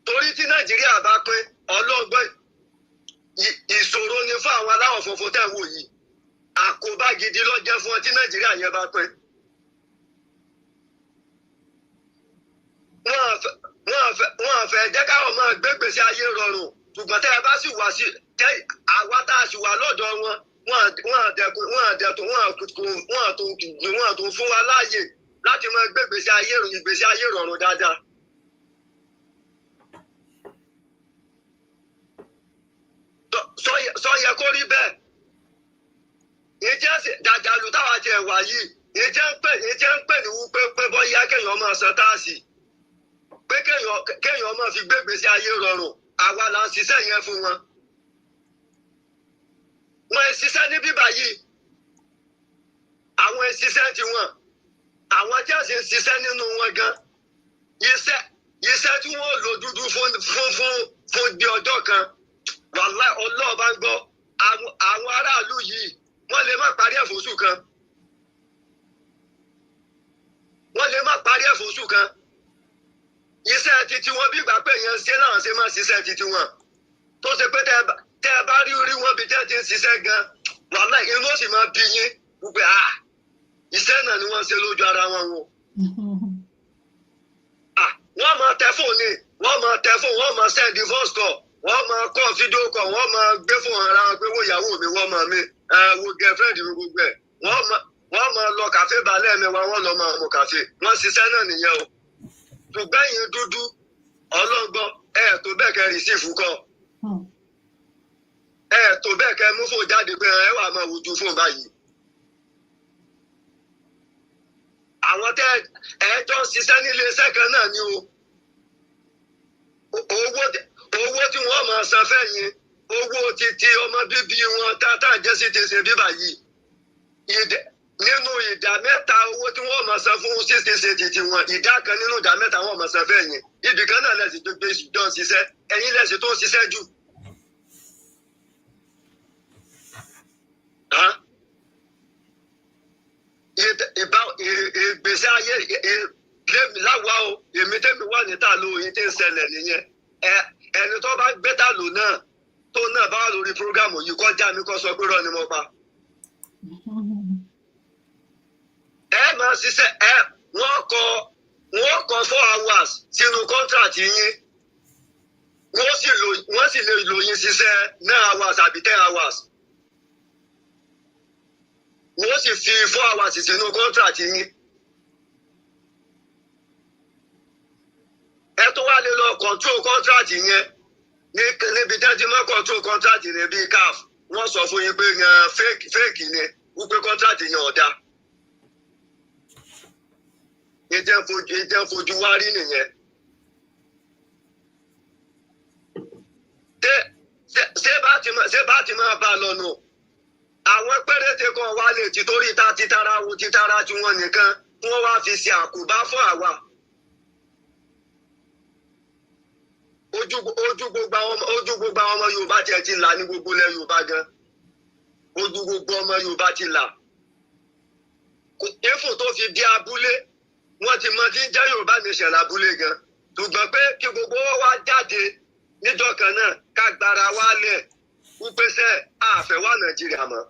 Torí tí Nàìjíríà bá pín ọlọ́gbọ́n ìṣòro ni fún àwọn aláwọ̀ funfun tẹ̀ wò yìí àkóbá gidi ló jẹ́ fún ọ tí Nàìjíríà yẹn bá pín. Wọ́n fẹ́ jẹ́ káwọn máa gbé gbèsè ayé rọrùn ṣùgbọ́n tẹ́ ẹ bá sì wá sí àwa tá a sì wà lọ́dọ̀ wọn wọ́n tó fún wa láàyè láti máa gbé gbèsè ayé rọrùn dáadáa. Sọ yẹ kó rí bẹ́ẹ̀. Ìjẹ́ dàjàlù táwa jẹ wà yìí ìjẹ́ ń pè ní wípé bọ́yá kéèyàn máa san táàsì pé kéèyàn máa fi gbégbèsè ayé rọrùn àwa là ń ṣiṣẹ́ yẹn fún wọn. Wọ́n ń ṣiṣẹ́ ní bíbá yìí àwọn ìṣiṣẹ́ tiwọn àwọn tí wọ́n sì ń ṣiṣẹ́ nínú wọn gan iṣẹ́ tí wọ́n lò dúdú fún bí ọjọ́ kan wàláì ọlọ́ọ̀bá ń gbọ́ àwọn aráàlú yìí wọ́n lè má parí ẹ̀ fóṣù kan. Iṣẹ́ titi wọn bí ìgbà pé yẹn ṣe náà ṣe máa ṣiṣẹ́ titi wọn. Tó ṣe pé tẹ́ ẹ bá rí wọn bí tẹ́ ti ń ṣiṣẹ́ gan wàláì inú ó sì máa bí yín wípé iṣẹ́ náà ni wọ́n ṣe lójú ara wọn wò. Wọ́n máa tẹ fóònù wọ́n máa send voice call wọ́n máa kọ́ fídíò kọ̀ wọ́n máa gbé fún ara wọn pé wo ìyàwó mi wọ́n máa mi wo girlfriend mi gbogbo ẹ̀ wọ́n máa lọ kàfé balẹ̀ mi wọ́n lọ máa mú kàfé wọ́n ṣiṣẹ́ náà nìyẹn o. Ṣùgbọ́n yín dúdú ọlọ́gbọ́n tó bẹ́ẹ̀ kẹ́ rìsífù kọ́ tó bẹ́ẹ̀ kẹ́ mú fóun jáde pé ẹ wà máa wojú fóun báyìí. Àwọn tẹ́ ẹ jọ ń ṣiṣẹ́ nílé iṣẹ́ kan náà ni o. Owó tí wọ́n máa san fẹ́yìn owó títí ọmọ bíbí wọn tátà jẹ́ sí ti ṣe bíbà yìí nínú ìdá mẹ́ta owó tí wọ́n máa san fún ṣíṣe ṣe títí wọn ìdá kan nínú ìdá mẹ́ta wọ́n máa san fẹ́yìn ibì kan náà lẹ́sìn tó gbé jọ ń ṣiṣẹ́ ẹ̀yin lẹ́sìn tó ń ṣiṣẹ́ jù. Ìgbésí ayé láwa o èmi tẹ́mi wà níta ló yín tí ń ṣẹlẹ̀ nìyẹn ẹni tó bá gbẹ́ta lò náà tó náà bá wà lórí prógámù yìí kọjá mi kọ́ sọ pé rọ ni mo pa. Ẹ máa ṣiṣẹ́ wọ́n kọ 4 hours sínú contract yín wọ́n sì lè lò yín ṣiṣẹ́ 9 hours àbí 10 hours. Wọ́n sì fi 4 hours sínú contract yín. Ẹ tó wá lè lọ control contract yẹn níbi tẹ́tí mọ́ control contract yẹn bíi CAF wọ́n sọ fún yín pé fake ni wípé contract yẹn ọ̀dà. Ìjẹ́ fojú wá rí nìyẹn. ṣé bá ti máa bá lọ nù. Àwọn péréte kan wá lè ti torí títara tí wọ́n nìkan wọ́n wá fi ṣe àkóbá fún àwa. Ojú gbogbo àwọn ọmọ Yorùbá tiẹ̀ ti là ní gbogbo ilẹ̀ Yorùbá gan. Ojú gbogbo ọmọ Yorùbá ti là. Ifo tó fi di abúlé wọ́n ti mọ tí ń jẹ́ Yorùbá nation lábúlé gan. Ṣùgbọ́n pé kí gbogbo wọn wá jáde níjọ́ kan náà ká gbára wálẹ̀ wípésẹ́ àfẹ́ wà Nàìjíríà mọ́.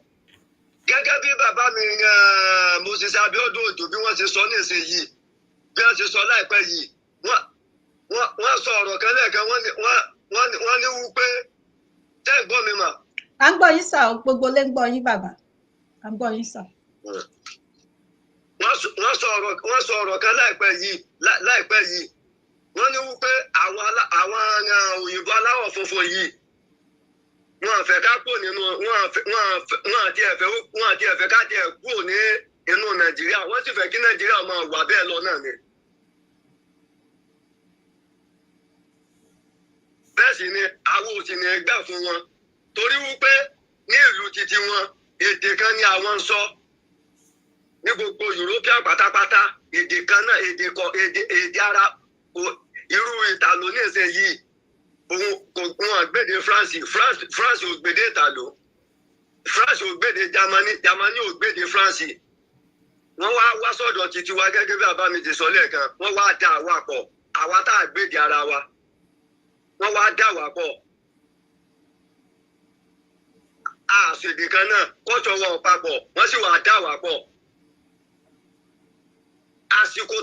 Gẹ́gẹ́ bí bàbá mi Moses Abiodun Ojo bí wọ́n ti sọ nísìnyí bí wọ́n ti sọ láìpẹ́ yìí wọ́n sọ ọ̀rọ̀ kan lẹ́ẹ̀kan wọ́n ní wípé tẹ́ ń gbọ́ mi mà. À ń gbọ́ yín sà, gbogbo lé ń gbọ́ yín bàbá, à ń gbọ́ yín sà. Wọ́n sọ ọ̀rọ̀ kan láìpẹ́ yìí wọ́n ní wípé àwọn òyìnbó aláwọ̀ funfun yìí wọ́n fẹ́ ká kúrò nínú wọ́n àti ẹ̀fẹ́ ká tiẹ̀ kúrò ní inú Nàìjíríà wọ́n sì fẹ́ kí Nàìjíríà máa wà bẹ́ẹ̀ lọ náà ni. Bẹ́ẹ̀ sì ni àwọn ò sì ní gbà fún wọn torí wípé ní ìlú títí wọn èdè kan ni àwọn ń sọ ní gbogbo European pátápátá èdè kan náà èdè ara irú ìtàló ní ìsìn yìí òun àgbèdè France ò gbèdè ìtàló France ò gbèdè Germany ò gbèdè France wọ́n wá sọ́dọ̀ títí wa gẹ́gẹ́ bí bàbá mi ti sọ lẹ́ẹ̀kan wọ́n wá dá àwa pọ̀ àwa tá a gbèdè ara wa wọ́n wá dá wa pọ̀ àṣèdè kan náà kọ́jọ wọn papọ̀ wọ́n sì wá dá wa pọ̀. Àsìkò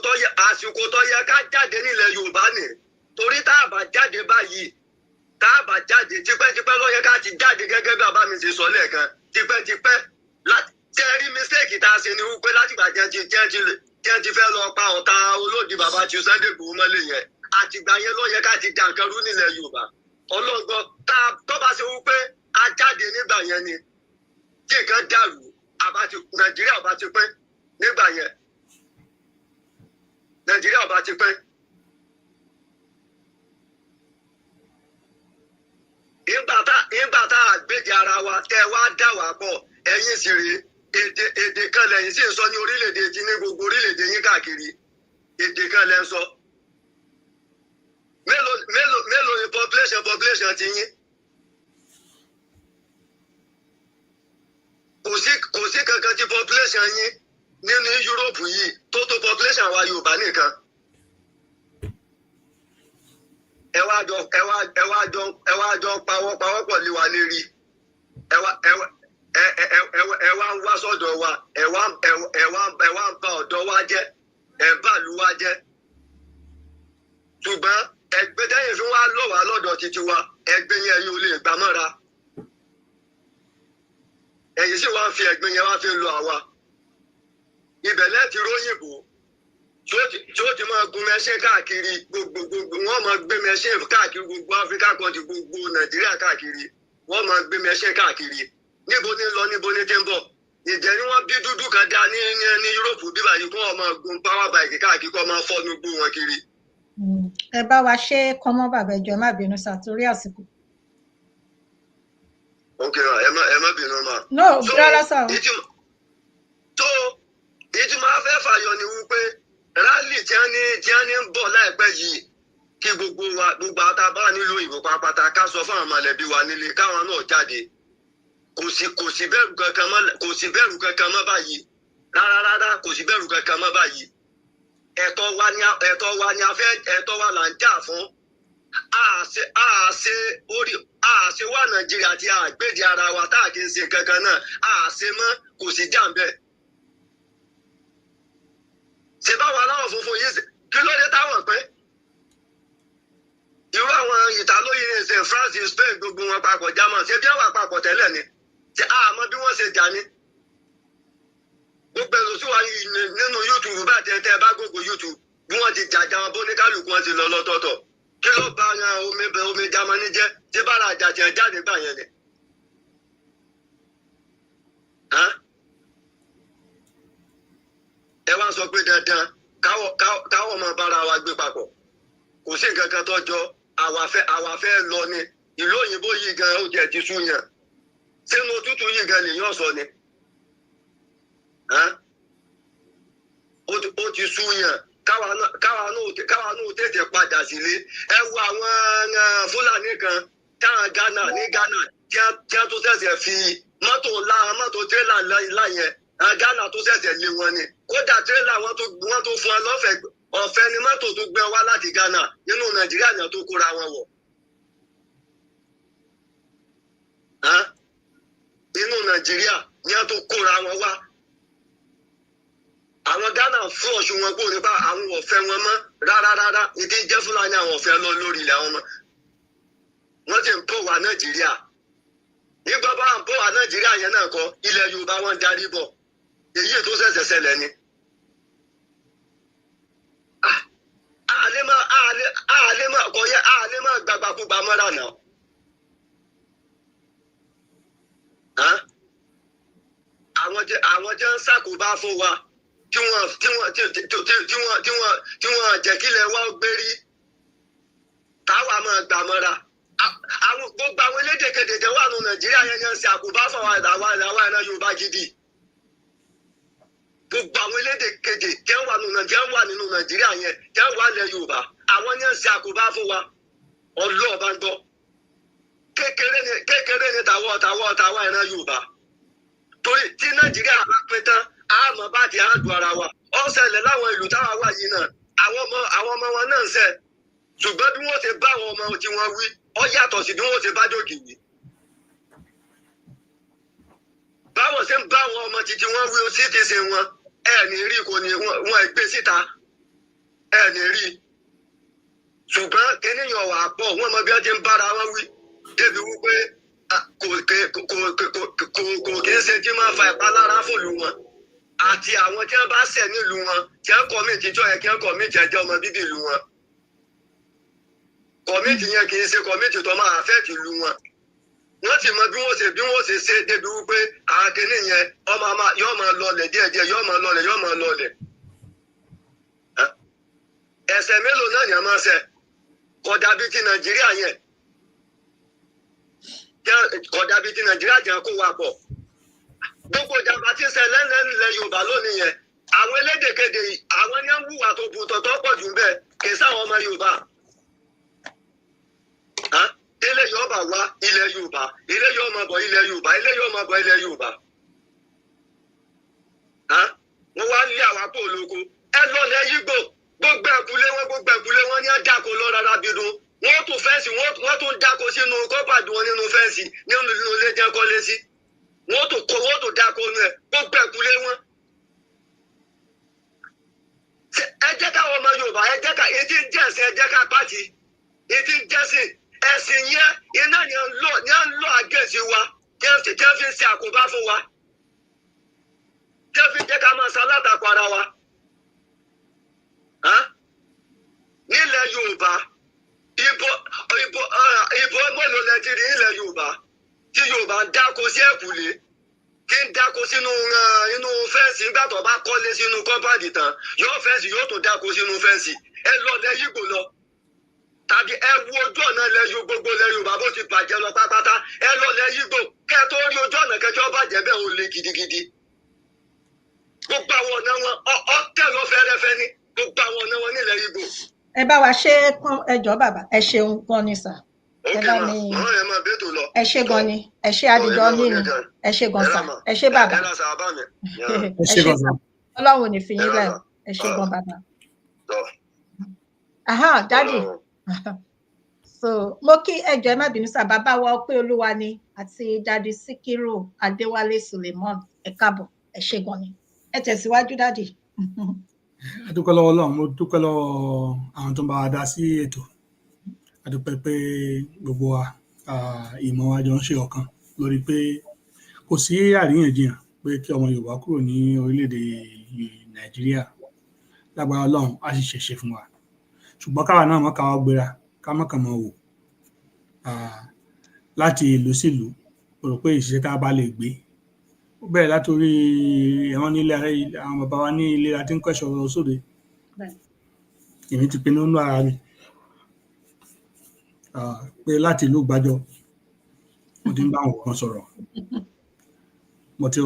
tó yẹ ká jáde nílẹ̀ Yorùbá ni torí tá a bá jáde báyìí tipẹ́tipẹ́ ló yẹ ká ti jáde gẹ́gẹ́ bí bàbá mi ti sọ lẹ́ẹ̀kan tipẹ́tipẹ́ tẹ́rí mistake tá a ṣe ni wípé látìgbà tí ẹ ti fẹ́ lọ pa ọ̀tá olódì bàbá tí Sunday Igboho mọ́lẹ̀ yẹn àtìgbà yẹn ló yẹ ká ti dà nǹkan rú nílẹ̀ Yorùbá ọlọ́gbọ́n tó bá ṣe wípé a jáde nígbà yẹn ni tí nǹkan dàrú Nàìjíríà ọba ti pín nígbà yẹn. Nàìjíríà ọba ti pẹ́. Ìgbà tá a gbèdè ara wa tẹ́ wá dà wá pọ̀ ẹ̀yin sì rèé èdè kan lẹ́yìn sì ń sọ ní orílẹ̀-èdè tí ní gbogbo orílẹ̀-èdè yín káàkiri èdè kan lẹ́ ń sọ. Mélòó ni population ti yín? Kò sí kankan tí population yín nínú Yúróòpù yìí tó population wa Yorùbá nìkan. Ẹ wá jọ pawọ́pọ̀ lé wa lérí. Ẹ wá ń wá sọ́dọ̀ wa. Ẹ wá ń ba ọ̀dọ́ wa jẹ́. Ẹ ń bà ìlú wa jẹ́. Ṣùgbọ́n ẹgbẹ́ tẹ́yìn fi wá lọ wá lọ́dọ̀ títí wa. Ẹgbẹ́ yẹn yóò lè gbà mọ́ra. Ẹ̀yin sì wá ń fi ẹgbẹ́ yẹn wá fi lọ àwa. Ibẹ̀ lẹ́ẹ̀tì róyìnbó tí ó ti máa gun mẹ́ṣẹ́ káàkiri gbogbo wọ́n máa gbé mẹ́ṣẹ́ káàkiri gbogbo Áfíríkà kọ́ńtì gbogbo Nàìjíríà káàkiri wọ́n máa gbé mẹ́ṣẹ́ káàkiri níbo ní lọ níbo ní tí ń bọ̀ ìjẹ́ ni wọ́n bí dúdú kan dá ní Yúróòpù bíbá yìí kó wọ́n máa gun power bike káàkiri kó máa fọ́nú gbó wọn kiri. Ẹ bá wa ṣe kọ́mọ́ bàbá ẹjọ́ ẹ má bínú sàtórí àsìkò. Ok ẹ má bínú ma. No rárá sá o. Èyí tí máa fẹ́ fàyọ ni wípé rálì tí wọ́n ní ń bọ̀ láìpẹ́ yìí kí gbogbo àtàbá nílùú ìbò pàápàá ká sọ fún àwọn mọ̀lẹ́bí wa nílé káwọn náà jáde kò sí bẹ̀rù kankan mọ́ báyìí rárá kò sí bẹ̀rù kankan mọ́ báyìí ẹ̀tọ́ wa ni a fẹ́ ẹ̀tọ́ wa là ń jà fún àṣẹ wà Nàìjíríà tí a gbèdé ara wa tá a kì í ṣe kankan náà àṣẹ mọ́ kò sí jà ń bẹ̀. Ṣé báwọn aláwọ̀ funfun yìí kí ló dé táwọn pẹ́? Irú àwọn ìtàlóyè ṣe France Spain gbogbo wọn papọ̀ German ṣé bí àwọn àpapọ̀ tẹ́lẹ̀ ni ṣé àmọ́ bí wọ́n ṣe jà ní. Gbogbo ẹ̀rọ sí wa nínú YouTube bá tẹ́ bá gbogbo YouTube bí wọ́n ti jàjà wọn bó ní kálukú wọn ti lọ lọ́tọ̀ọ̀tọ̀ kí ló bá omi Germany jẹ́ tí bára àjàjẹ́ jáde gbà yẹn ni. Ẹ wá sọ pé dandan káwọ̀ máa bára wa gbé papọ̀ kò sí nǹkan kan tó jọ àwa fẹ́ lọ ni ìlú òyìnbó yìí gan ó jẹ́ ti súnyàn sínú òtútù yìí gan lèyàn sọ ni ó ti súnyàn káwa náà tètè padà sílé ẹ wo àwọn Fúlàní kan táwọn Ghana tí a tó ṣẹ̀ṣẹ̀ fi mọ́tò tírélà ńlá yẹn Ghana tó ṣẹ̀ṣẹ̀ lé wọn ni kódà tírélà wọn tó fún ọ lọ́fẹ̀ẹ́ ọ̀fẹ́ ni mọ́tò tó gbé wá láti Ghana nínú Nàìjíríà náà tó kóra wọn wọ̀. Inú Nàìjíríà ni a tó kóra wọn wá. Àwọn Ghana flush wọn kó nípa àwọn ọ̀fẹ́ wọn mọ́ rárá ìdí jẹ́ Fúlàní àwọn ọ̀fẹ́ lọ lórí ilẹ̀ àwọn ọmọ. Wọ́n ti ń pọ̀ wá Nàìjíríà. Nígbà bá ń pọ̀ wá Nàìjíríà yẹn náà kọ́ ilẹ̀ Yorùbá wọn darí bọ̀. Èyí tó ṣẹ̀ṣẹ̀ ṣẹlẹ̀ ni. Àlẹ́ máa gbàgbàkúgbà mọ́ra náà. Àwọn jẹ́ ń ṣàkóbá fún wa tí wọ́n jẹ́ kílẹ̀ wa gbérí táwa máa gbà mọ́ra. Àwọn gbogbo àwọn elédèkedè wà nù Nàìjíríà yẹn ń ṣe àkóbá fún àwa ẹ̀rọ Yorùbá gidi. Gbogbo àwọn elédèkedè jẹ́ wà nínú Nàìjíríà yẹn jẹ́ wà lẹ̀ Yorùbá àwọn yẹn ń ṣe àkóbá fún wa ọlọ́ọ̀bá ń gbọ́. Kékeré ni tàwa ẹ̀rọ Yorùbá. Torí tí Nàìjíríà bá pín tán àmọ́ bá ti àádùn ara wa ó ṣẹlẹ̀ láwọn ìlú táwa wà yìí náà àwọn ọmọ wọn náà ń ṣe ṣùgbọ́n bí wọ́n ti bá àwọn ọmọ tí wọ́n wí ó yàtọ̀ sí bí wọ́n ti bá jòkì wí. Báwọn ṣe ń bá àwọn ọmọ títí wọ́n wí sí ti ṣe wọn ní rí kò ní wọn gbé síta ní rí ṣùgbọ́n kíníyàn wà pọ̀ wọ́n mọ bí wọ́n ti ń bára wọn wí débi wípé kò kí ń ṣe tí máa fa ìpalára fún ìlú wọn àti àwọn tí wọ́n bá ṣẹ̀ nílùú wọn tí wọ́n kọ̀míìtì tó yẹ kí wọ́n kọ̀míìtì ẹjọ́ ọmọ bíbí ìlú wọn. Kọ̀míìtì yẹn kì í ṣe kọ̀míìtì tó máa affect ìlú wọn. Wọ́n ti mọ bí wọ́n ṣe débi wípé àwọn kìíní yẹn yóò máa lọlẹ̀ díẹ̀díẹ̀ yóò máa lọlẹ̀. Ẹ̀ṣẹ̀ mélòó náà yẹn máa ṣẹ̀ kódà bí ti Nàìjíríà yẹn kódà bí ti Nàìjíríà jẹ́ kó wà pọ̀. Gbogbo ìjàmbá tí ń ṣẹlẹ̀ nílẹ̀ Yorùbá lónìí yẹn àwọn elédèkedè àwọn ní ń hùwà tó bu tọ̀tọ̀ pọ̀ jù bẹ́ẹ̀ kì í sáwọn ọmọ Yorùbá. Ilé Yorùbá wá ilẹ̀ Yorùbá ilé yóò máa bọ̀ ilẹ̀ Yorùbá ilé yóò máa bọ̀ ilẹ̀ Yorùbá. Wọ́n wá lé àwọn apò olóko ẹ lọ́lẹ̀ Yígbò gbogbo ẹ̀kúlé wọn ní àdàkọ lọ rárá bídún wọ́n tún fẹ́ǹsì wọ́n tún dáko sínú kọ́pàdé wọn nínú fẹ́ǹsì nínú ilé jẹ́ kọ́lé sí. Wọ́n tó dáko nù ẹ̀ gbogbo ẹ̀kúlé wọn. Ẹ jẹ́ káwọn ọmọ Yorùbá etí ń jẹ́sìn ẹ jẹ́ ká pàtì etí ń jẹ́sìn ẹ̀sìn yẹn iná ni à ń lọ àgẹ́sì wa tí wọ́n fi ń ṣe àkóbá fún wa tí wọ́n fi jẹ́ ká máa ṣalátakò ara wa. Nílẹ̀ Yorùbá ìbò mélòó lẹ ti rí nílẹ̀ Yorùbá tí Yorùbá ń dáko sí ẹ̀kúlé kí ń dáko sínú inú fẹ́ǹsì nígbà tó bá kọ́lé sínú kọ́mpáàdì tán yóò fẹ́ǹsì yóò tún dáko sínú fẹ́ǹsì ẹ lọ lẹ Yígbò lọ tàbí ẹ wo ojú ọ̀nà ilẹ̀ gbogbo ilẹ̀ Yorùbá bó ti bàjẹ́ lọ pátápátá ẹ lọ lẹ Yígbò kẹ́ ẹ tó rí ojú ọ̀nà kẹjọ bàjẹ́ bẹ́ẹ̀ ò le gidigidi. Gbogbo àwọn ọ̀nà wọn ọ̀tẹ̀ ló fẹ́rẹ́fẹ́ ní gbogbo àwọn ọ̀nà wọn nílẹ̀ Yígbò. Ẹ bá wa ṣe ẹjọ́ bàbá ẹ ṣeun gan ni sà. Ẹ bá mi ẹ ṣe gan ni ẹ ṣe àdìjọ nínú ẹ ṣe gan sà ẹ ṣe bàbá ẹ ṣe sà Ọlọ́run ò ní fi yín lẹ̀ ẹ ṣe gan bàbá. Dádì so mo kí ẹjọ́ ẹ má bínú sà bàbá wa Ọpẹ́ Olúwa ni àti dádì Síkírù Adéwálé Suleiman ẹ káàbọ̀ ẹ ṣe gan ni ẹ tẹ̀síwájú dádì. A dúpẹ́ lọ́wọ́ Ọlọ́run mo dúpẹ́ lọ́wọ́ àwọn tó ń bá wa dá sí ètò a dúpẹ́ pé gbogbo wa ìmọ̀ wa jọ ń ṣe ọ̀kan lórí pé kò sí àríyànjiyàn pé kí ọmọ Yorùbá kúrò ní orílẹ̀-èdè Nàìjíríà lágbára Ọlọ́run á sì ṣèṣe fún wa ṣùgbọ́n káwa náà mọ́ káwa gbéra ká mọ́ kàn mọ́ wò láti ìlú sí ìlú rò pé ìṣiṣẹ́ ká bá lè gbé ó bẹ̀rẹ̀ látòrí ẹ̀wọ̀n nílé àwọn bàbá wa ní ilé àti ń kọ́ṣọ́ sóde èmi ti pinnu nínú ara mi pé láti ìlú Ìgbàjọ mo ti ń bá àwọn kan sọ̀rọ̀ mo ti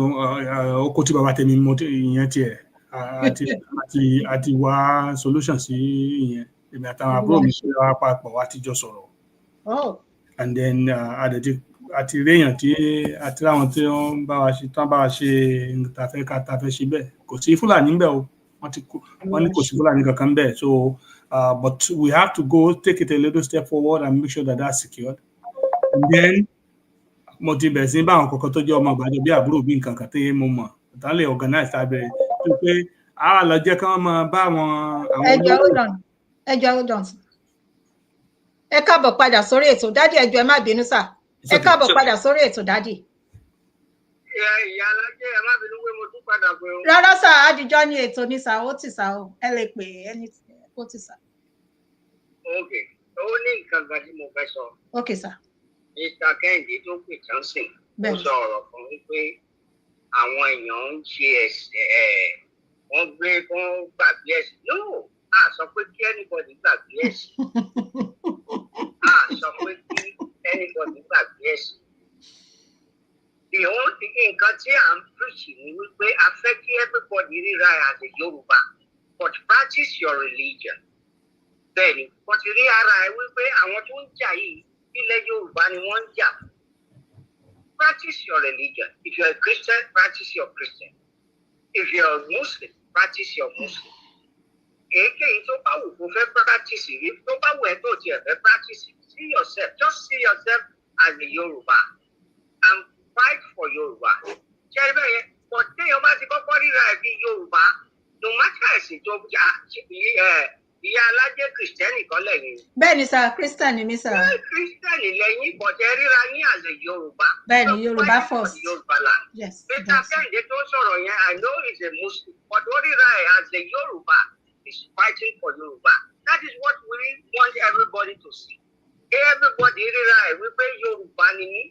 oko tí bàbá tèmi mo ti ìyẹn tiẹ̀ àti wá solution sí ìyẹn èmi àtàwọn àbúrò mi ṣe wá papọ̀ wá tíjọ sọ̀rọ̀ and then àti réèyàn tí àti láwọn tí wọ́n bá wa ṣe tafẹ́ ṣe bẹ́ẹ̀ kò sí Fúlàní ńbẹ̀ o wọ́n ní kò sí Fúlàní kankan ńbẹ̀ so but we have to go take it a little step forward and make sure that that's secured and then mo ti bẹ̀rẹ̀ sí bá àwọn kọ̀ọ̀kan tó jẹ́ ọmọ Ìgbàjọ bí àbúrò bí nǹkan kan tí mo mọ̀ tán lè organize abẹ́rẹ́ tó pé a lọ jẹ́ kí wọ́n máa bá àwọn ẹjọ́ hold on ẹ káàbọ̀ padà sórí ètò dádì ẹjọ́ ẹ má bínú sà ẹ káàbọ̀ padà sórí ètò dádì. ìyá alájẹ ẹ má bínú pé mo tún padà pé o. rárá sà àdìjọ ní ètò ní sà ó tì sà ó ẹ lè pè ẹni ó tì sà. ok ó ní nǹkan kan tí mo fẹ́ sọ. ok sà. Mr. Kẹ́hìndé tó pè Johnson ó sọ ọ̀rọ̀ kan wípé àwọn èèyàn ń ṣe ẹ̀sẹ̀ wọ́n gbàgbé ẹ̀sìn no a sọ pé kí anybody gbàgbé ẹ̀sìn a sọ pé kí anybody gbàgbé ẹ̀sìn nǹkan tí à ń preach ni wípé a fẹ́ kí everybody ríra as a Yorùbá but practice your religion bẹ́ẹ̀ni wọ́n ti rí ara ẹ wípé àwọn tó ń jà yìí ilẹ̀ Yorùbá ni wọ́n ń jà. Practice your religion. If you're a Christian, practice your Christian. If you're a Muslim, practice your Muslim. Èyíkéyìí tó bá wù kó fẹ́ practice rí tó bá wù ẹ́ tó tiẹ̀ fẹ́ practice see yourself just see yourself as a Yorùbá and fight for Yorùbá. Ṣé ẹ bẹ́ẹ̀ yẹn? But téèyàn bá ti kọ́kọ́ ríra ẹ̀ bí Yorùbá no matter ẹ̀sìn tó ìyá alájẹ kìrìsìtẹ́nì kan lẹ́yìn. bẹ́ẹ̀ni sà kírísítẹ́nì mi sà. kírísítẹ́nì lẹ́yìn bọ̀dẹ̀ ríra yín as a Yorùbá. bẹ́ẹ̀ni Yorùbá first. Yorùbá land. yes. Mr. Kẹ́hìndé tó sọ̀rọ̀ yẹn I know he's a Muslim but ó ríra ẹ̀ as a Yorùbá is fighting for Yorùbá. That is what we want everybody to see. Everybody ríra ẹ̀ wípé Yorùbá ni mí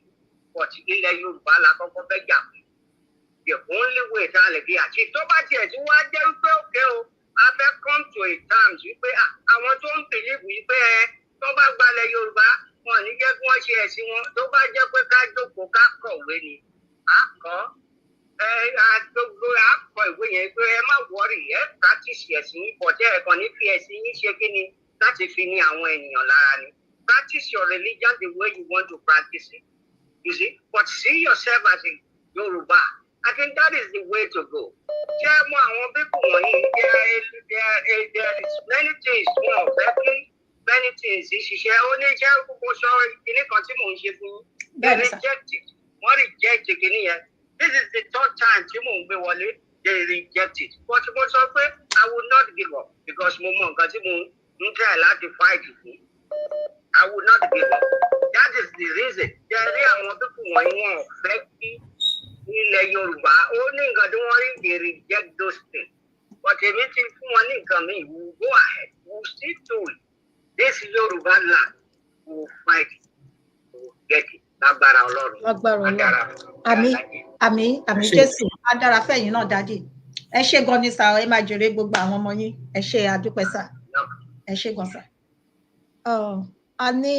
but ilẹ̀ Yorùbá la kọ́kọ́ fẹ́ jà fún. The only way tá a lè fi àti tó bá tiẹ̀ tí wọ́n á jẹ́ wípé òkè o. A fẹ́ come to a terms wípé àwọn tó ń believe wípé tó bá gbalẹ̀ Yorùbá wọn ní jẹ́ kí wọ́n ṣe ẹ̀sìn wọn tó bá jẹ́ pé ká jókòó ká kọ̀wé ni àkọ́ ìwé yẹn pé ẹ má wọ́rì ẹ practice ẹ̀sìn yín bọ̀dẹ́ ẹ̀kan ní fi ẹ̀sìn yín ṣe kí ni láti fi ní àwọn ènìyàn lára ni practice your religion the way you want to practice it you see but see yourself as a Yorùbá. I think that is the way to go. Ṣé mo àwọn people wọ̀nyí there is many things wọn ò fẹ́ kí many things ṣiṣẹ́ ó ní jẹ́ gbogbo sọ kíní kan tí mò ń ṣe fún they reject it wọ́n reject kíní yẹn this is the third time tí mò ń gbé wọlé they reject it but mo sọ pé I will not give up because mo mọ nǹkan tí mo ń try láti fight fún I will not give up that is the reason ṣe rí àwọn people wọ̀nyí wọn ò fẹ́ kí ilẹ̀ Yorùbá ó ní nǹkan tí wọ́n rí they reject those things but èmi ti fún wọn ní nǹkan mi we will go ahead we will still do it this Yorùbá land we will fight it we will get it lágbára Ọlọ́run àmín Jésù á dára fẹ́yìn náà dádì ẹ ṣé gan ni sà ẹ máa jèrè gbogbo àwọn ọmọ yín ẹ ṣé àdúpẹ́ sà ẹ ṣé gan sà. a ní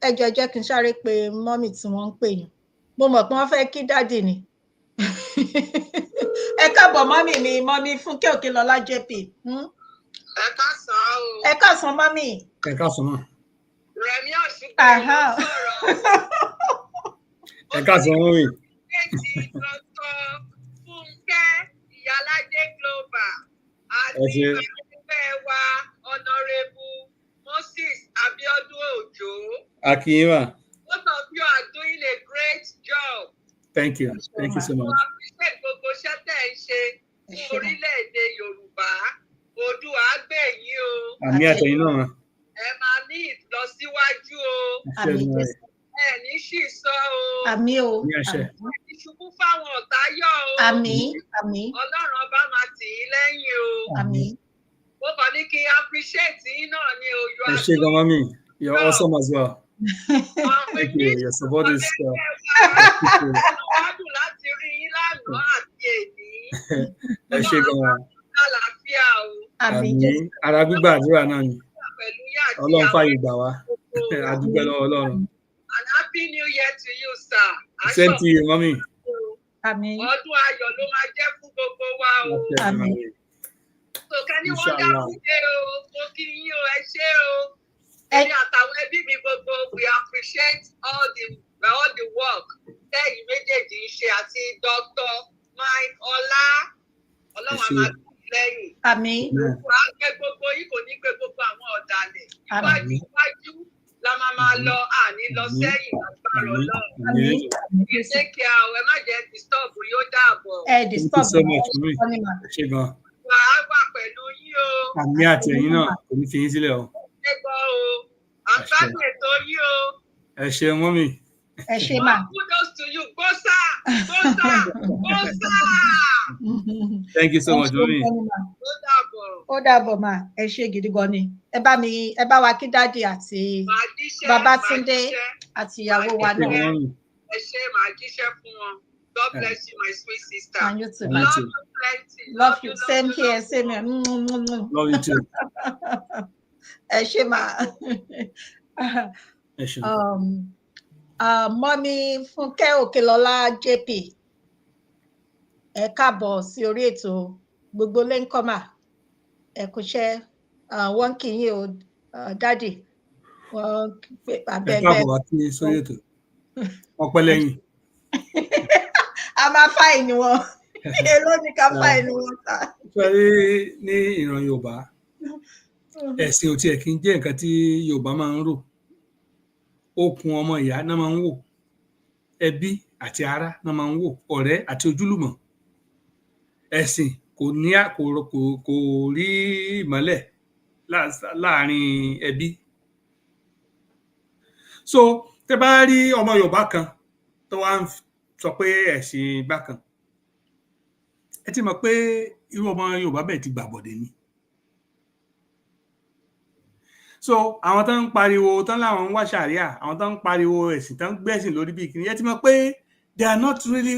ẹjọ́ jẹ́ kí n sáré pé mọ́mì tí wọ́n ń pè yín mo mọ̀ pé wọ́n fẹ́ kí dádì ni ẹ káàbọ̀ mọ́mì mi mọ́mì Fúnkẹ́ Òkèlọ́lá JP. ẹ káàsán o. ẹ káàsán mọ́mì. ẹ káàsán náà. Rẹ̀mí Ọ̀ṣùgbọ́n ló sọ̀rọ̀. ẹ káàsán mọ́mì. Dr. Fúnkẹ́ Ìyálájé Global àti ẹgbẹ́ wa Honorable Moses Abiodun Ojo. Akínyìnwá. Both of you are doing a great job. Thank you so much. Mo appreciate gbogbo iṣẹ́ tẹ̀ ń ṣe fún orílẹ̀-èdè Yorùbá. Oòduà á gbè yín o. Àmì àtẹ̀yìn náà. Ẹ máa ní ìlọsíwájú o. Ẹ ní ṣì sọ o. Àmín o. Ìṣubú fáwọn ọ̀tá yọ̀ o. Àmín. Ọlọ́run ọba máa tì í lẹ́yìn o. Àmín. Mo kàn ní kí appreciate yín náà ní ojú àdúrà. Ẹ ṣé gan mami, you're awesome as well. Thank you. Your support is Ọdún láti rí yín lánàá àti èní. Ẹ ṣé gan. Àlàáfíà o. Àmín. Ara gbígbà àdúrà náà ni. Ọlọ́run fàyè gbà wá. Adúpẹ́ lọ́wọ́ Ọlọ́run. And happy new year to you, sir. Same to you, mommy. Àmín. Ọdún ayọ̀ ló máa jẹ́ fún gbogbo wa o. Àmín. So kẹ́ni wọ́n dá fúnjẹ́ o, mo kí yín o, ẹ ṣé o. Èmi àtàwọn ẹbí mi gbogbo, we appreciate all the work tẹ́yìn méjèèjì ń ṣe àti Dr. Mike Ọlọ́run máa gbé lẹ́yìn. Àmín. Wà á gbé gbogbo yìí kò ní gbé gbogbo àwọn ọ̀dàlẹ̀. Iwájú la máa lọ, àní lọ sẹ́yìn lágbára Ọlọ́run. Àmín. Take care o, ẹ má jẹ́ disturb yóò dàbọ̀. Disturb wà á wà pẹ̀lú yín o. Àmì àti ẹ̀yin náà kò ní fi yín sílẹ̀ o. Ṣé gbọ́ o? Àgbàdo ètò yín o. Ẹ ṣé mọ́mì. Ẹ ṣé mà. Kudos to you. Go sir. Go sir. Go sir. Thank you so much, mọ́mì. Ó dàbọ̀. Ó dàbọ̀ mà. Ẹ ṣé gidi gan ni. Ẹ bá wa kí dáàdì àti Babátúndé àti ìyàwó wa náà. Ẹ ṣé, màá jíṣẹ́ fún wọn. God bless you, my sweet sister. And you too. Love you plenty. Love you. Same here. Same here. Love you too. Ẹ ṣé mà. Ẹ ṣé. Mọ́mí Fúnkẹ́ Òkèlọ́lá JP. Ẹ káàbọ̀ sí orí ètò gbogbo lẹ́ńkọ́mà. Ẹ kúṣẹ́ wọ́n kì í yín o dádì. Wọ́n pè abẹ́bẹ́. Ẹ káàbọ̀ wá sí sórí ètò. Ọpẹ́ lẹ́yìn. A máa fáìní wọn. Èrò ní ká fáìní wọn ta. Sọ́rí ní ìran Yorùbá, ẹ̀sìn ò tiẹ̀ kí ń jẹ́ nǹkan tí Yorùbá máa ń rò. Okùn ọmọ ìyá náà máa ń wò. Ẹbí àti ará náà máa ń wò. Ọ̀rẹ́ àti ojúlùmọ̀. Ẹ̀sìn kò rí ìmọ́lẹ̀ láàrin ẹbí. So tẹ́ bá rí ọmọ Yorùbá kan tó wá ń sọ pé ẹ̀sìn bákan, ẹ ti mọ̀ pé irú ọmọ Yorùbá bẹ́ẹ̀ ti gbàbọ̀dé ni. So àwọn tó ń pariwo tán láwọn ń wá ṣàríà, àwọn tó ń pariwo ẹ̀sìn tán gbẹ̀sìn lórí bí kìíní, ẹ ti mọ̀ pé they are not really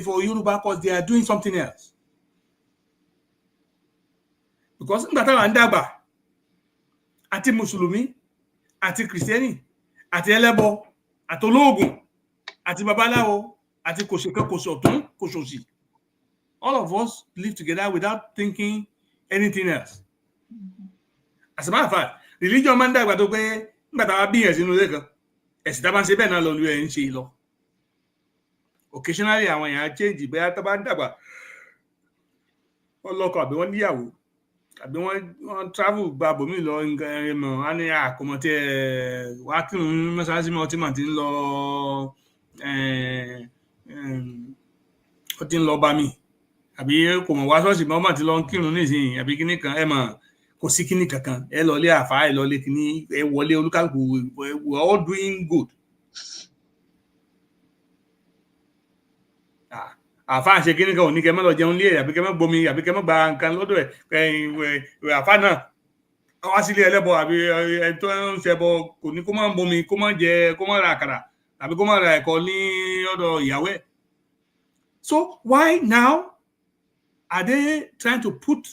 for Yorùbá because they are doing something else. Because nígbà táwọn ń dàgbà, àti mùsùlùmí àti kìrìsìtẹ́nì àti ẹlẹ́bọ àti olóògùn àti babaláwo àti kòṣèkan kòṣọ̀tún kòṣòsì, all of us live together without thinking anything else. As a matter of fact, religion máa ń dàgbà tó pé nígbà táwa bí yẹn sínú ilé kan, ẹ̀sìn tá a bá ń ṣe bẹ́ẹ̀ náà lọ lu ẹ̀ ń ṣe lọ. Occasionally àwọn èèyàn change bẹ́ẹ̀ tá a bá ń dàgbà, wọ́n lọ́kọ àbí wọ́n níyàwó àbí wọ́n travel gba bòmí lọ ẹ̀mọ̀ á ní àkómọ tí wá kírun mọ́ṣáláṣí mọ́ tí mà ti ń lọ ó ti ń lọ bá mi àbí kò mọ̀ wá ṣọ́ọ̀ṣì mọ́ mà ti lọ kírun nísìnyí àbí kíní kan ẹ̀mọ̀ kò sí kíní kankan ẹ lọ lé àfáà ẹ lọ lé kíní ẹ wọlé olúkálùkù we are all doing good. Àfáà ṣe kíní kan ò ní kẹ́ mọ́ lọ jẹun lé ẹ̀ àbí kẹ́ mọ́ gbomi àbí kẹ́ mọ́ gba nǹkan lọ́dọ̀ ẹ̀ àfáà náà wá sílé ẹlẹ́bọ àbí ẹ̀ tó ń ṣẹbọ kò ní kó má bomi kó má jẹ kó má ra àkàrà àbí kó má ra ẹ̀kọ ní ọ̀dọ̀ ìyàwó ẹ̀. So why now are they trying to put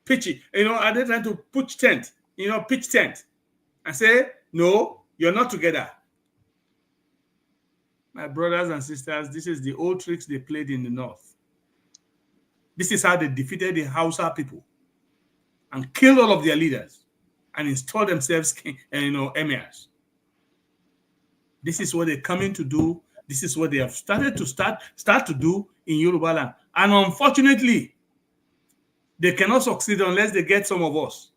pitch, are they trying to pitch tent, pitch tent and say, no, you're not together? My brothers and sisters, this is the old tricks they played in the north. This is how they defeated the Hausa people and killed all of their leaders and installed themselves, emirs. This is what they're coming to do. This is what they have started to do in Yoruba land. And unfortunately, they cannot succeed unless they get some of us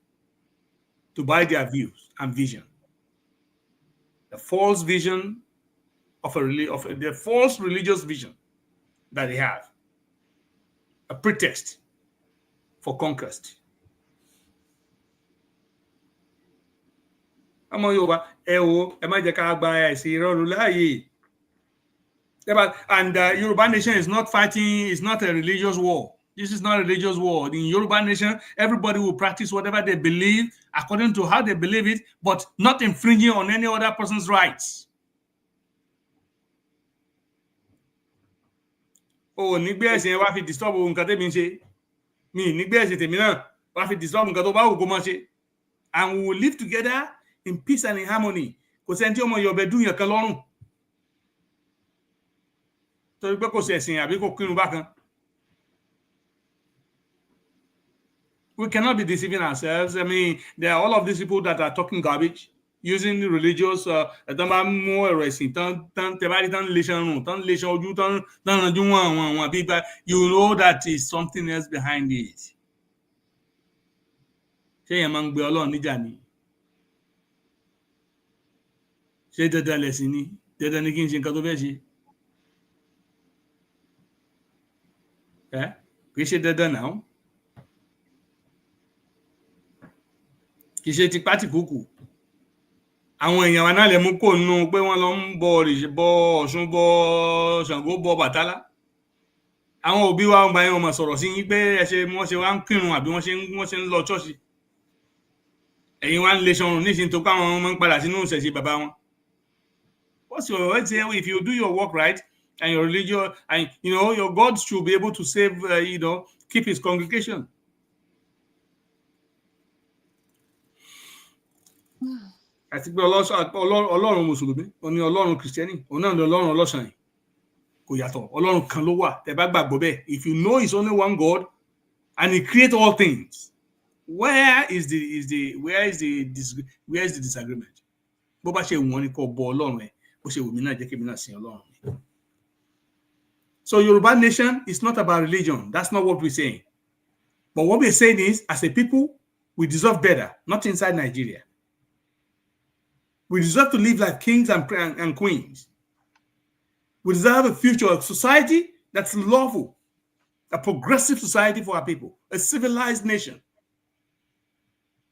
to buy their views and vision. The false vision of the false religious vision that they have, a pretext for conquest. And Yoruba nation is not fighting, it's not a religious war. This is not a religious war. In Yoruba nation, everybody will practice whatever they believe according to how they believe it, but not infringing on any other person's rights. Oh, nígbé ẹ̀sìn wá fi disturb nǹkan tẹ́mi ń ṣe. Mi nígbé ẹ̀sìn tèmi náà wá fi disturb nǹkan tó bá wù kó máa ṣe. And we will live together in peace and in harmony. Kò sẹ́ni tí ó mọ yọ̀bẹ dùn yàn kan lọ́rùn torí pé kò sí ẹ̀sìn àbí kò kírun bákan. We cannot be deceiving ourselves. I mean, there are all of these people that are talking garbage, using religious, tán bá mú ọ̀rọ̀ ẹ̀sìn tán tẹ̀bárí tán lè ṣan rùn, tán lè ṣan ojú, tán ranjú wọn àbí bá, you know that is something else behind it. Ṣé èèyàn máa ń gbé Ọlọ́run níjà ni? Ṣé dandan lẹ̀sìn ni? Dandan ni kí n ṣe nǹkan tó fẹ́ ṣe? Kì í ṣe dandan náà. Kì í ṣe tipátìkúùkù. Àwọn èèyàn wa náà lè mú kó nù pé wọ́n lọ ń bọ Ọ̀ṣun, bọ Ṣàngó, bọ Bàtálá. Àwọn òbí wa ń bá yín ọmọ sọ̀rọ̀ sí yín pé ẹ ṣe wọ́n ṣe wá ń kírun àbí wọ́n ṣe ń lọ ṣọ́ọ̀ṣì. Ẹ̀yin wa ń lè ṣọrùn nísìnyí tó káwọn ọmọ ń padà sínú ìṣẹ̀ṣe bàbá wọn. What's your word say? If you do your work right and your religion, and your God should be able to save, keep his congregation. Àti pé Ọlọ́run Mùsùlùmí, òun ni Ọlọ́run Kìrìsìtẹ́nì, òun náà ni Ọlọ́run ọlọ́sàn yìí. Kò yàtọ̀, Ọlọ́run kan ló wà, tẹ́ bá gbàgbọ́ bẹ́ẹ̀. If you know it's only one God and he creates all things, where is the disagreement? Bó bá ṣe wọ́n ni kó bọ Ọlọ́run ẹ̀, bó ṣe wù mí náà jẹ́ kí èmi náà sìn Ọlọ́run mi. So Yoruba nation is not about religion. That's not what we're saying. But what we're saying is, as a people, we deserve better, not inside Nigeria. We deserve to live like kings and queens. We deserve a future of society that's lawful, a progressive society for our people, a civilized nation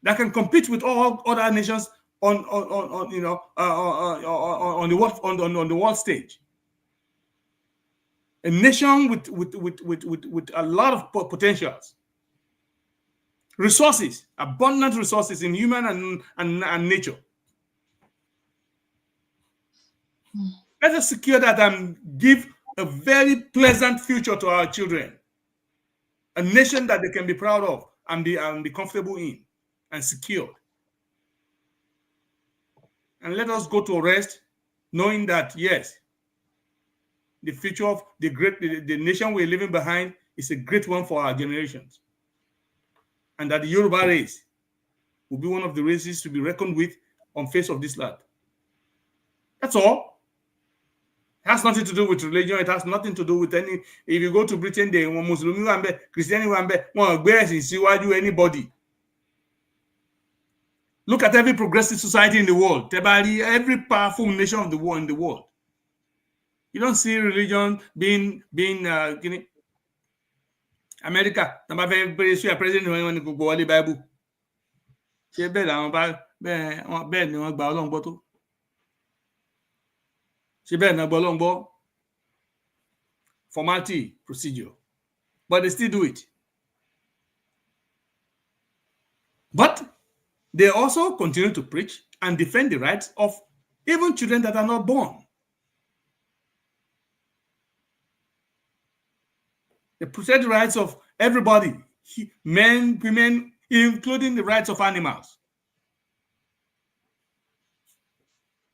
that can compete with all other nations on the world stage. A nation with a lot of potentials, resources, abundant resources in human and nature. Let us secure that and give a very pleasant future to our children. A nation that they can be proud of and be comfortable in and secured. And let us go to rest knowing that, yes, the future of the nation we're leaving behind is a great one for our generations. And that the Yoruba race will be one of the races to be reckoned with on face of this land. That's all. It has nothing to do with religion. It has nothing to do with any. If you go to Britain, they want Muslim, Christian, anybody. Look at every progressive society in the world. Every powerful nation of the world in the world. You don't see religion being America. President Bible. Formality, procedure. But they still do it. But they also continue to preach and defend the rights of even children that are not born. They protect the rights of everybody, men, women, including the rights of animals.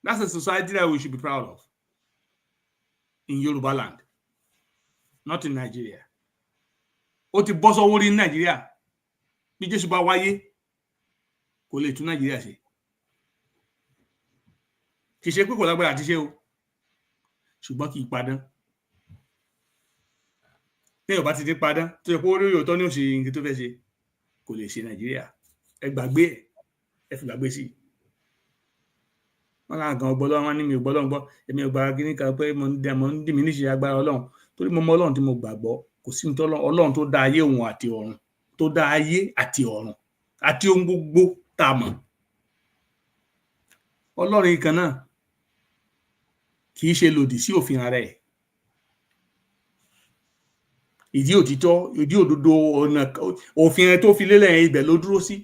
That's a society that we should be proud of in Yoruba land, not in Nigeria. Ó ti bọ́ sọ́wọ́ rí ní Nigeria. Bí Jésù bá wáyé, kò lè tún Nigeria ṣe. Kì í ṣe pé kò lágbára àti ṣe o, ṣùgbọ́n kì í padán. Téèyàn bá ti dé padán, tó yẹ pé ó rí òótọ́ ní òṣè nǹkan tó fẹ́ ṣe, kò lè ṣe Nigeria. Ẹ gbàgbé ẹ̀, ẹ fi gbàgbé sí i. Wọ́n láǹkan ọgbọ́lọ́ wọn ní mi ò gbọ́lọ́ ń gbọ́, èmi ò gbà kíní kan pé mo ń dì mí níṣẹ́ agbára Ọlọ́run torí mo mọ Ọlọ́run tí mo gbàgbọ́. Kò sí Ọlọ́run tó dá ayé òun àti ọ̀run, tó dá ayé àti ọ̀run àti ohun gbogbo tá a mọ̀. Ọlọ́run yìí kan náà kì í ṣe lòdì sí òfin ara ẹ̀. Ìdí òtítọ́, ìdí òdodo ọ̀nà òfin ẹ̀ tó fi lélẹ̀ ibẹ̀ ló dúró sí.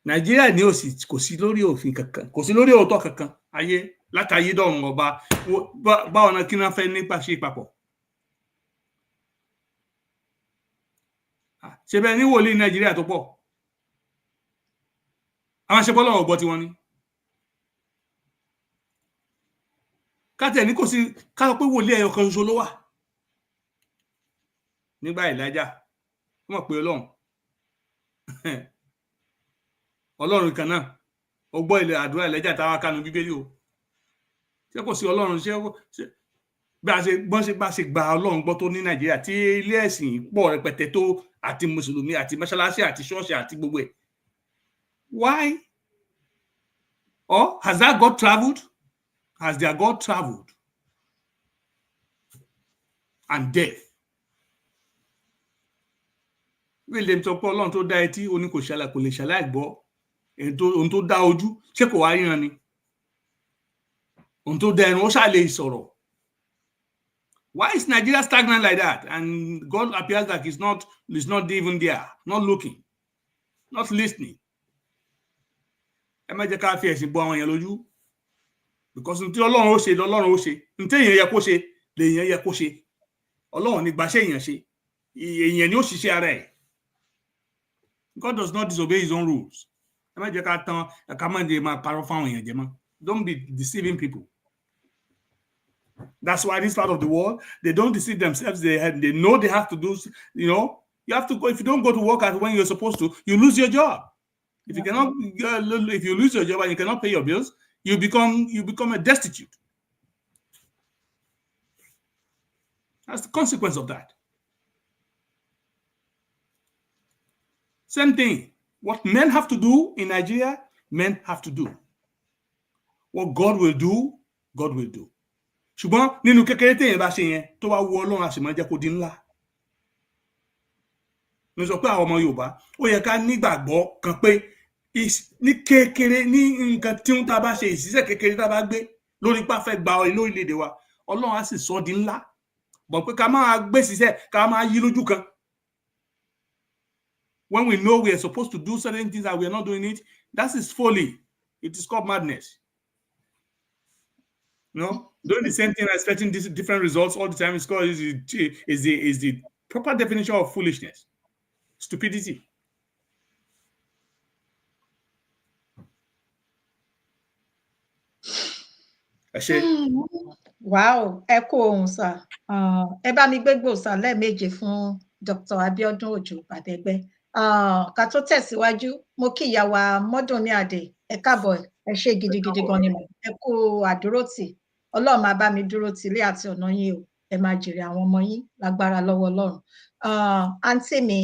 Nàìjíríà ní kò sí lórí òfin kankan, kò sí lórí òótọ́ kankan ayé látàyé dọ̀run ọba báwọn náà kí wọ́n fẹ́ nípa ṣe papọ̀. Ṣé bẹ́ẹ̀ ní wòlíì Nàìjíríà tó pọ̀? àwọn àṣẹ bọ́lọ́run ò gbọ́ tiwọn ni. Kátẹ̀ ní kò sí ká sọ pé wòlíì ẹyọ kan ṣoṣo ló wà nígbà Èlíjà ó mọ̀ pé Ọlọ́run kan náà ó gbọ́ ilẹ̀ àdúrà Èlíjà táwa kanu Bíbélì o. Ṣé kò sí Ọlọ́run ṣé bá ṣe gba Ọlọ́run gbọ́ tó ní Nàìjíríà tí ilé ẹ̀sìn pọ̀ rẹpẹtẹ tó àti mùsùlùmí àti mọ́ṣáláṣí àti ṣọ́ọ̀ṣì àti gbogbo ẹ̀. Why? Or has that God traveled? Has their God traveled? And death. William sọ pé Ọlọ́run tó dá etí oní kò lè ṣàlàyé gbọ́ ohun tó dá ojú ṣé kò wá ríran ni ohun tó dá ẹnu ó ṣáà lè sọ̀rọ̀. Why is Nigeria stagnant like that? And God appears like he's not even there, not looking, not listening. Ẹ má jẹ́ ká fi ẹ̀sìn bọ àwọn èèyàn lójú. Because ntí Ọlọ́run ó ṣe lọ́lọ́run ó ṣe. Ntí èèyàn yẹ kó ṣe lèèyàn yẹ kó ṣe. Ọlọ́run ní gbàṣẹ́ èèyàn ṣe. Èèyàn ni ó ṣiṣẹ́ ara ẹ̀. God does not disobey his own rules. Ẹ má jẹ́ ká tán ẹ̀ka máa ń máa parọ́ fáwọn èèyàn jẹ mọ́. Don't be deceiving people. That's why this part of the world, they don't deceive themselves. They know they have to do, you have to go. If you don't go to work when you're supposed to, you lose your job. If you lose your job and you cannot pay your bills, you become a destitute. That's the consequence of that. Same thing. What men have to do in Nigeria, men have to do. What God will do, God will do. Ṣùgbọ́n nínú kékeré téèyàn bá ṣe yẹn tó wá wo Ọlọ́run àṣẹ máa jẹ́ kó di ńlá. Mo sọ pé àwọn ọmọ Yorùbá ó yẹ ká nígbàgbọ́ kan pé ní kékeré ní nǹkan tí ń tá bá ṣe ìṣiṣẹ́ kékeré tá bá gbé lórí pàfẹ́ gba lórílẹ̀-èdè wa Ọlọ́run á sì sọ di ńlá. Bọ̀ pé ká máa gbé ṣiṣẹ́ ká máa yí lójú kan. When we know we are supposed to do certain things and we are not doing it, that is folly. It is called madness. Doing the same thing and expecting different results all the time is called is the proper definition of foolishness, stupidity. Wow, ẹ kú ohùn sà. Ẹ bá mi gbégbó sà lẹ́ẹ̀méje fún Dr. Abiodun Ojo Badegbe. Ká tó tẹ̀síwájú, mo kí ìyá wa Mọ́dúnní Adé, ẹ káàbọ̀, ẹ ṣé gidigidi gan ni mo. Ẹ kú àdúrótì. Ọlọ́run máa bá mi dúró ti ilé àti ọ̀nà yín o. Ẹ máa jèrè àwọn ọmọ yín lágbára lọ́wọ́ Ọlọ́run. Àǹtí mi,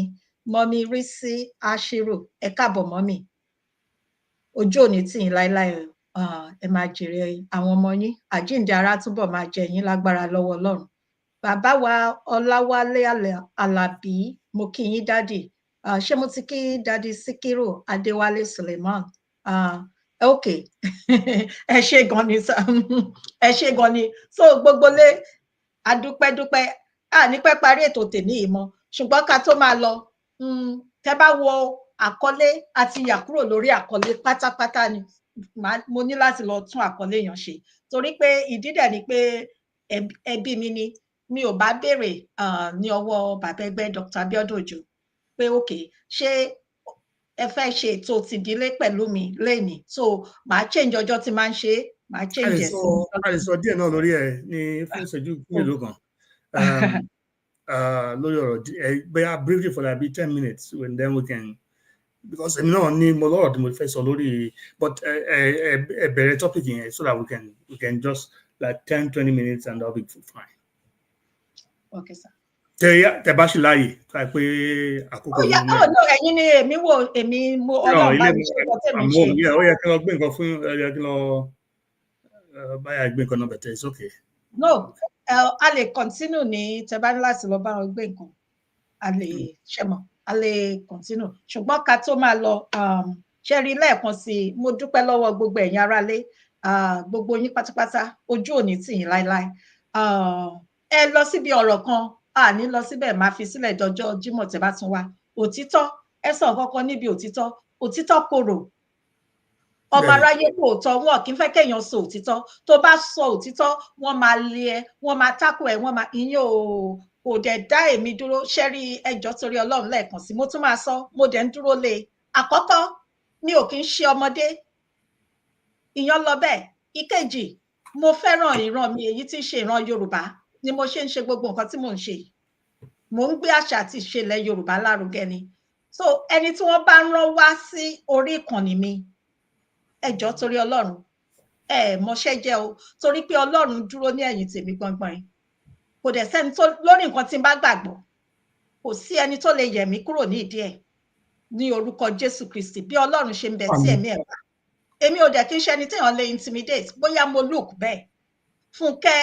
mọ́mí Rísí Aṣírò, ẹ káàbọ̀ mọ́mí. Ojú òní tì yín láéláé o. Ẹ máa jèrè àwọn ọmọ yín. Àjíǹde ara túbọ̀ máa jẹ yín lágbára lọ́wọ́ Ọlọ́run. Bàbá wa Ọláwálé Àlàbí, mo kí yín dádì. Ṣé mo ti kí dádì Síkírù Adéwálé Suleiman? Okay. Ẹ ṣé gan ni sir. Ẹ ṣé gan ni. So gbogbo lé adúpẹ́dúpẹ́ ní pẹ́ parí ètò tèmi yìí mọ́. Ṣùgbọ́n ká tó máa lọ, tẹ́ bá wo àkọlé àti yà kúrò lórí àkọlé pátápátá ni mo ní láti lọ tún àkọlé yẹn ṣe. Torí pé ìdí dẹ̀ ni pé ẹbí mi ni mi ò bá béèrè ní ọwọ́ bàbá ẹgbẹ́ Dr. Abiodun Ojo pé okay ṣé ẹ fẹ́ ṣe ètò tìdílé pẹ̀lú mi lẹ́nìí, so màá change ọjọ́ tí máa ń ṣe màá change ẹ̀ sí. A lè sọ díẹ̀ náà lórí ẹ̀ ní fún ìṣẹ́jú mélòó kan lórí ọ̀rọ̀ bẹ́ẹ̀ briefly for like 10 minutes and then we can, because èmi náà ní mo lọ́rọ̀ tí mo fẹ́ sọ lórí, but ẹ bẹ̀rẹ̀ topic yẹn so that we can just like 10-20 minutes and that'll be fine. Okay sir. Tẹ bá ṣì láàyè ká pé àkókò ní ọmọ. No, ẹ̀yin ni èmi mo Ọlọ́run bá mi ṣe nǹkan tèmi ṣe. Ó yẹ kí n lọ gbé nǹkan fún ẹ yẹ kí n lọ báyà gbé nǹkan náà bẹ̀tẹ̀ it's okay. No, a lè continue ní tẹ bá ní láti lọ bá wọn gbé nǹkan a lè ṣẹmọ a lè continue, ṣùgbọ́n ká tó máa lọ ṣe rí lẹ́ẹ̀kan sí i, mo dúpẹ́ lọ́wọ́ gbogbo ẹ̀yin aráalé, gbogbo yín pátápátá, ojú òní tì yín láéláé. Ẹ lọ síbi ọ̀rọ̀ kan ní lọ síbẹ̀ máa fi sílẹ̀ dọjọ́ Jímọ̀ tẹ́ bá tún wá. Òtítọ́, ẹ sọ kankan níbi òtítọ́ korò. Ọmọ aráyé kò tọ́, wọn kì í fẹ́ kéèyàn sọ òtítọ́. Tó bá sọ òtítọ́, wọ́n máa lé ẹ, wọ́n máa tákù ẹ, wọ́n máa ìyẹn kò dẹ̀ dá èmi dúró. Ṣẹ́rí ẹjọ́ torí Ọlọ́run lẹ́ẹ̀kan sí, mo tún máa sọ, mo dẹ̀ ń dúró lé. Àkọ́kọ́, mi ò kí ń ṣe ọmọdé ìyẹn lọ bẹ́ẹ̀. Ìkejì, mo fẹ́ràn ìran mi èyí tí ń ṣe ìran Yorùbá ni mo ṣe ń ṣe gbogbo nǹkan tí mò ń ṣe yìí. Mò ń gbé àṣà àti ìṣe ilẹ̀ Yorùbá lárugẹ ni. So ẹni tí wọ́n bá ń rán wá sí orí ìkànnì mi, ẹ jọ̀ọ́ torí Ọlọ́run, ẹ mọṣẹ́ jẹ́ o, torí pé Ọlọ́run dúró ní ẹ̀yìn tèmi gbọngbọn. Kò dẹ̀ sẹ́ni tó lórí nǹkan tí n bá gbàgbọ́, kò sí ẹni tó lè yẹ̀ mí kúrò ní ìdí ẹ̀ ní orúkọ Jésù Kristi bí Ọlọ́run ṣe ń bẹ tí ẹ̀mí ẹ̀ wá. Èmi ò dẹ̀ kí ń ṣe ẹni téèyàn lè intimidate bóyá mo look bẹ́ẹ̀. Fúnkẹ́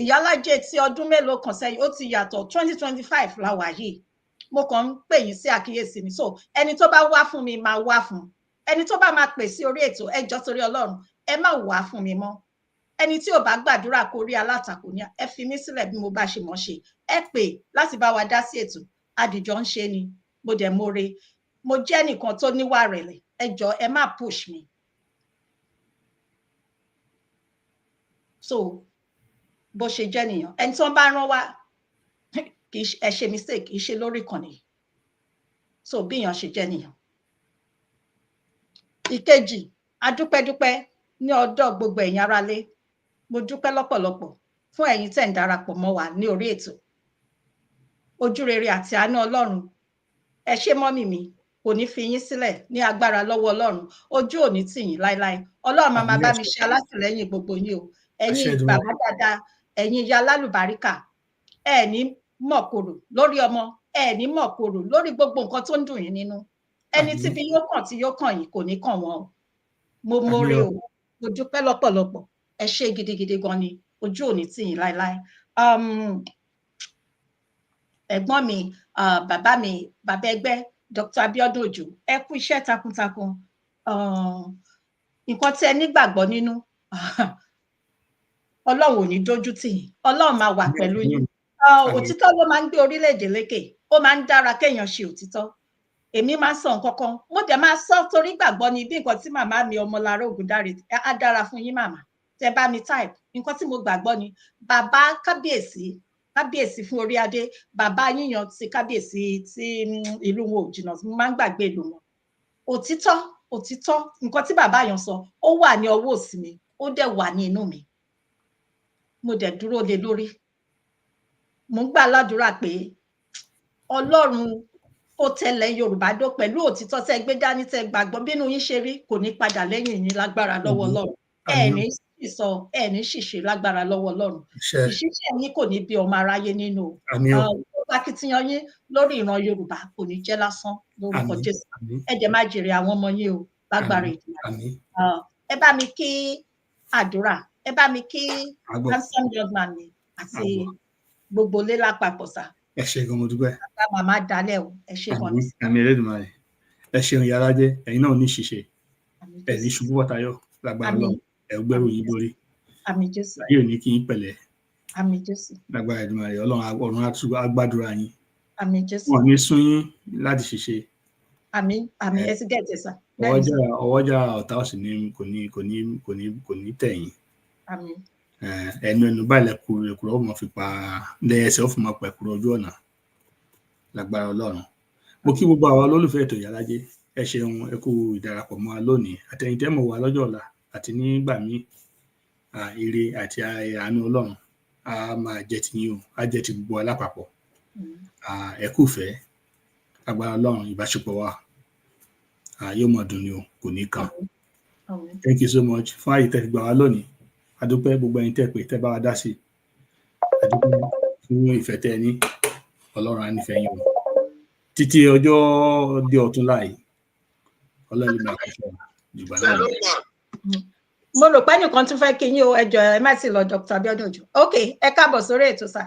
Ìyálájé tí ọdún mélòó kan sẹ́yìn ó ti yàtọ̀ 2025 la wà yìí. Mo kàn ń pè yín sí àkíyèsí ni. So ẹni tó bá wá fún mi máa wá fún. Ẹni tó bá máa pè sí orí ètò ẹ jọ̀ọ́ torí Ọlọ́run ẹ má wá fún mi mọ́. Ẹni tí ò bá gbàdúrà kó rí alátakò ní ẹ fi mí sílẹ̀ bí mo bá ṣe mọ̀ ṣe. Ẹ pè láti bá wa dá sí ètò. Adìjọ ń ṣe ni. Mo dẹ̀ more. Mo jẹ́ nìkan tó níwà rẹ̀lẹ̀. Ẹ jọ̀ọ́ ẹ má push mi. So bó ṣe jẹ́ nìyẹn. Ẹni tí wọ́n bá rán wá kì í ẹ ṣe mistake kì í ṣe lórí ìkànnì. So bí èèyàn ṣe jẹ́ nìyẹn. Ìkejì, adúpẹ́dúpẹ́ ní ọ̀dọ̀ gbogbo ẹ̀yin aráalé. Mo dúpẹ́ lọ́pọ̀lọpọ̀ fún ẹ̀yin tẹ́ ń darapọ̀ mọ́ wa ní orí ètò. Ojú rere àti àánú Ọlọ́run. Ẹ ṣé mọ́mì mi, kò ní fi yín sílẹ̀ ní agbára lọ́wọ́ Ọlọ́run. Ojú ò ní tì yín láéláé. Ọlọ́run máa bá mi ṣe alátìlẹ́yìn gbogbo yín o. Ẹ̀yin bàbá dáadáa, ẹ̀yin ìyá alálùbáríkà, ẹ ní mọ̀kòrò lórí ọmọ, ẹ ní mọ̀kòrò lórí gbogbo nǹkan tó ń dùn yín nínú. Ẹni tí bí yóò kàn tí yóò kàn yín kò ní kàn wọ́n o. Mo more o. Mo dúpẹ́ lọ́pọ̀lọpọ̀. Ẹ ṣé gidigidi gan ni. Ojú ò ní tì yín láéláé. Ẹ̀gbọ́n mi, bàbá ẹgbẹ́ Dr. Abiodun Ojo, ẹ kú iṣẹ́ takuntakun. Nǹkan tí ẹ nígbàgbọ́ nínú, Ọlọ́run ò ní dójú tì yín. Ọlọ́run máa wà pẹ̀lú yín. Òtítọ́ ló máa ń gbé orílẹ̀-èdè lékè. Ó máa ń dára kéèyàn ṣe òtítọ́. Èmi máa ń sọ nǹkan kan. Mo dẹ̀ máa sọ torí gbàgbọ́ ni bí nǹkan tí màmá mi Ọmọlára Ògúndáre á dára fún yín màmá. Tẹ bá mi type. Nǹkan tí mo gbàgbọ́ ni bàbá kábíyèsí fún orí adé, bàbá yíyan ti kábíyèsí tí ìlú wọn ò jìnnà, mo máa ń gbàgbé ìlú wọn. Òtítọ́ nǹkan tí bàbá yàn sọ ó wà ní ọwọ́ òsì mi, ó dẹ̀ wà ní inú mi. Mo dẹ̀ dúró lé lórí. Mo ń gbà ládùúrà pé Ọlọ́run ó tẹ̀lẹ̀ Yorùbá dó pẹ̀lú òtítọ́ tẹ́ gbé dání tẹ́ gbàgbọ́ bínú yín ṣe rí kò ní padà lẹ́yìn yín lágbára lọ́wọ́ Ọlọ́run. Ẹ̀ní sísọ ẹ̀ní ṣìṣe lágbára lọ́wọ́ Ọlọ́run. Ìṣiṣẹ́ yín kò ní bí ọmọ aráyé nínú. Akitiyan yín lórí ìran Yorùbá kò ní jẹ́ lásán lórúkọ Jésù. Ẹ dẹ̀ máa jèrè àwọn ọmọ yín o lágbára ìdílé. Ẹ bá mi kí àdúrà. Ẹ bá mi kí handsome young man mi àti gbogbo ilé lápapọ̀ sá. Ẹ ṣé gan mo dúpẹ́. Bàbá màmá dalẹ̀ o. Ẹ ṣé gan ni. Àmín Elédùmarè. Ẹ ṣeun Ìyálájé, ẹ̀yin náà ò ní ṣìṣe. Ẹ ní ṣubú wọ̀tayọ̀ lágbára Ọlọ́run. Ẹ gbẹ́rù yín borí. Àmín Jésù. Ayé ò ní kí yín pẹ̀lẹ́. Àmín Jésù. Lágbára Èdùmàrè Ọlọ́run á gbàdúrà yín. Àmín Jésù. Wọn ò ní sún yín láti ṣìṣe. Àmín ẹ sì gẹ̀ẹ́tẹ̀ sá. Ọwọ́jà ọ̀tá òsì ni kò ní tẹ̀yìn. Àmín. Ẹnu báyìí lẹ́kùrọ̀ ó mọ̀ fi pa lẹ́ẹ̀ẹsẹ̀ ó fi mọ̀ pẹ̀kùrọ̀ ojú ọ̀nà lágbára Ọlọ́run. Mo kí gbogbo àwọn olólùfẹ́ ètò Ìyálájé, ẹ ṣeun ẹ kú ìdarapọ̀ mọ́ wa lónìí àtẹ̀yìn tẹ́ mọ̀ wá lọ́jọ́ ọ̀la àti nígbà míì. Ire àti àánú Ọlọ́run á máa jẹ́ ti yín o, á jẹ́ ti gbogbo alápapọ̀. Ẹ kú fẹ́ agbára Ọlọ́run ìbáṣepọ̀ wa yóò mọ̀ dùn ni o, kò ní kàn. Thank you so much fún àyè tẹ́ fi gbà wá lónìí. Adúpẹ́ gbogbo ẹ̀yin tẹ́ pé tẹ́ bá wa dá sí. Adúpẹ́ fún ìfẹ́ tẹ́ ní. Ọlọ́run á nífẹ̀ẹ́ yín o. Títí ọjọ́ di ọ̀túnla yìí. Ọlọ́run máa kọ́ fún ìgbà náà. Mo rò pé nìkan tún fẹ́ kí yín o, ẹ jọ̀ọ́ ẹ má sì lọ Dr. Abiodun Ojo. Ok, ẹ káàbọ̀ sórí ètò sà.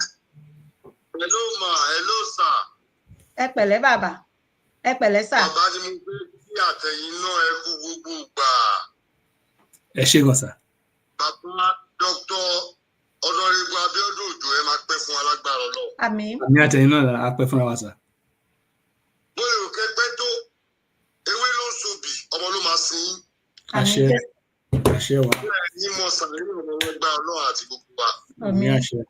Hello ma, hello sir. Ẹ pẹ̀lẹ́ bàbá, ẹ pẹ̀lẹ́ sà. Bàbá ni mo gbé sí àtẹ̀yìn náà ẹ kú gbogbo gbà. Ẹ ṣé gan sà. Bàbá Dr. Honorable Abiodun Ojo ẹ máa pẹ́ fún alágbára Ọlọ́run. Àmín. Àmín àtẹ̀yìn náà á pẹ́ fúnra wa sà. Bóyá òkè pẹ́ tó ewé ló ń sobì ọmọ ló máa sin yín. Àṣẹ wa. Ní mọ̀ sàlẹ̀ ní ọmọ ẹgbẹ́ Ọlọ́run àti gbogbo wa. Àmín àṣẹ.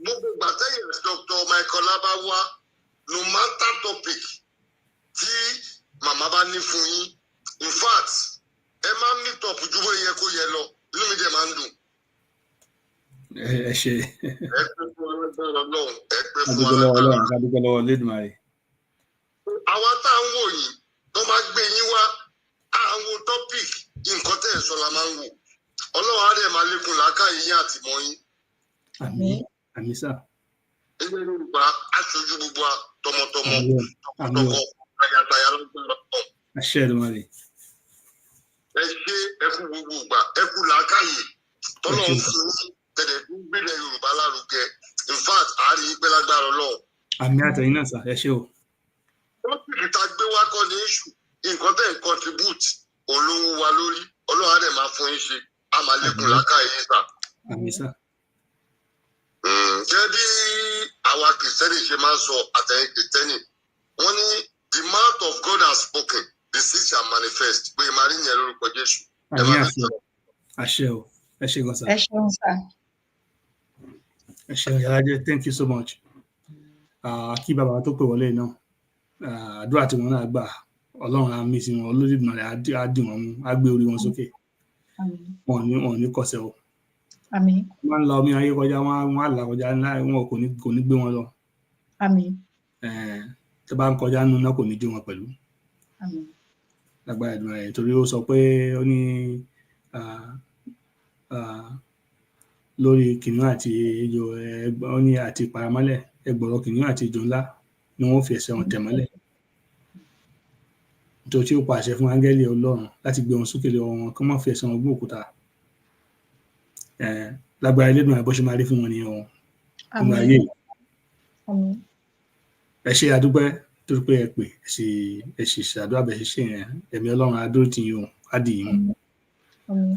Gbogbo gbàtẹ́yìn Dr. Michael Labawa no matter topic tí màmá bá ní fún yín in fact ẹ máa ń meet up ju bó yẹ kó yẹ lọ inú mi dẹ̀ máa ń dùn. ẹ ṣe. ẹ pé fún Ọlọ́run ẹ pé fún Ọlọ́run ká dúpẹ́ lọ́wọ́ Olódùmarè. àwa tá à ń wò yìí tó máa gbé yín wá àwọn topic nǹkan tẹ̀ ẹ̀ sọ la máa ń wò Ọlọ́run á dẹ̀ máa lékun làákàyè yín àtìmọ́ yín. àmín àmín sà. ẹgbẹ́ Yorùbá aṣojú gbogbo tọmọtọmọ tọkọtọkọ ayàtàyà lọ́gbọ̀n. àṣẹ Olódùmarè. ẹ ṣe ẹ kú gbogbo ìgbà ẹ kú làákàyè tọ́lọ́run fún yín tẹ̀lé fún gbélé Yorùbá lárugẹ in fact àárín ìpẹ́ lágbára Ọlọ́run. àmín àtẹ̀yìn náà sà ẹ ṣé o. wọ́n sì kìí ta gbé wá kọ́ ní iṣu nǹkan tẹ̀ ń contribute olówó wa lórí Ọlọ́run á dẹ̀ máa fún yín ṣe á máa lékun làákàyè yín sà. àmín sà. Jẹ́ bí àwa kìrìsìtẹ́nì ṣe máa ń sọ àtẹ̀yìn kìrìsìtẹ́nì wọ́n ní the mouth of God has spoken the seed shall manifest pé màá rí yẹn lórúkọ Jésù. àmín àṣẹ o ẹ ṣé gan sà. ẹ ṣeun sà. ẹ ṣeun Ìyálájé thank you so much. kí bàbá tó pè wọlé náà àdúrà tí wọn náà gbà Ọlọ́run á mí sí wọn Olódùmarè á dì wọn mú á gbé orí wọn sókè wọn ò ní kọsẹ̀ o. àmín. wọ́n ń la omi ayé kọjá wọ́n á là kọjá wọn kò ní gbé wọn lọ. àmín. tẹ́ bá ń kọjá nínú náà kò ní jó wọn pẹ̀lú. àmín. lágbára ìdùnnú rẹ̀ torí ó sọ pé ó ní lórí kìnìún àti ejò ó ní àti paramọ́lẹ̀ ẹgbọ̀rọ̀ kìnìún àti ejò ńlá ni wọ́n fi ẹsẹ̀ wọn tẹ̀ mọ́lẹ̀. nítorí tí ó pàṣẹ fún áńgẹ́lì Ọlọ́run láti gbé wọn sókè lé wọn kí wọ́n fi ẹsẹ̀ wọn gbó òkúta. lágbára Elédùmarè bó ṣe máa rí fún wọn nìyẹn o. ọmọ ayé ẹ ṣe àdúpẹ́ torí pé ẹ pè ẹ sì ṣàdúrà bẹ́ẹ̀ ṣe yẹn ẹ̀mí Ọlọ́run á dúró tì yín o á dì yín mú.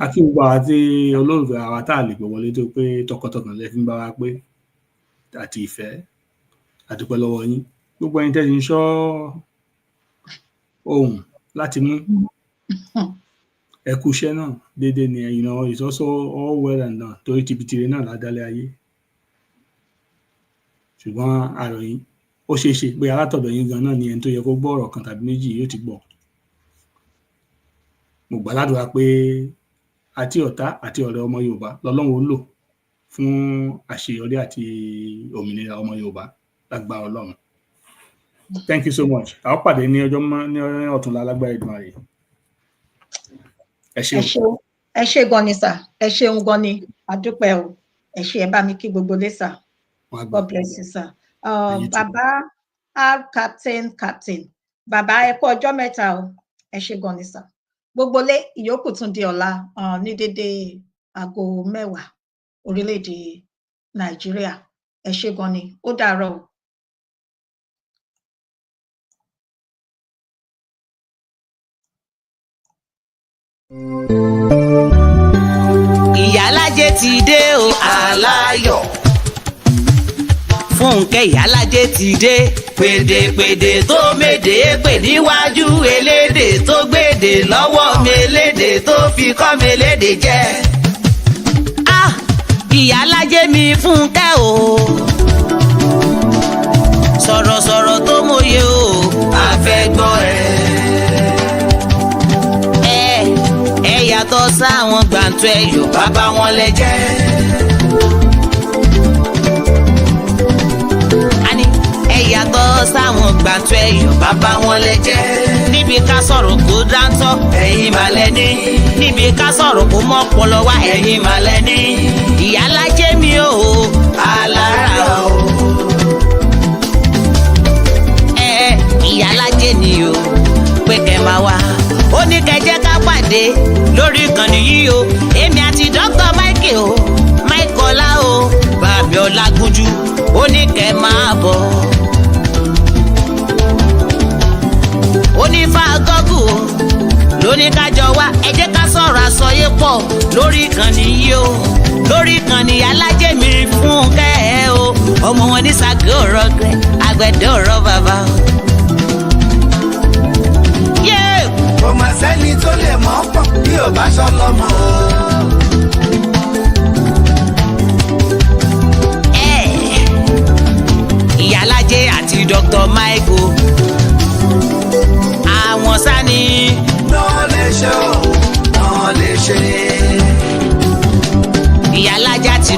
akí gbogbo àwa tí olólùfẹ́ àwa tá a lè gbọ́ wọlé tó pé tọkàntọkàn lẹ fi ń bá wa pé àti ìfẹ́ àdúpẹ́ lọ́wọ́ yín gbogbo ẹni tẹ́sí ń ṣọ́ ohun láti mú ẹ kú iṣẹ́ náà déédéé ni ẹ̀yin náà it's also all well and done torí tibitire náà ládálẹ́ ayé ṣùgbọ́n àròyìn ó ṣeé ṣe pé alátọ̀dọ̀ yín gan náà ni ẹni tó yẹ kó gbọ́ ọ̀rọ̀ kan tàbí méjì yóò ti gbọ́. mo gbàládùra pé àti ọ̀tá àti ọ̀rẹ́ ọmọ Yorùbá lọ́lọ́run ó lò fún àṣeyọrí àti òmìnira ọmọ Yorùbá lágbára Ọlọ́run. Thank you so much. a ó pàdé ní ọjọ́ ní ọ̀túnla lágbára Èdùmàrè. ẹ ṣé o. ẹ ṣé gan ni sà ẹ ṣeun gan ni àdúpẹ́ o ẹ ṣé ẹ bá mi kí gbogbo lé sà. God bless you sir. Bàbá captain bàbá ẹ kú ọjọ́ mẹ́ta o ẹ ṣé gan ni sà. gbogbo lé ìyókù tún di ọ̀la ní dédé aago 10 orílẹ̀-èdè Nàìjíríà ẹ ṣé gan ni ó dàárọ̀ o. Ìyálájé ti dé o aláyọ̀ Fúnkẹ́ Ìyálájé ti dé pèdèpèdè tó méde pè níwájú elédè tó gbèdè lọ́wọ́ melédè tó fi kọ́ melédè jẹ́ Ìyálájé mi Fúnkẹ́ o sọ̀rọ̀sọ̀rọ̀ tó mòye o àfẹ́gbọ́ ẹ yàtọ̀ sáwọn gbàǹtọ́ ẹ Yorùbá bá wọn lẹ́jẹ́. Yàtọ̀ sáwọn gbàǹtọ́ ẹ Yorùbá bá wọn lẹ́jẹ́. níbi ká sọ̀rọ̀ kó dáńtọ́ ẹ̀yin mà lẹ́ni. níbi ká sọ̀rọ̀ kó mọ́ ọpọlọ wá ẹ̀yin mà lẹ́ni. Ìyálájé mi ò alára o. Ìyálájé ni o pé kẹ́ máa wá. ó ní kẹ́ jẹ́ ká pàdé lórí ìkànnì yìí o. èmi àti Dr. Michael o Michael Ọlá o Bàbí Ọlágúnjú ó ní kẹ́ máa bọ̀. onífà gọ́gù lóní kájọ wá ẹ jẹ́ ká sọ̀rọ̀ àsọyé pọ̀ lórí ìkànnì yìí o lórí ìkànnì Ìyálájé mi Fúnkẹ́ o ọmọ wọn ní sàgé ọ̀rọ̀ gbẹ àgbẹ̀dẹ ọ̀rọ̀ bàbá o. kò mà sẹ́ni tó lè mọ̀ ọ́ pọ̀ bí ò bá sọ lọ́mọ o. Ìyálájé àti Dr. Michael àwọn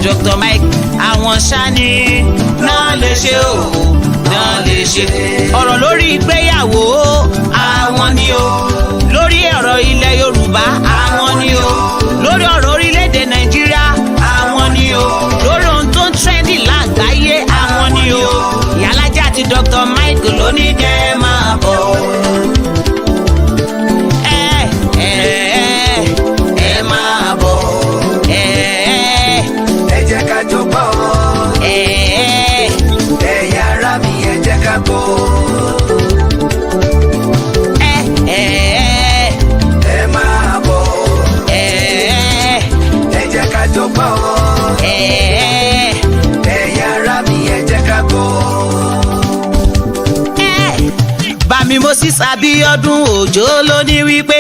Dr. Mike àwọn sani náà lè ṣe o náà lè ṣe ọ̀rọ̀ lórí ìgbéyàwó àwọn ni o lórí ọ̀rọ̀ ilẹ̀ Yorùbá àwọn ni o lórí ọ̀rọ̀ orílẹ̀-èdè Nàìjíríà àwọn ni o lórí ohun tó ń trendy lágbàáyé àwọn ni o ìyálàjẹ àti Dr. Mike ló ní kẹ́ máa bọ̀. ẹ máa bọ̀. ẹ jẹ́ ká jọ gbọ́. ẹ̀yin ará mi ẹ jẹ́ ká gbọ́. ẹ máa bọ̀. ẹ jẹ́ ká jọ gbọ́. ẹ̀yin ará mi ẹ jẹ́ ká gbọ́. Bàmí Moses Abíọ́dún Òjó ló ní wípé